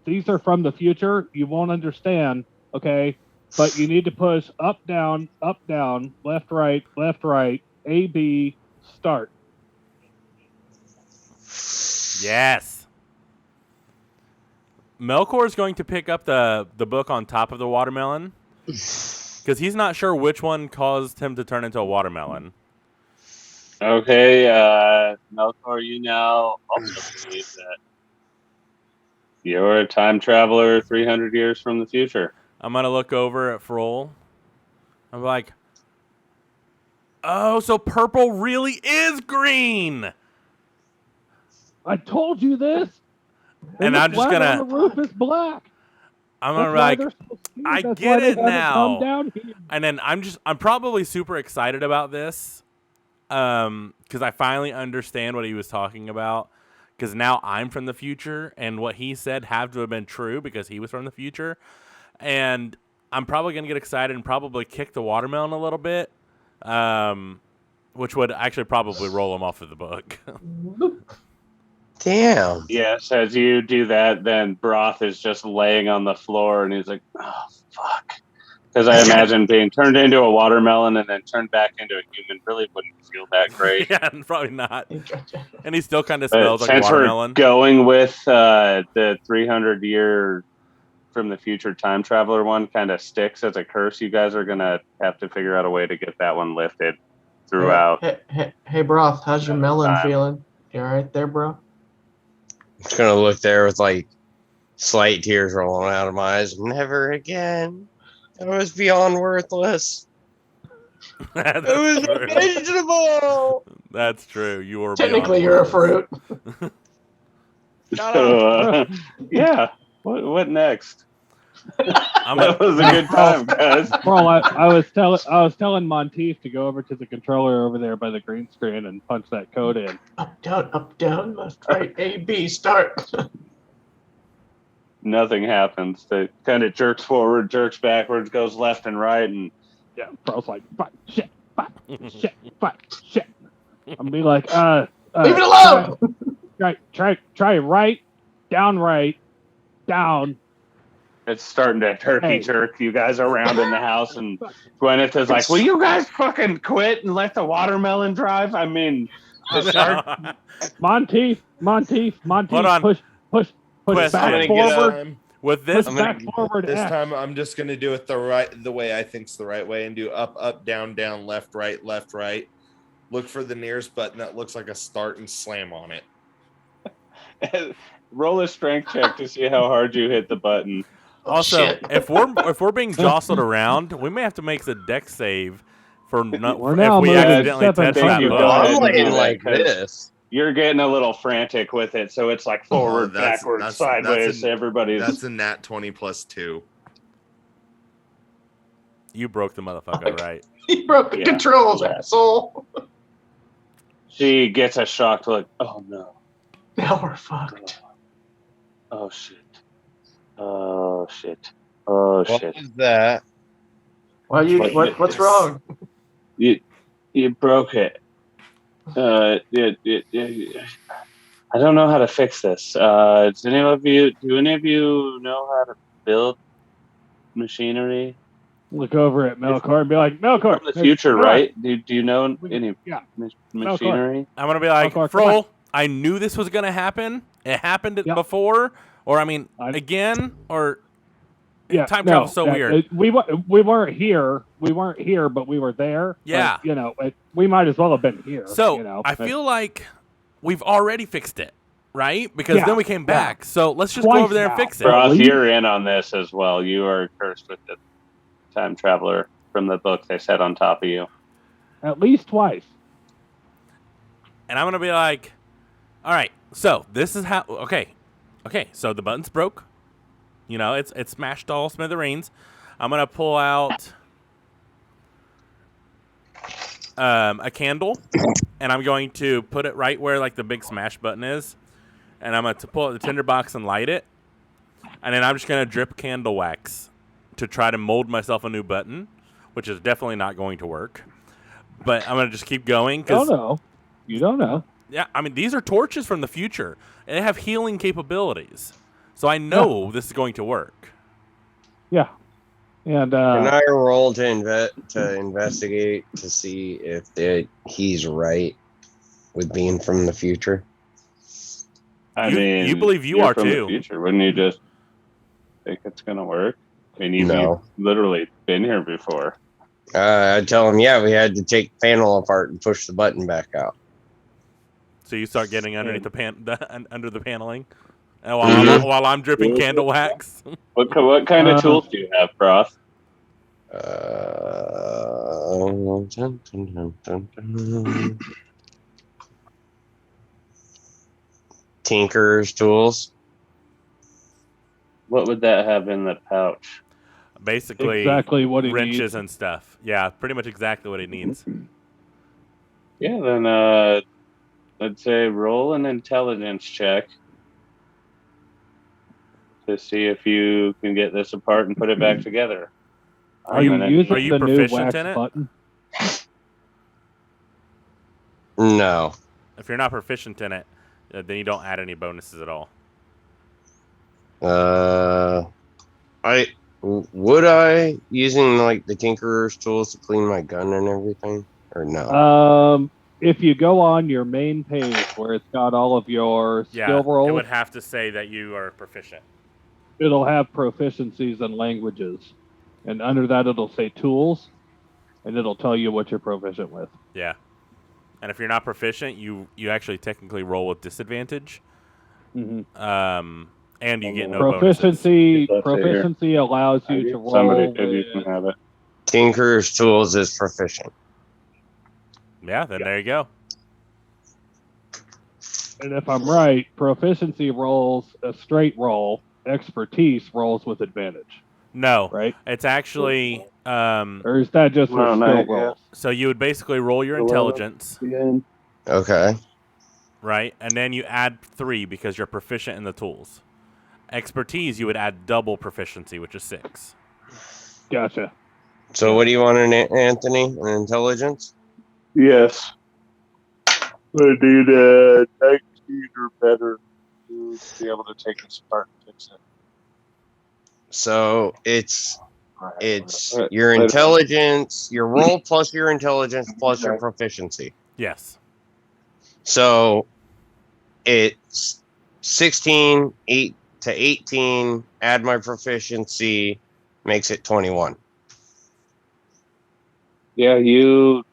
These are from the future. You won't understand, okay? But you need to push up, down, left, right, A, B, start. Yes. Melkor is going to pick up the book on top of the watermelon because he's not sure which one caused him to turn into a watermelon. Okay, Melkor, you now also believe that you're a time traveler 300 years from the future. I'm gonna look over at Frohl. I'm like, Oh, so purple really is green. I told you this. And the I'm just flag gonna- on the roof is black. I'm That's gonna be why like, they're so scared. I That's get why they it haven't now. come down here. And then I'm probably super excited about this, because I finally understand what he was talking about. Because now I'm from the future, and what he said had to have been true because he was from the future. And I'm probably gonna get excited and probably kick the watermelon a little bit, which would actually probably roll him off of the book. Damn. Yes, as you do that, then Broth is just laying on the floor, and he's like, "Oh fuck," because I imagine being turned into a watermelon and then turned back into a human really wouldn't feel that great. Yeah, probably not. And he still kind of But smells like since watermelon. we're going with the 300-year from the future time traveler one, kind of sticks as a curse. You guys are gonna have to figure out a way to get that one lifted throughout. Hey, Broth, how's your melon time. feeling? You all right there, bro? Just gonna look there with like slight tears rolling out of my eyes. Never again. It was beyond worthless. That's It was true. vegetable. That's true. You were Technically, beyond you're a worthless. fruit. So, yeah. What next? I'm That was a good time, guys. Bro, I was telling Monteith to go over to the controller over there by the green screen and punch that code in. Up, down, left, right, A, B, start. Nothing happens. It kind of jerks forward, jerks backwards, goes left and right, and Yeah, bro's like, fuck, shit, fuck, shit. I'm be like, Leave it alone. Try right, down. it's starting to turkey Hey. jerk you guys around in the house. And Gwyneth is like, "Will you guys fucking quit and let the watermelon drive?" I mean, the shark. Monteith, Hold on. push Question. back forward. Time, With this, Push back forward. this X. time, I'm just gonna do it the way I think's the right way, and do up, down, left, right. Look for the nearest button that looks like a start and slam on it. Roll a strength check to see how hard you hit the button. also, Shit. if we're being jostled around, we may have to make a deck save for We're if now we moving accidentally step touch and that you button. go I'm ahead and laying do that, like 'cause this. You're getting a little frantic with it, so it's like forward, that's- backwards, that's- sideways. that's a- Everybody's That's a nat 20 plus 2. You broke the motherfucker, right? He broke the Yeah. controls, Yeah. asshole. She gets a shocked look. Oh no. Now we're fucked. Oh shit. Oh shit. Oh What shit. was that? What's wrong? You broke it. I don't know how to fix this. Do any of you know how to build machinery? Look over at Melkor and be like, Melkor. From the future, come on. right? Do you know any Yeah. machinery? I'm gonna be like, Melkor, come on. Froll, I knew this was gonna happen. It happened Yep. before, or I mean, I- again, or Yeah, time travel's so weird. We weren't here. We weren't here, but we were there. Yeah. But, we might as well have been here. So I feel like we've already fixed it, right? Because Yeah, then we came yeah. back. So let's just Twice go over there and now. fix it. Bro. Roth, least- you're in on this as well. You are cursed with the time traveler from the book they set on top of you. at least twice. And I'm gonna be like, all right, so this is how. Okay, so the button's broke. You know, it's smashed all smithereens. I'm gonna pull out a candle, and I'm going to put it right where like the big smash button is, and I'm gonna pull out the tinderbox and light it, and then I'm just gonna drip candle wax to try to mold myself a new button, which is definitely not going to work. But I'm gonna just keep going Don't know. You don't know. yeah, I mean, these are torches from the future, and they have healing capabilities. So I know this is going to work. Yeah. And Can I roll to investigate to see if he's right with being from the future? I You- mean, you believe you you're are from too. The future, wouldn't you just think it's gonna work? I mean, you've No. literally been here before. I tell him, yeah, we had to take the panel apart and push the button back out. So you start getting underneath under the paneling, and Mhm. while I'm dripping candle wax. What kind of tools do you have, Broth? dun, dun, dun, dun. Tinker's tools. What would that have in the pouch? Basically, Exactly what he wrenches needs. and stuff. Yeah, pretty much exactly what he needs. Yeah, then I'd say roll an intelligence check to see if you can get this apart and put it back together. Are you using Are you the new proficient wax in it? button? No. If you're not proficient in it, then you don't add any bonuses at all. Would I using like the Tinkerer's tools to clean my gun and everything, or no? If you go on your main page where it's got all of your Yeah, skill it rolls, would have to say that you are proficient. it'll have proficiencies in languages, and under that it'll say tools, and it'll tell you what you're proficient with. Yeah. And if you're not proficient, you actually technically roll with disadvantage. And you get no proficiency. bonuses. Proficiency allows you to roll. Somebody if you can have it. Tinkerer's tools is proficient. Yeah, then there you go. And if I'm right, proficiency rolls a straight roll. Expertise rolls with advantage. No, right? It's actually or is that just for skill rolls? So you would basically roll your intelligence, Okay. right? And then you add 3 because you're proficient in the tools. Expertise, you would add double proficiency, which is 6. Gotcha. So what do you want in Anthony? An intelligence? Yes. I need 19 or better to be able to take this apart and fix it. So it's your intelligence, your roll plus your intelligence plus your proficiency. Yes. So it's 16, 8 to 18, add my proficiency, makes it 21. Yeah, you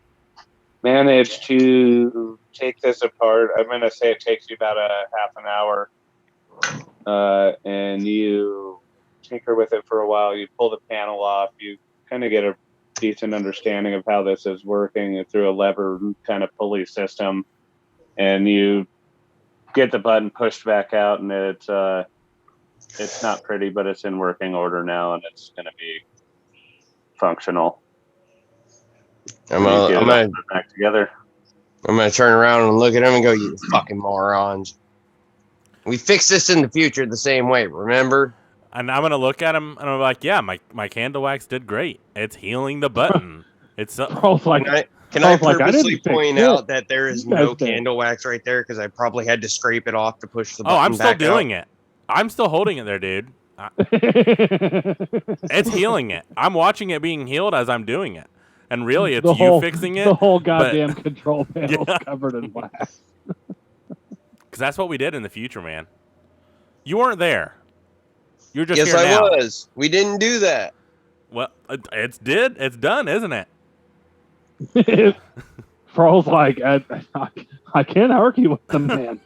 managed to take this apart. I'm going to say it takes you about a half an hour. And you tinker with it for a while. You pull the panel off. You kind of get a decent understanding of how this is working through a lever kind of pulley system. And you get the button pushed back out, and it's not pretty, but it's in working order now, and it's going to be functional. I'm gonna back together. I'm gonna turn around and look at him and go, "You fucking morons! We fix this in the future the same way, remember?" And I'm gonna look at him and I'm like, "Yeah, my candle wax did great. It's healing the button. It's Can I purposely point out that there is no candle wax right there because I probably had to scrape it off to push the button I'm still back doing out. it. I'm still holding it there, dude. It's healing it. I'm watching it being healed as I'm doing it. And really, it's you fixing it. The whole goddamn control panel's covered in wax. Because that's what we did in the future, man. You weren't there. You're just yes, here I now. was. We didn't do that. Well, it's done, isn't it? Frol's like, I can't argue with the man.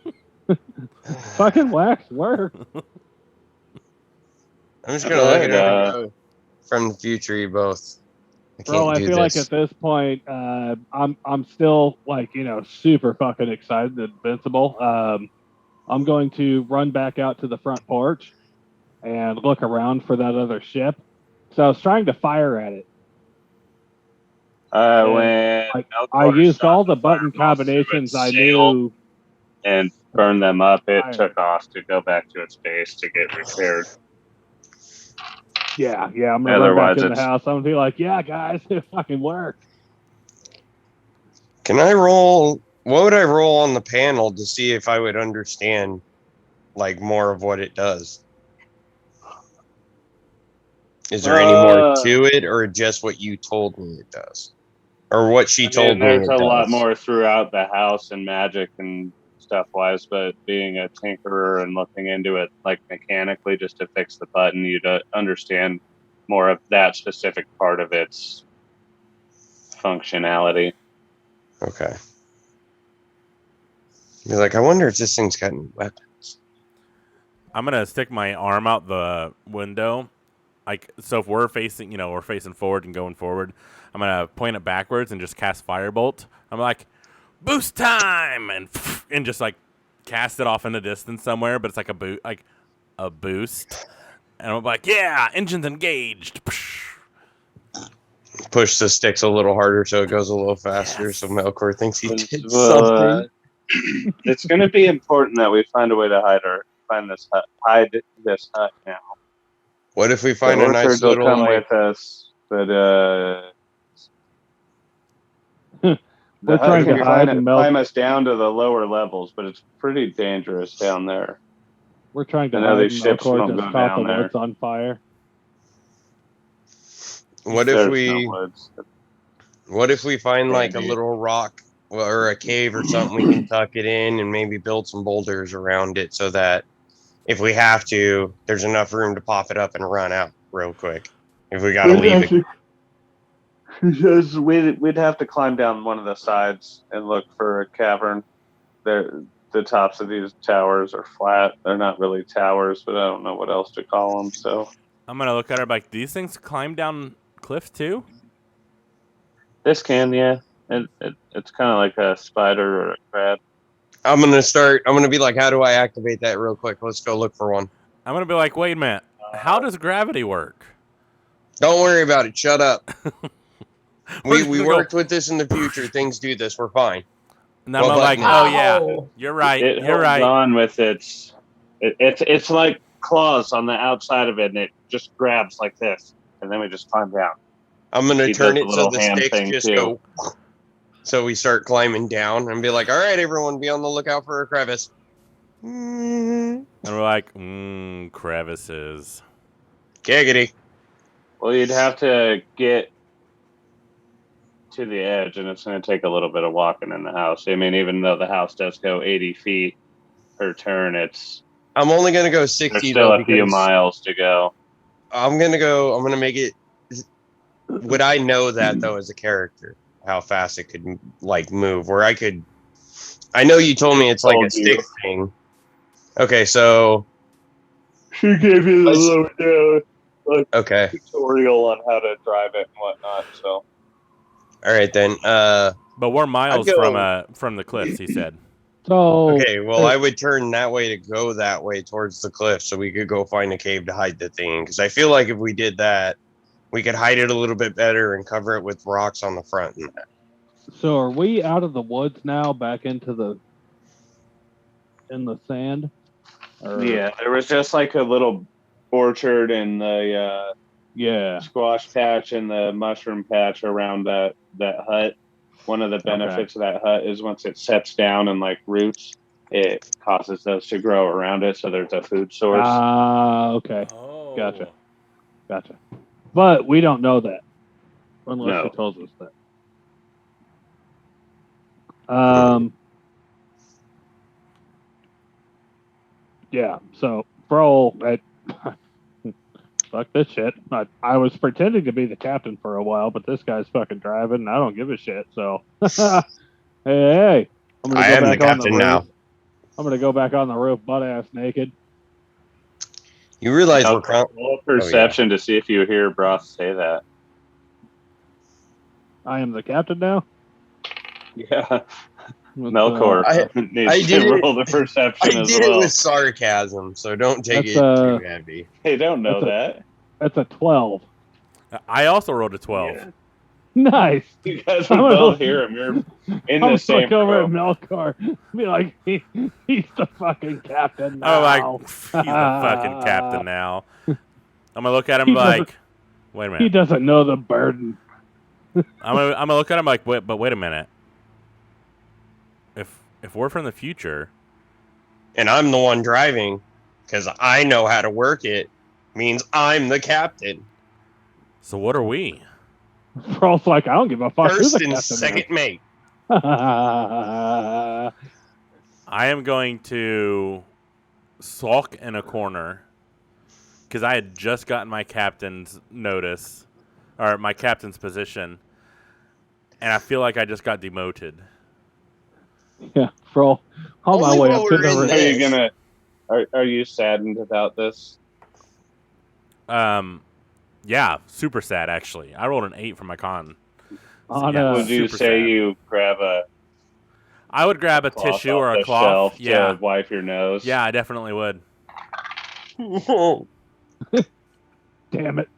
Fucking wax work. I'm just gonna look at it from the future. You both. Bro, I feel like at this point, I'm still like, super fucking excited and invincible. I'm going to run back out to the front porch and look around for that other ship. So I was trying to fire at it. When I used all the button combinations I knew and burned them up, it took off to go back to its base to get repaired. Yeah, I'm gonna run back in the house. I'm gonna be like, yeah, guys, it fucking worked. Can I roll? What would I roll on the panel to see if I would understand, like, more of what it does? Is there any more to it, or just what you told me it does, or what she told me? There's a lot more throughout the house and magic and stuff wise, but being a tinkerer and looking into it like mechanically just to fix the button, you'd understand more of that specific part of its functionality. Okay. You're like, I wonder if this thing's got any weapons. I'm gonna stick my arm out the window like, so if we're facing, we're facing forward and going forward, I'm gonna point it backwards and just cast Firebolt. I'm like, boost time, and just like cast it off in the distance somewhere, but it's like a boost, and I'm like, yeah, engines engaged. Push the sticks a little harder so it goes a little faster. Yes. So Melkor thinks he did Well, something. it's going to be important that we find a way to hide this hut now. What if we The find a orchards nice will little come like? with us, but We're the hut trying can to hide and climb us down to the lower levels, but it's pretty dangerous down there. We're trying to I know hide these and ships Melkor won't just go caught the down there. woods on fire. What if There's we? no woods. What if we find like a Maybe. little rock or a cave or something we can tuck it in and maybe build some boulders around it so that if we have to, there's enough room to pop it up and run out real quick. If we gotta leave it. Because we'd have to climb down one of the sides and look for a cavern. The tops of these towers are flat. They're not really towers, but I don't know what else to call them. So I'm gonna look at her like, these things climb down cliffs too. this can, yeah. It's kind of like a spider or a crab. I'm gonna be like, how do I activate that real quick? Let's go look for one. I'm gonna be like, wait a minute, how does gravity work? Don't worry about it. Shut up. We're We just gonna worked go, with this in the future. Things do this. We're fine. and I'm Well, like, button oh it. yeah, Ow. you're right, It you're holds right. on with it's like claws on the outside of it, and it just grabs like this, and then we just climb down. I'm gonna He turn does it the so little the hand sticks thing, just too. go. So we start climbing down and be like, all right, everyone, be on the lookout for a crevice. And we're like, crevices. Giggity. Well, you'd have to get to the edge, and it's going to take a little bit of walking in the house. I mean, even though the house does go 80 feet per turn, I'm only gonna go there's 60 still though a few because miles to go. I'm gonna make it. Would I know that though as a character? How fast it could like move? Where I could. I know you told me it's like a Told you. stick thing. Okay, so She gave you the lowdown okay, tutorial on how to drive it and whatnot. So all right then. But we're miles go- from the cliffs, he said. So Okay, well, I would turn that way to go that way towards the cliff so we could go find a cave to hide the thing. Because I feel like if we did that, we could hide it a little bit better and cover it with rocks on the front. So are we out of the woods now, back into the sand? Or, yeah, there was just like a little orchard and the yeah. squash patch and the mushroom patch around that hut. One of the benefits of that hut is once it sets down and like roots, it causes those to grow around it, so there's a food source. Okay. Oh, Gotcha. But we don't know that unless No. she tells us that. Yeah. So Froll, fuck this shit. I was pretending to be the captain for a while, but this guy's fucking driving, and I don't give a shit. So, hey, I'm gonna I go am the back on captain roof. now. I'm gonna go back on the roof, butt ass naked. You realize Now, we're roll perception to see if you hear Broth say that. I am the captain now. Yeah, With, Melkor needs I to did it- roll the perception I as did well. it with sarcasm, so don't take That's, it too heavy. They don't know That's that. That's a 12. I also rolled a 12. Yeah. Nice. You guys I'm would gonna- both hear him. You're in I'm the same look over at row. Melkor, be like, he's the fucking captain I'm like, now. he's the fucking captain now. I'm gonna look at him He like, wait a He minute. doesn't know the burden. I'm gonna look at him like, wait a minute. If we're from the future, And I'm the one driving because I know how to work it. Means I'm the captain. so what are we? Froll's like, I don't give a fuck. Who's First the and captain second mate. now? I am going to sulk in a corner because I had just gotten my captain's notice or my captain's position, and I feel like I just got demoted. Yeah, Froll. On my Only way while up to we're the in roof. Are you this. gonna? Are you saddened about this? Yeah, super sad actually. I rolled an 8 for my con. On Yeah, Would you super say sad. you grab a I would grab a cloth tissue off or a the cloth. shelf Yeah, to wipe your nose? yeah, I definitely would. Damn it.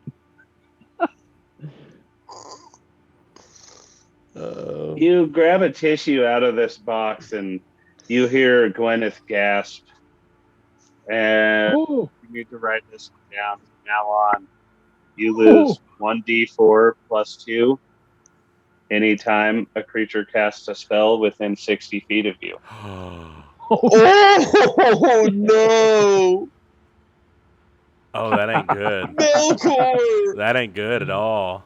You grab a tissue out of this box and you hear Gwyneth gasp. And Ooh. you need to write this one down. From now on, you lose 1d4 plus 2 anytime a creature casts a spell within 60 feet of you. Oh no! Oh, that ain't good. Melkor! That ain't good at all.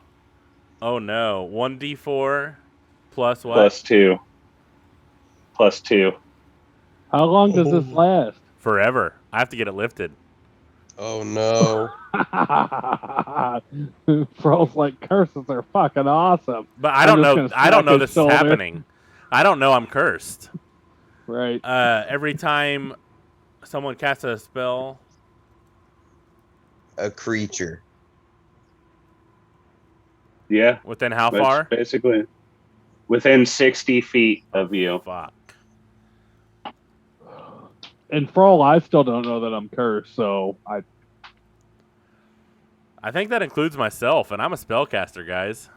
Oh no. 1d4 plus what? Plus 2. Plus 2. How long does this last? Forever. I have to get it lifted. Oh no! Fro's like, curses are fucking awesome. But I I'm don't just know. gonna I don't smack know his this is shoulder. happening. I don't know I'm cursed. Right. Every time someone casts a spell, A creature. Yeah. within how That's far? basically within 60 feet of you. Fuck. And Fro, I still don't know that I'm cursed, so I think that includes myself, and I'm a spellcaster, guys.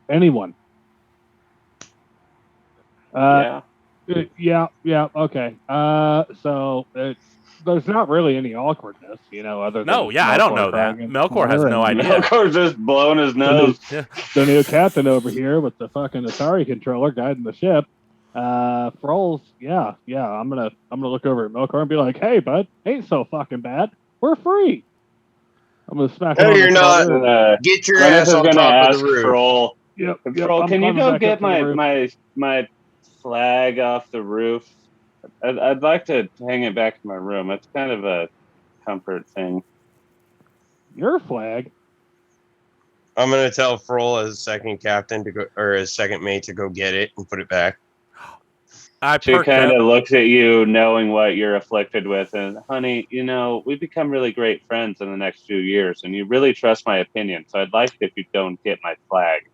anyone. Yeah. Yeah, okay. So there's not really any awkwardness, other than No, yeah, I don't know that. dragging Melkor has Connor no and idea. Melkor's just blowing his nose. The new captain over here with the fucking Atari controller guiding the ship. Frolls, yeah. I'm gonna look over at Melkor and be like, "Hey, bud, ain't so fucking bad. We're free." I'm gonna smack him No, on you're the not. shoulder. Get your Gwyneth ass is on gonna top ask of the roof. Froll. Yep. Froll, I'm can you climbing go back get up to the roof. my flag off the roof? I'd like to hang it back in my room. It's kind of a comfort thing. Your flag? I'm gonna tell Froll as second captain to go, or as second mate to go get it and put it back. I She perked kind up. of looks at you, knowing what you're afflicted with, and honey, we become really great friends in the next few years, and you really trust my opinion. So I'd like it if you don't get my flag.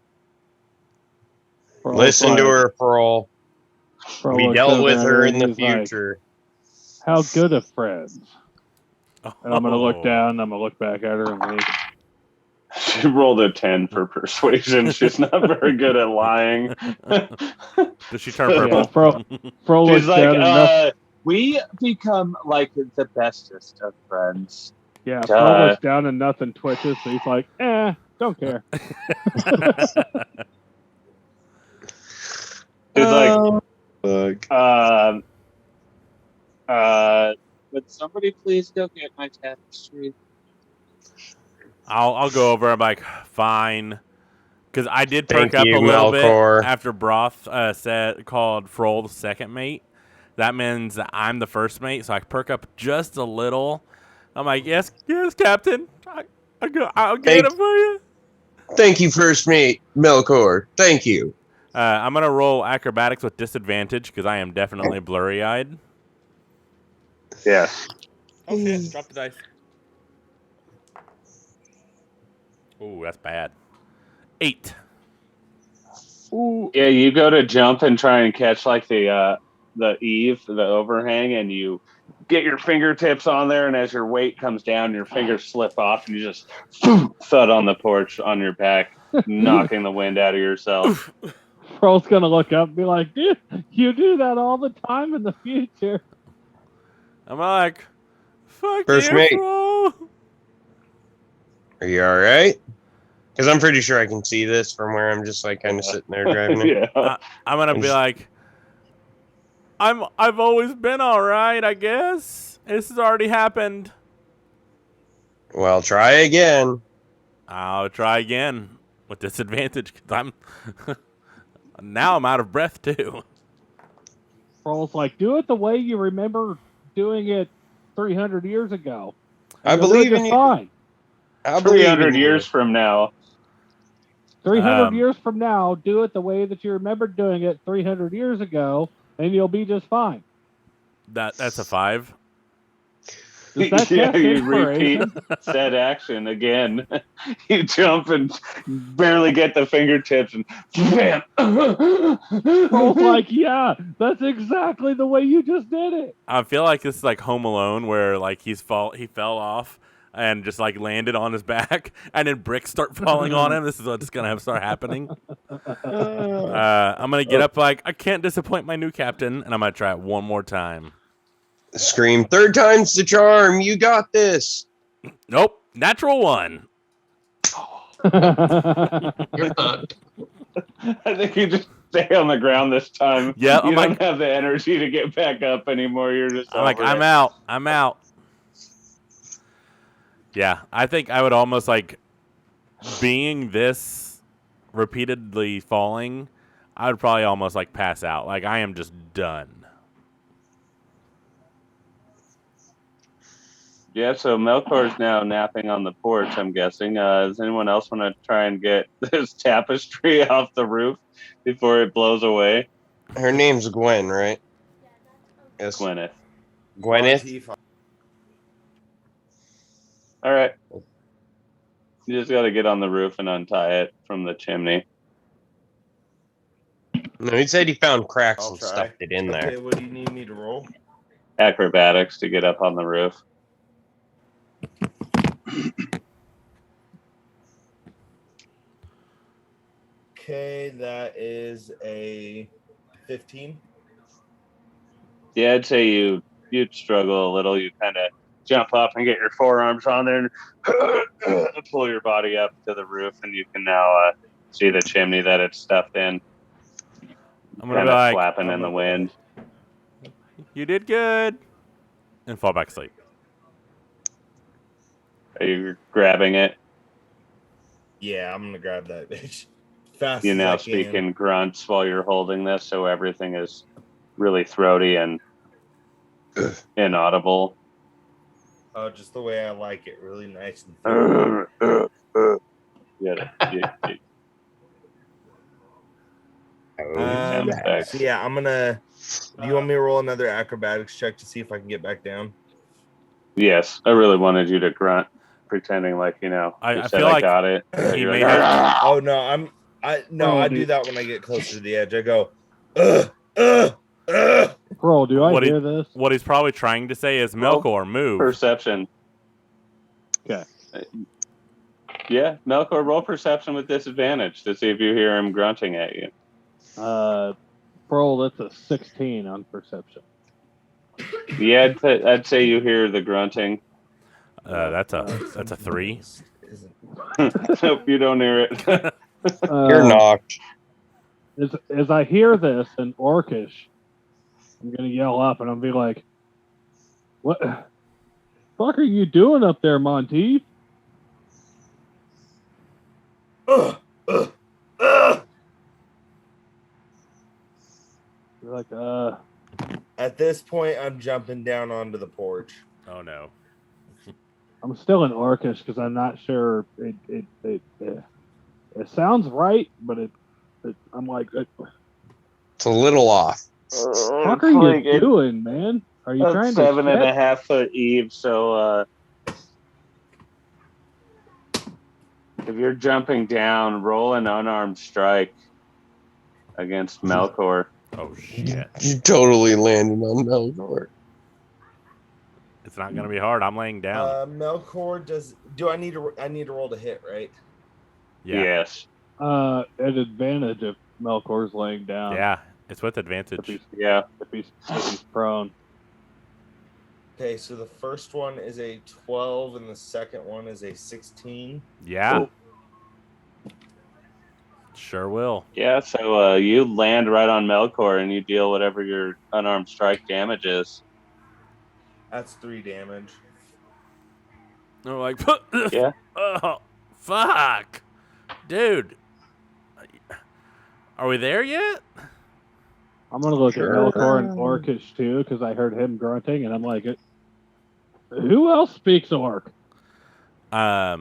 Frol's Listen to like- her, Froll. Fro We looks dealt over with at her and in the he's like, future. "How good of friends?" And I'm gonna look Oh. down. I'm gonna look back at her and wink. She rolled a 10 for persuasion. She's not very good at lying. Does she turn purple? Yeah, Fro She's looks like, down and we become like the bestest of friends. yeah, duh. Fro looks down and nothing twitches. So he's like, don't care. She's like, Fuck. would somebody please go get my tapestry? I'll go over. I'm like, fine, because I did Thank perk up you, a little Melkor. bit after Broth called Froll the second mate. That means that I'm the first mate, so I perk up just a little. I'm like, yes, Captain. I'll get it for you. Thank you, first mate, Melkor. Thank you. I'm gonna roll acrobatics with disadvantage because I am definitely blurry-eyed. Yeah. Okay, drop the dice. Ooh, that's bad. 8. Ooh, Yeah, you go to jump and try and catch like the eave, the overhang, and you get your fingertips on there, and as your weight comes down, your fingers slip off, and you just thud on the porch on your back, knocking the wind out of yourself. Fro's gonna look up and be like, "Dude, you do that all the time in the future." I'm like, fuck First you, mate. Froll. Are you all right? Because I'm pretty sure I can see this from where I'm just like kind of sitting there driving it. Yeah. I'm gonna be like, I've always been all right, I guess. This has already happened. Well, try again. I'll try again with disadvantage because now I'm out of breath too. Fro's like, "Do it the way you remember doing it 300 years ago. I You'll do believe it in just you. fine. I believe 300 in you. years from now. 300 years from now, do it the way that you remember doing it 300 years ago, and you'll be just fine." That's a 5. Does that Yeah, cast you repeat inspiration? said action again. You jump and barely get the fingertips, and bam! Pearl's like, yeah, that's exactly the way you just did it. I feel like this is like Home Alone, where like he fell off and just like landed on his back, and then bricks start falling on him. This is what's gonna start happening. I'm gonna get up like I can't disappoint my new captain, and I'm gonna try it one more time. Scream 3rd time's the charm. You got this. Nope, natural 1. You're fucked. I think you just stay on the ground this time. Yeah, you I'm don't like- have the energy to get back up anymore. You're just I'm like, over I'm it. out. I'm out. Yeah, I think I would almost like being this repeatedly falling. I would probably almost like pass out. Like I am just done. Yeah, so Melkor's now napping on the porch, I'm guessing. Does anyone else want to try and get this tapestry off the roof before it blows away? Her name's Gwen, right? Yes. Gwyneth. Gwyneth? Monteith. All right. You just got to get on the roof and untie it from the chimney. No, he said he found cracks I'll and try. stuffed it in there. Okay, what do you need me to roll? Acrobatics to get up on the roof. Okay, that is a 15. Yeah, I'd say you'd struggle a little. You kind of jump up and get your forearms on there and pull your body up to the roof, and you can now see the chimney that it's stuffed in, I'm gonna kind be of like, flapping in the wind. you did good, and fall back asleep. Are you grabbing it? Yeah, I'm gonna grab that bitch. Fast You as now I speak can. in grunts while you're holding this, so everything is really throaty and inaudible. Oh, just the way I like it, really nice and thick. Yeah. Sound effects. So yeah, I'm gonna. Do you want me to roll another acrobatics check to see if I can get back down? Yes, I really wanted you to grunt, pretending like you I said feel I like got it. he You're may like, have- Oh no, I Oh, do dude. that when I get closer to the edge. I go, ugh. Pearl, do I What hear this? What he's probably trying to say is, Well, Melkor, move. Perception. Okay. Yeah, Melkor, roll perception with disadvantage to see if you hear him grunting at you. Pearl, that's a 16 on perception. Yeah, I'd say you hear the grunting. That's a 3. Nope, you don't hear it. You're knocked. As I hear this in Orcish, I'm gonna yell up and I'll be like, "What the fuck are you doing up there, Monteith?" Ugh. You're like, At this point, I'm jumping down onto the porch. Oh no. I'm still in Orcish because I'm not sure. It sounds right, but I'm like, It's a little off. what are you doing, man? Are you trying to 7.5 foot eve, so if you're jumping down, roll an unarmed strike against Melkor. Oh shit. You totally landed on Melkor. It's not gonna be hard. I'm laying down. Melkor do I need to roll to hit, right? Yeah. Yes. at advantage if Melkor's laying down? Yeah. It's with If advantage. he's, Yeah. if he's prone. Okay, so the first one is a 12 and the second one is a 16. Yeah. Sure will. Yeah, so you land right on Melkor and you deal whatever your unarmed strike damage is. That's 3 damage. I'm like, Yeah. oh, fuck. Dude. Are we there yet? I'm gonna look Sure. at Melkor and Orcish too because I heard him grunting, and I'm like, who else speaks Orc? I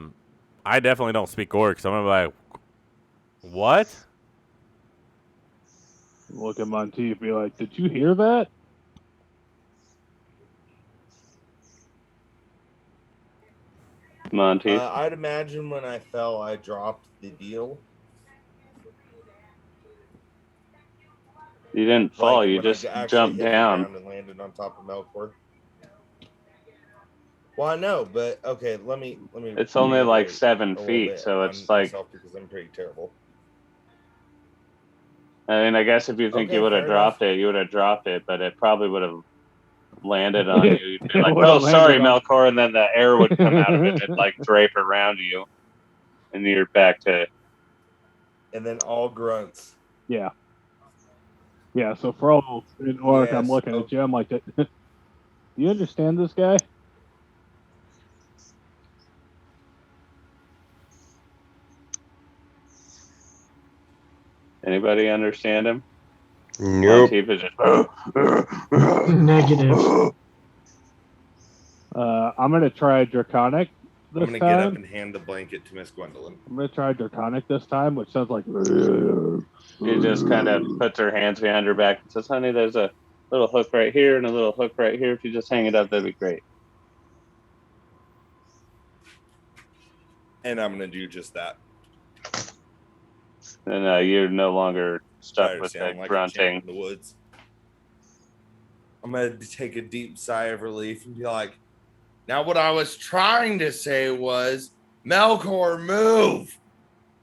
definitely don't speak Orc, so I'm gonna be like, what? Look at Monteith, be like, did you hear that? Monty. I'd imagine when I fell, I dropped the deal. You didn't fall. Like, You when just I actually jumped hit the down. ground and landed on top of Melkor. Well, I know, but okay, let me. It's only like reiterate 7 a little feet, bit so on it's like. myself because I'm pretty terrible. I mean, I guess if you think Okay, you would have fair dropped it, you would have dropped it, but it probably would have landed on you. You'd be It like, would have "Oh, sorry, landed on- Melkor," and then the air would come out of it and like drape around you, and you're back to. And then all grunts. Yeah. Yeah, so Fro, or I'm Yes, looking at okay. you, I'm like, do you understand this guy? Anybody understand him? Nope. Monteith is just. Negative. I'm going to try Draconic this I'm gonna time. get up and hand the blanket to Miss Gwendolyn. I'm going to try Draconic this time, which sounds like... She just kind of puts her hands behind her back and says, "Honey, there's a little hook right here and a little hook right here. If you just hang it up, that'd be great." And I'm gonna do just that. And you're no longer stuck Tired of with the sounding like a grunting. champ in the woods. I'm gonna take a deep sigh of relief and be like, "Now, what I was trying to say was, Melkor, move."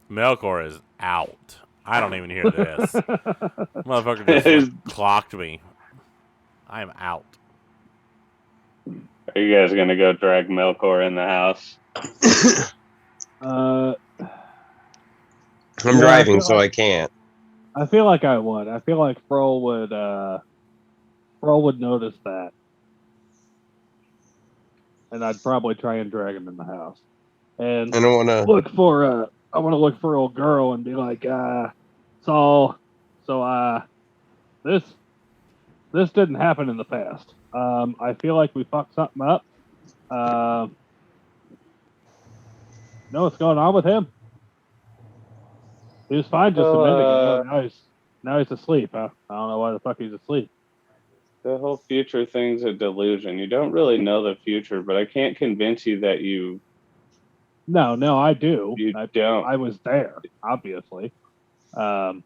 Melkor is out. I don't even hear this. Motherfucker just like, clocked me. I am out. Are you guys gonna go drag Melkor in the house? I'm Yeah, driving, so I can't. I feel like I would. I feel like Fro would notice that. And I'd probably try and drag him in the house. And I don't want to. I want to look for a girl and be like, this didn't happen in the past. I feel like we fucked something up. Know what's going on with him? He was fine just a minute ago. Now he's asleep. I don't know why the fuck he's asleep. The whole future thing's a delusion. You don't really know the future, but I can't convince you that you. No, I do. You don't. I was there, obviously. No,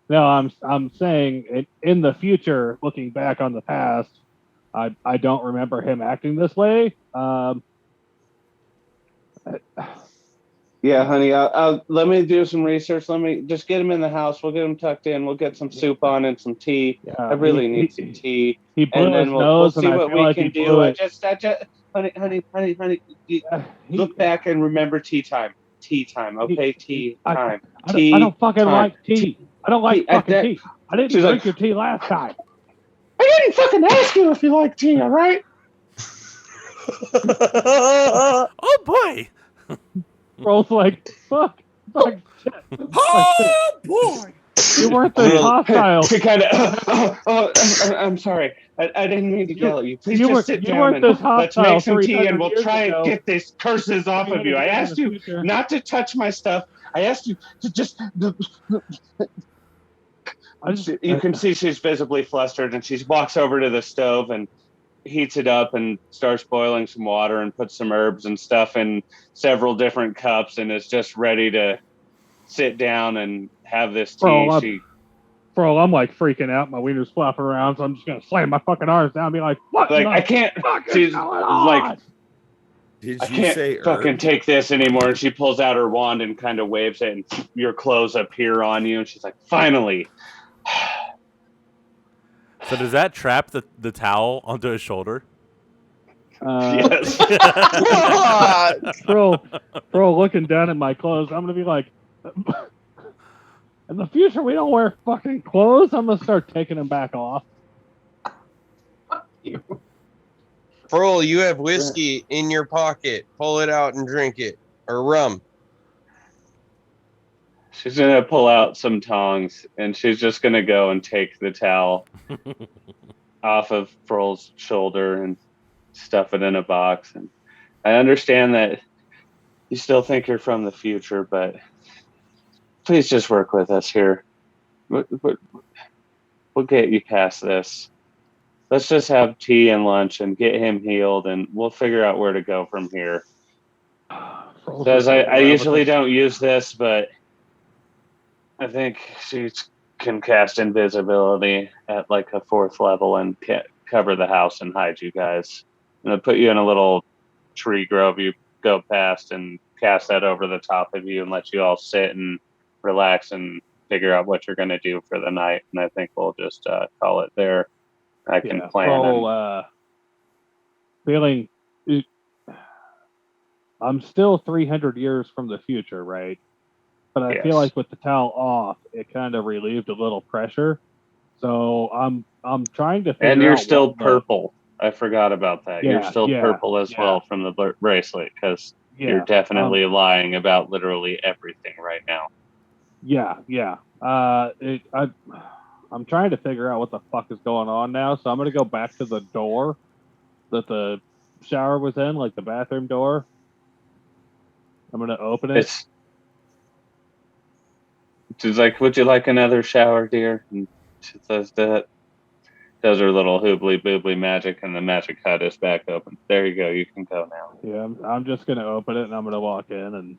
I'm saying in the future, looking back on the past, I don't remember him acting this way. Yeah, honey. I'll let me do some research. Let me just get him in the house. We'll get him tucked in. We'll get some soup on and some tea. I really need some tea. He blew And then his we'll nose, see and I what feel we like can he do. blew I it. just, honey. Look back and remember tea time. Tea time, okay? Tea time. I don't fucking like tea. I don't like fucking tea. I didn't She's drink like, your tea last time. I didn't fucking ask you if you like tea, all right? Oh boy! Bro's like, fuck shit. Oh boy! You weren't this hostile. She kind of. I'm sorry. I didn't mean to yell at you. Please just sit down and let's make some tea, and we'll try and get these curses off of you. I asked you not to touch my stuff. I asked you to just. You can see she's visibly flustered, and she walks over to the stove and heats it up and starts boiling some water and puts some herbs and stuff in several different cups and is just ready to sit down and have this tea. Bro, I'm like freaking out. My wiener's flopping around, so I'm just gonna slam my fucking arms down and be like, "What? Like I can't." She's like, Did "I you can't say fucking herb? take this anymore." And she pulls out her wand and kind of waves it, and your clothes appear on you. And she's like, "Finally." So does that trap the towel onto his shoulder? Yes. Bro, looking down at my clothes, I'm gonna be like, in the future we don't wear fucking clothes. I'm gonna start taking them back off. Pearl, you have whiskey in your pocket. Pull it out and drink it. Or rum. She's gonna pull out some tongs and she's just gonna go and take the towel off of Pearl's shoulder and stuff it in a box. And I understand that you still think you're from the future, but please just work with us here. We'll get you past this. Let's just have tea and lunch and get him healed, and we'll figure out where to go from here. Says I usually don't use this, but I think she can cast invisibility at like a 4th level and cover the house and hide you guys. And I'll put you in a little tree grove you go past and cast that over the top of you and let you all sit and relax and figure out what you're going to do for the night. And I think we'll just call it there. I can plan. Feeling. I'm still 300 years from the future, right? But I feel like with the towel off, it kind of relieved a little pressure. So I'm trying to figure out. And you're still purple. I forgot about that. Yeah, you're still purple as well from the bracelet because you're definitely lying about literally everything right now. Yeah. I'm trying to figure out what the fuck is going on now. So I'm going to go back to the door that the shower was in, like the bathroom door. I'm going to open it. She's like, would you like another shower, dear? And she says that. Does her little hoobly boobly magic, and the magic hut is back open. There you go. You can go now. Yeah, I'm just going to open it, and I'm going to walk in and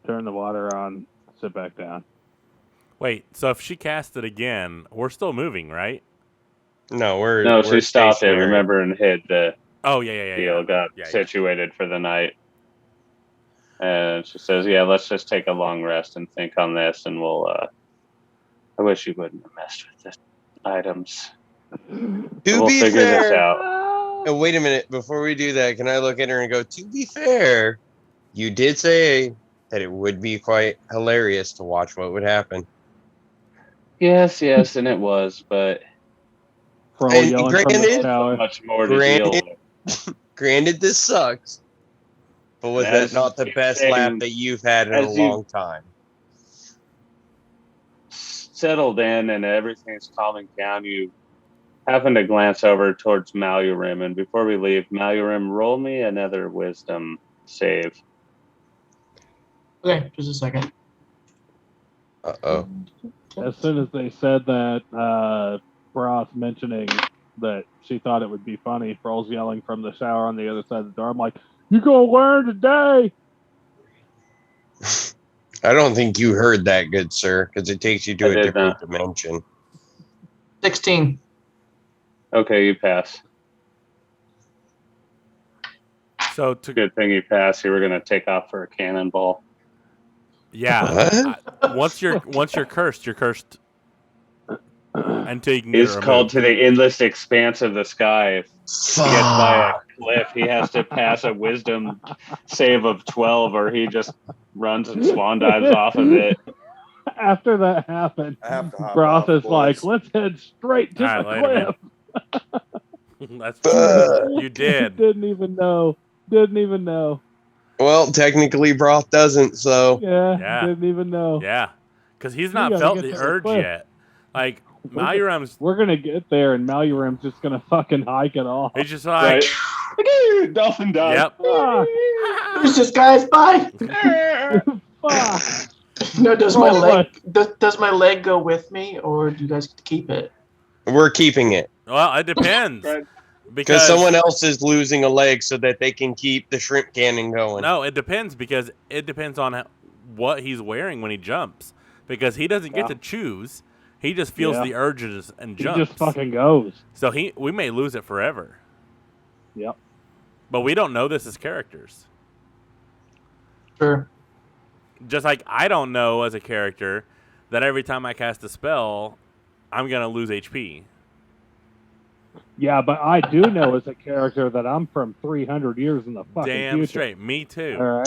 turn the water on, sit back down. Wait, so if she cast it again, we're still moving, right? No, she stopped it, remember, and hid the deal, got situated for the night. And she says, let's just take a long rest and think on this, and we'll, I wish you wouldn't have messed with the items. We'll figure this out. And wait a minute, before we do that, can I look at her and go, to be fair, you did say that it would be quite hilarious to watch what would happen. Yes, and it was, but granted, so much more to deal with. Granted, this sucks, but was that not the best laugh that you've had in a long time? Settled in and everything's calming down. You happen to glance over towards Malurim, and before we leave, Malurim, roll me another wisdom save. Okay, just a second. Uh-oh. As soon as they said that, Broth mentioning that she thought it would be funny, Froll's yelling from the shower on the other side of the door. I'm like, you gonna learn today? I don't think you heard that, good sir, because it takes you to a different dimension. 16. Okay, you pass. So good thing you passed. You were gonna take off for a cannonball. Yeah. Once you're cursed, you're cursed until you can get He's called to the endless expanse of the sky. If he gets by a cliff, he has to pass a wisdom save of 12, or he just runs and swan dives off of it. After that happened, Broth is like, let's head straight to the cliff. That's true. You did. Didn't even know. Well, technically, Broth doesn't, so. Yeah. Didn't even know. Yeah. Because he's not felt the urge yet. Like, Malurim's. We're going to get there, and Malurim's just going to fucking hike it off. He's just like. Right. Dolphin dive. Yep. Who's this guy's bye? No, does my leg go with me, or do you guys get to keep it? We're keeping it. Well, it depends. Because someone else is losing a leg so that they can keep the shrimp cannon going. No, it depends because it depends on what he's wearing when he jumps. Because he doesn't get to choose. He just feels the urges and jumps. He just fucking goes. So we may lose it forever. Yep. But we don't know this as characters. Sure. Just like I don't know as a character that every time I cast a spell, I'm going to lose HP. Yeah, but I do know as a character that I'm from 300 years in the fucking Damn future. straight. Me too. All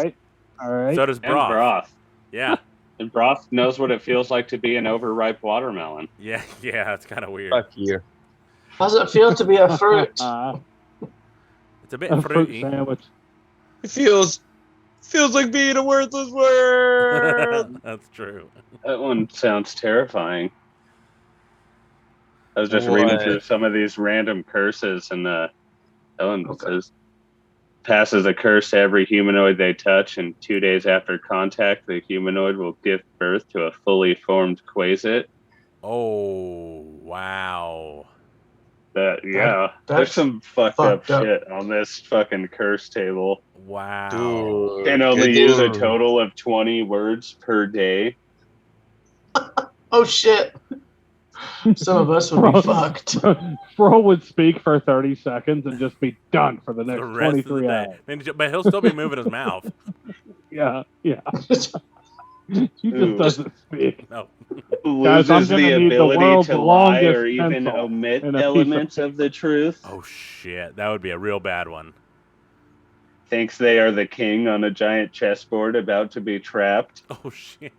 right. So does Broth. And Broth. Yeah. And Broth knows what it feels like to be an overripe watermelon. Yeah, it's kind of weird. Fuck you. How does it feel to be a fruit? It's a bit fruit fruity. sandwich. It feels like being a worthless word. That's true. That one sounds terrifying. I was just reading through some of these random curses, and Ellen says, passes a curse to every humanoid they touch, and 2 days after contact, the humanoid will give birth to a fully formed Quasit. Oh, wow. Yeah, there's That's some fucked up fucked up. shit on this fucking curse table. Wow. Dude, Can only good use a thing- total of 20 words per day. Oh shit. Some of us would Bro. be fucked. Fro would speak for 30 seconds and just be done for the next The rest of the 23 day. hours. But he'll still be moving his mouth. Yeah. He just Ooh. doesn't speak. No. Guys, I'm Loses gonna the need the ability world's to lie longest or even pencil omit and a piece of elements of the truth. Oh shit, that would be a real bad one. Thinks they are the king on a giant chessboard about to be trapped. Oh shit.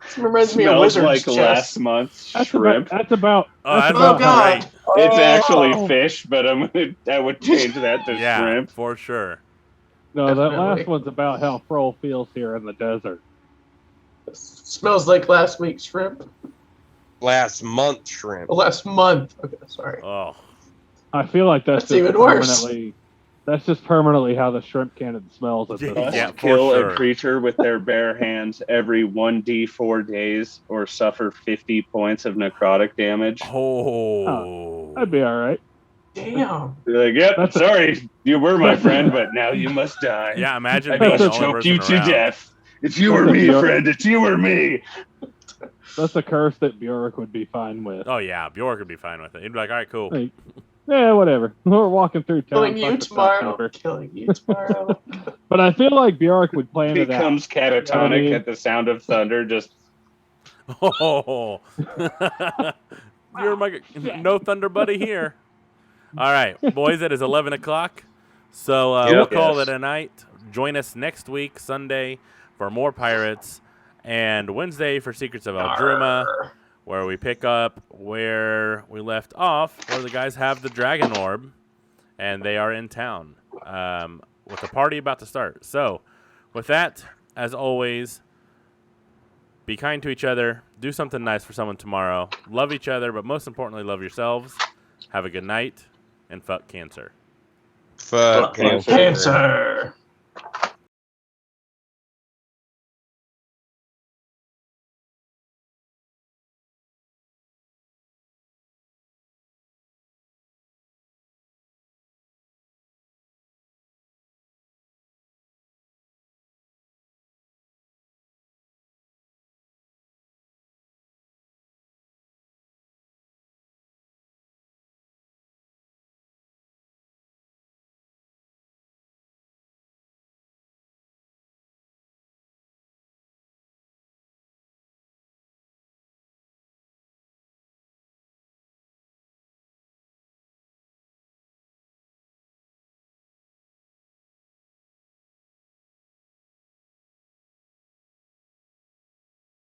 This reminds me of Smells Wizard's like chest. last month's shrimp. That's about. Oh, that's Oh, about God. right. It's actually Oh. fish, but I would change that to Yeah, shrimp. for sure. No, that Definitely. last one's about how Fro feels here in the desert. Smells like last week's shrimp. last month shrimp. Last month. Okay, sorry. Oh. I feel like that's That's just even worse. permanently. That's just permanently how the shrimp cannon smells at this Yeah, point. yeah. for Kill sure. a creature with their bare hands every 1d4 days or suffer 50 points of necrotic damage. Oh. That'd be all right. Damn. You're like, yep, That's a- sorry, you were my friend, but now you must die. Yeah, imagine I being must the only choke person you to around. death. It's you or That's a me, joke. friend. It's you or me. That's a curse that Bjork would be fine with. Oh yeah, Bjork would be fine with it. He'd be like, all right, cool. Like, yeah, whatever. We're walking through town. Killing you fuck the tomorrow. shopkeeper. Killing you tomorrow. But I feel like Bjork would plan it out. Becomes catatonic You know what I mean? at the sound of thunder. Just Oh. You're my no thunder buddy here. All right, boys, it is 11 o'clock. So we'll Yep. call Yes. it a night. Join us next week, Sunday, for more Pirates, and Wednesday for Secrets of Aldruma, where we pick up where we left off, where the guys have the Dragon Orb, and they are in town with the party about to start. So, with that, as always, be kind to each other. Do something nice for someone tomorrow. Love each other, but most importantly, love yourselves. Have a good night, and fuck cancer. Fuck Cancer. Cancer.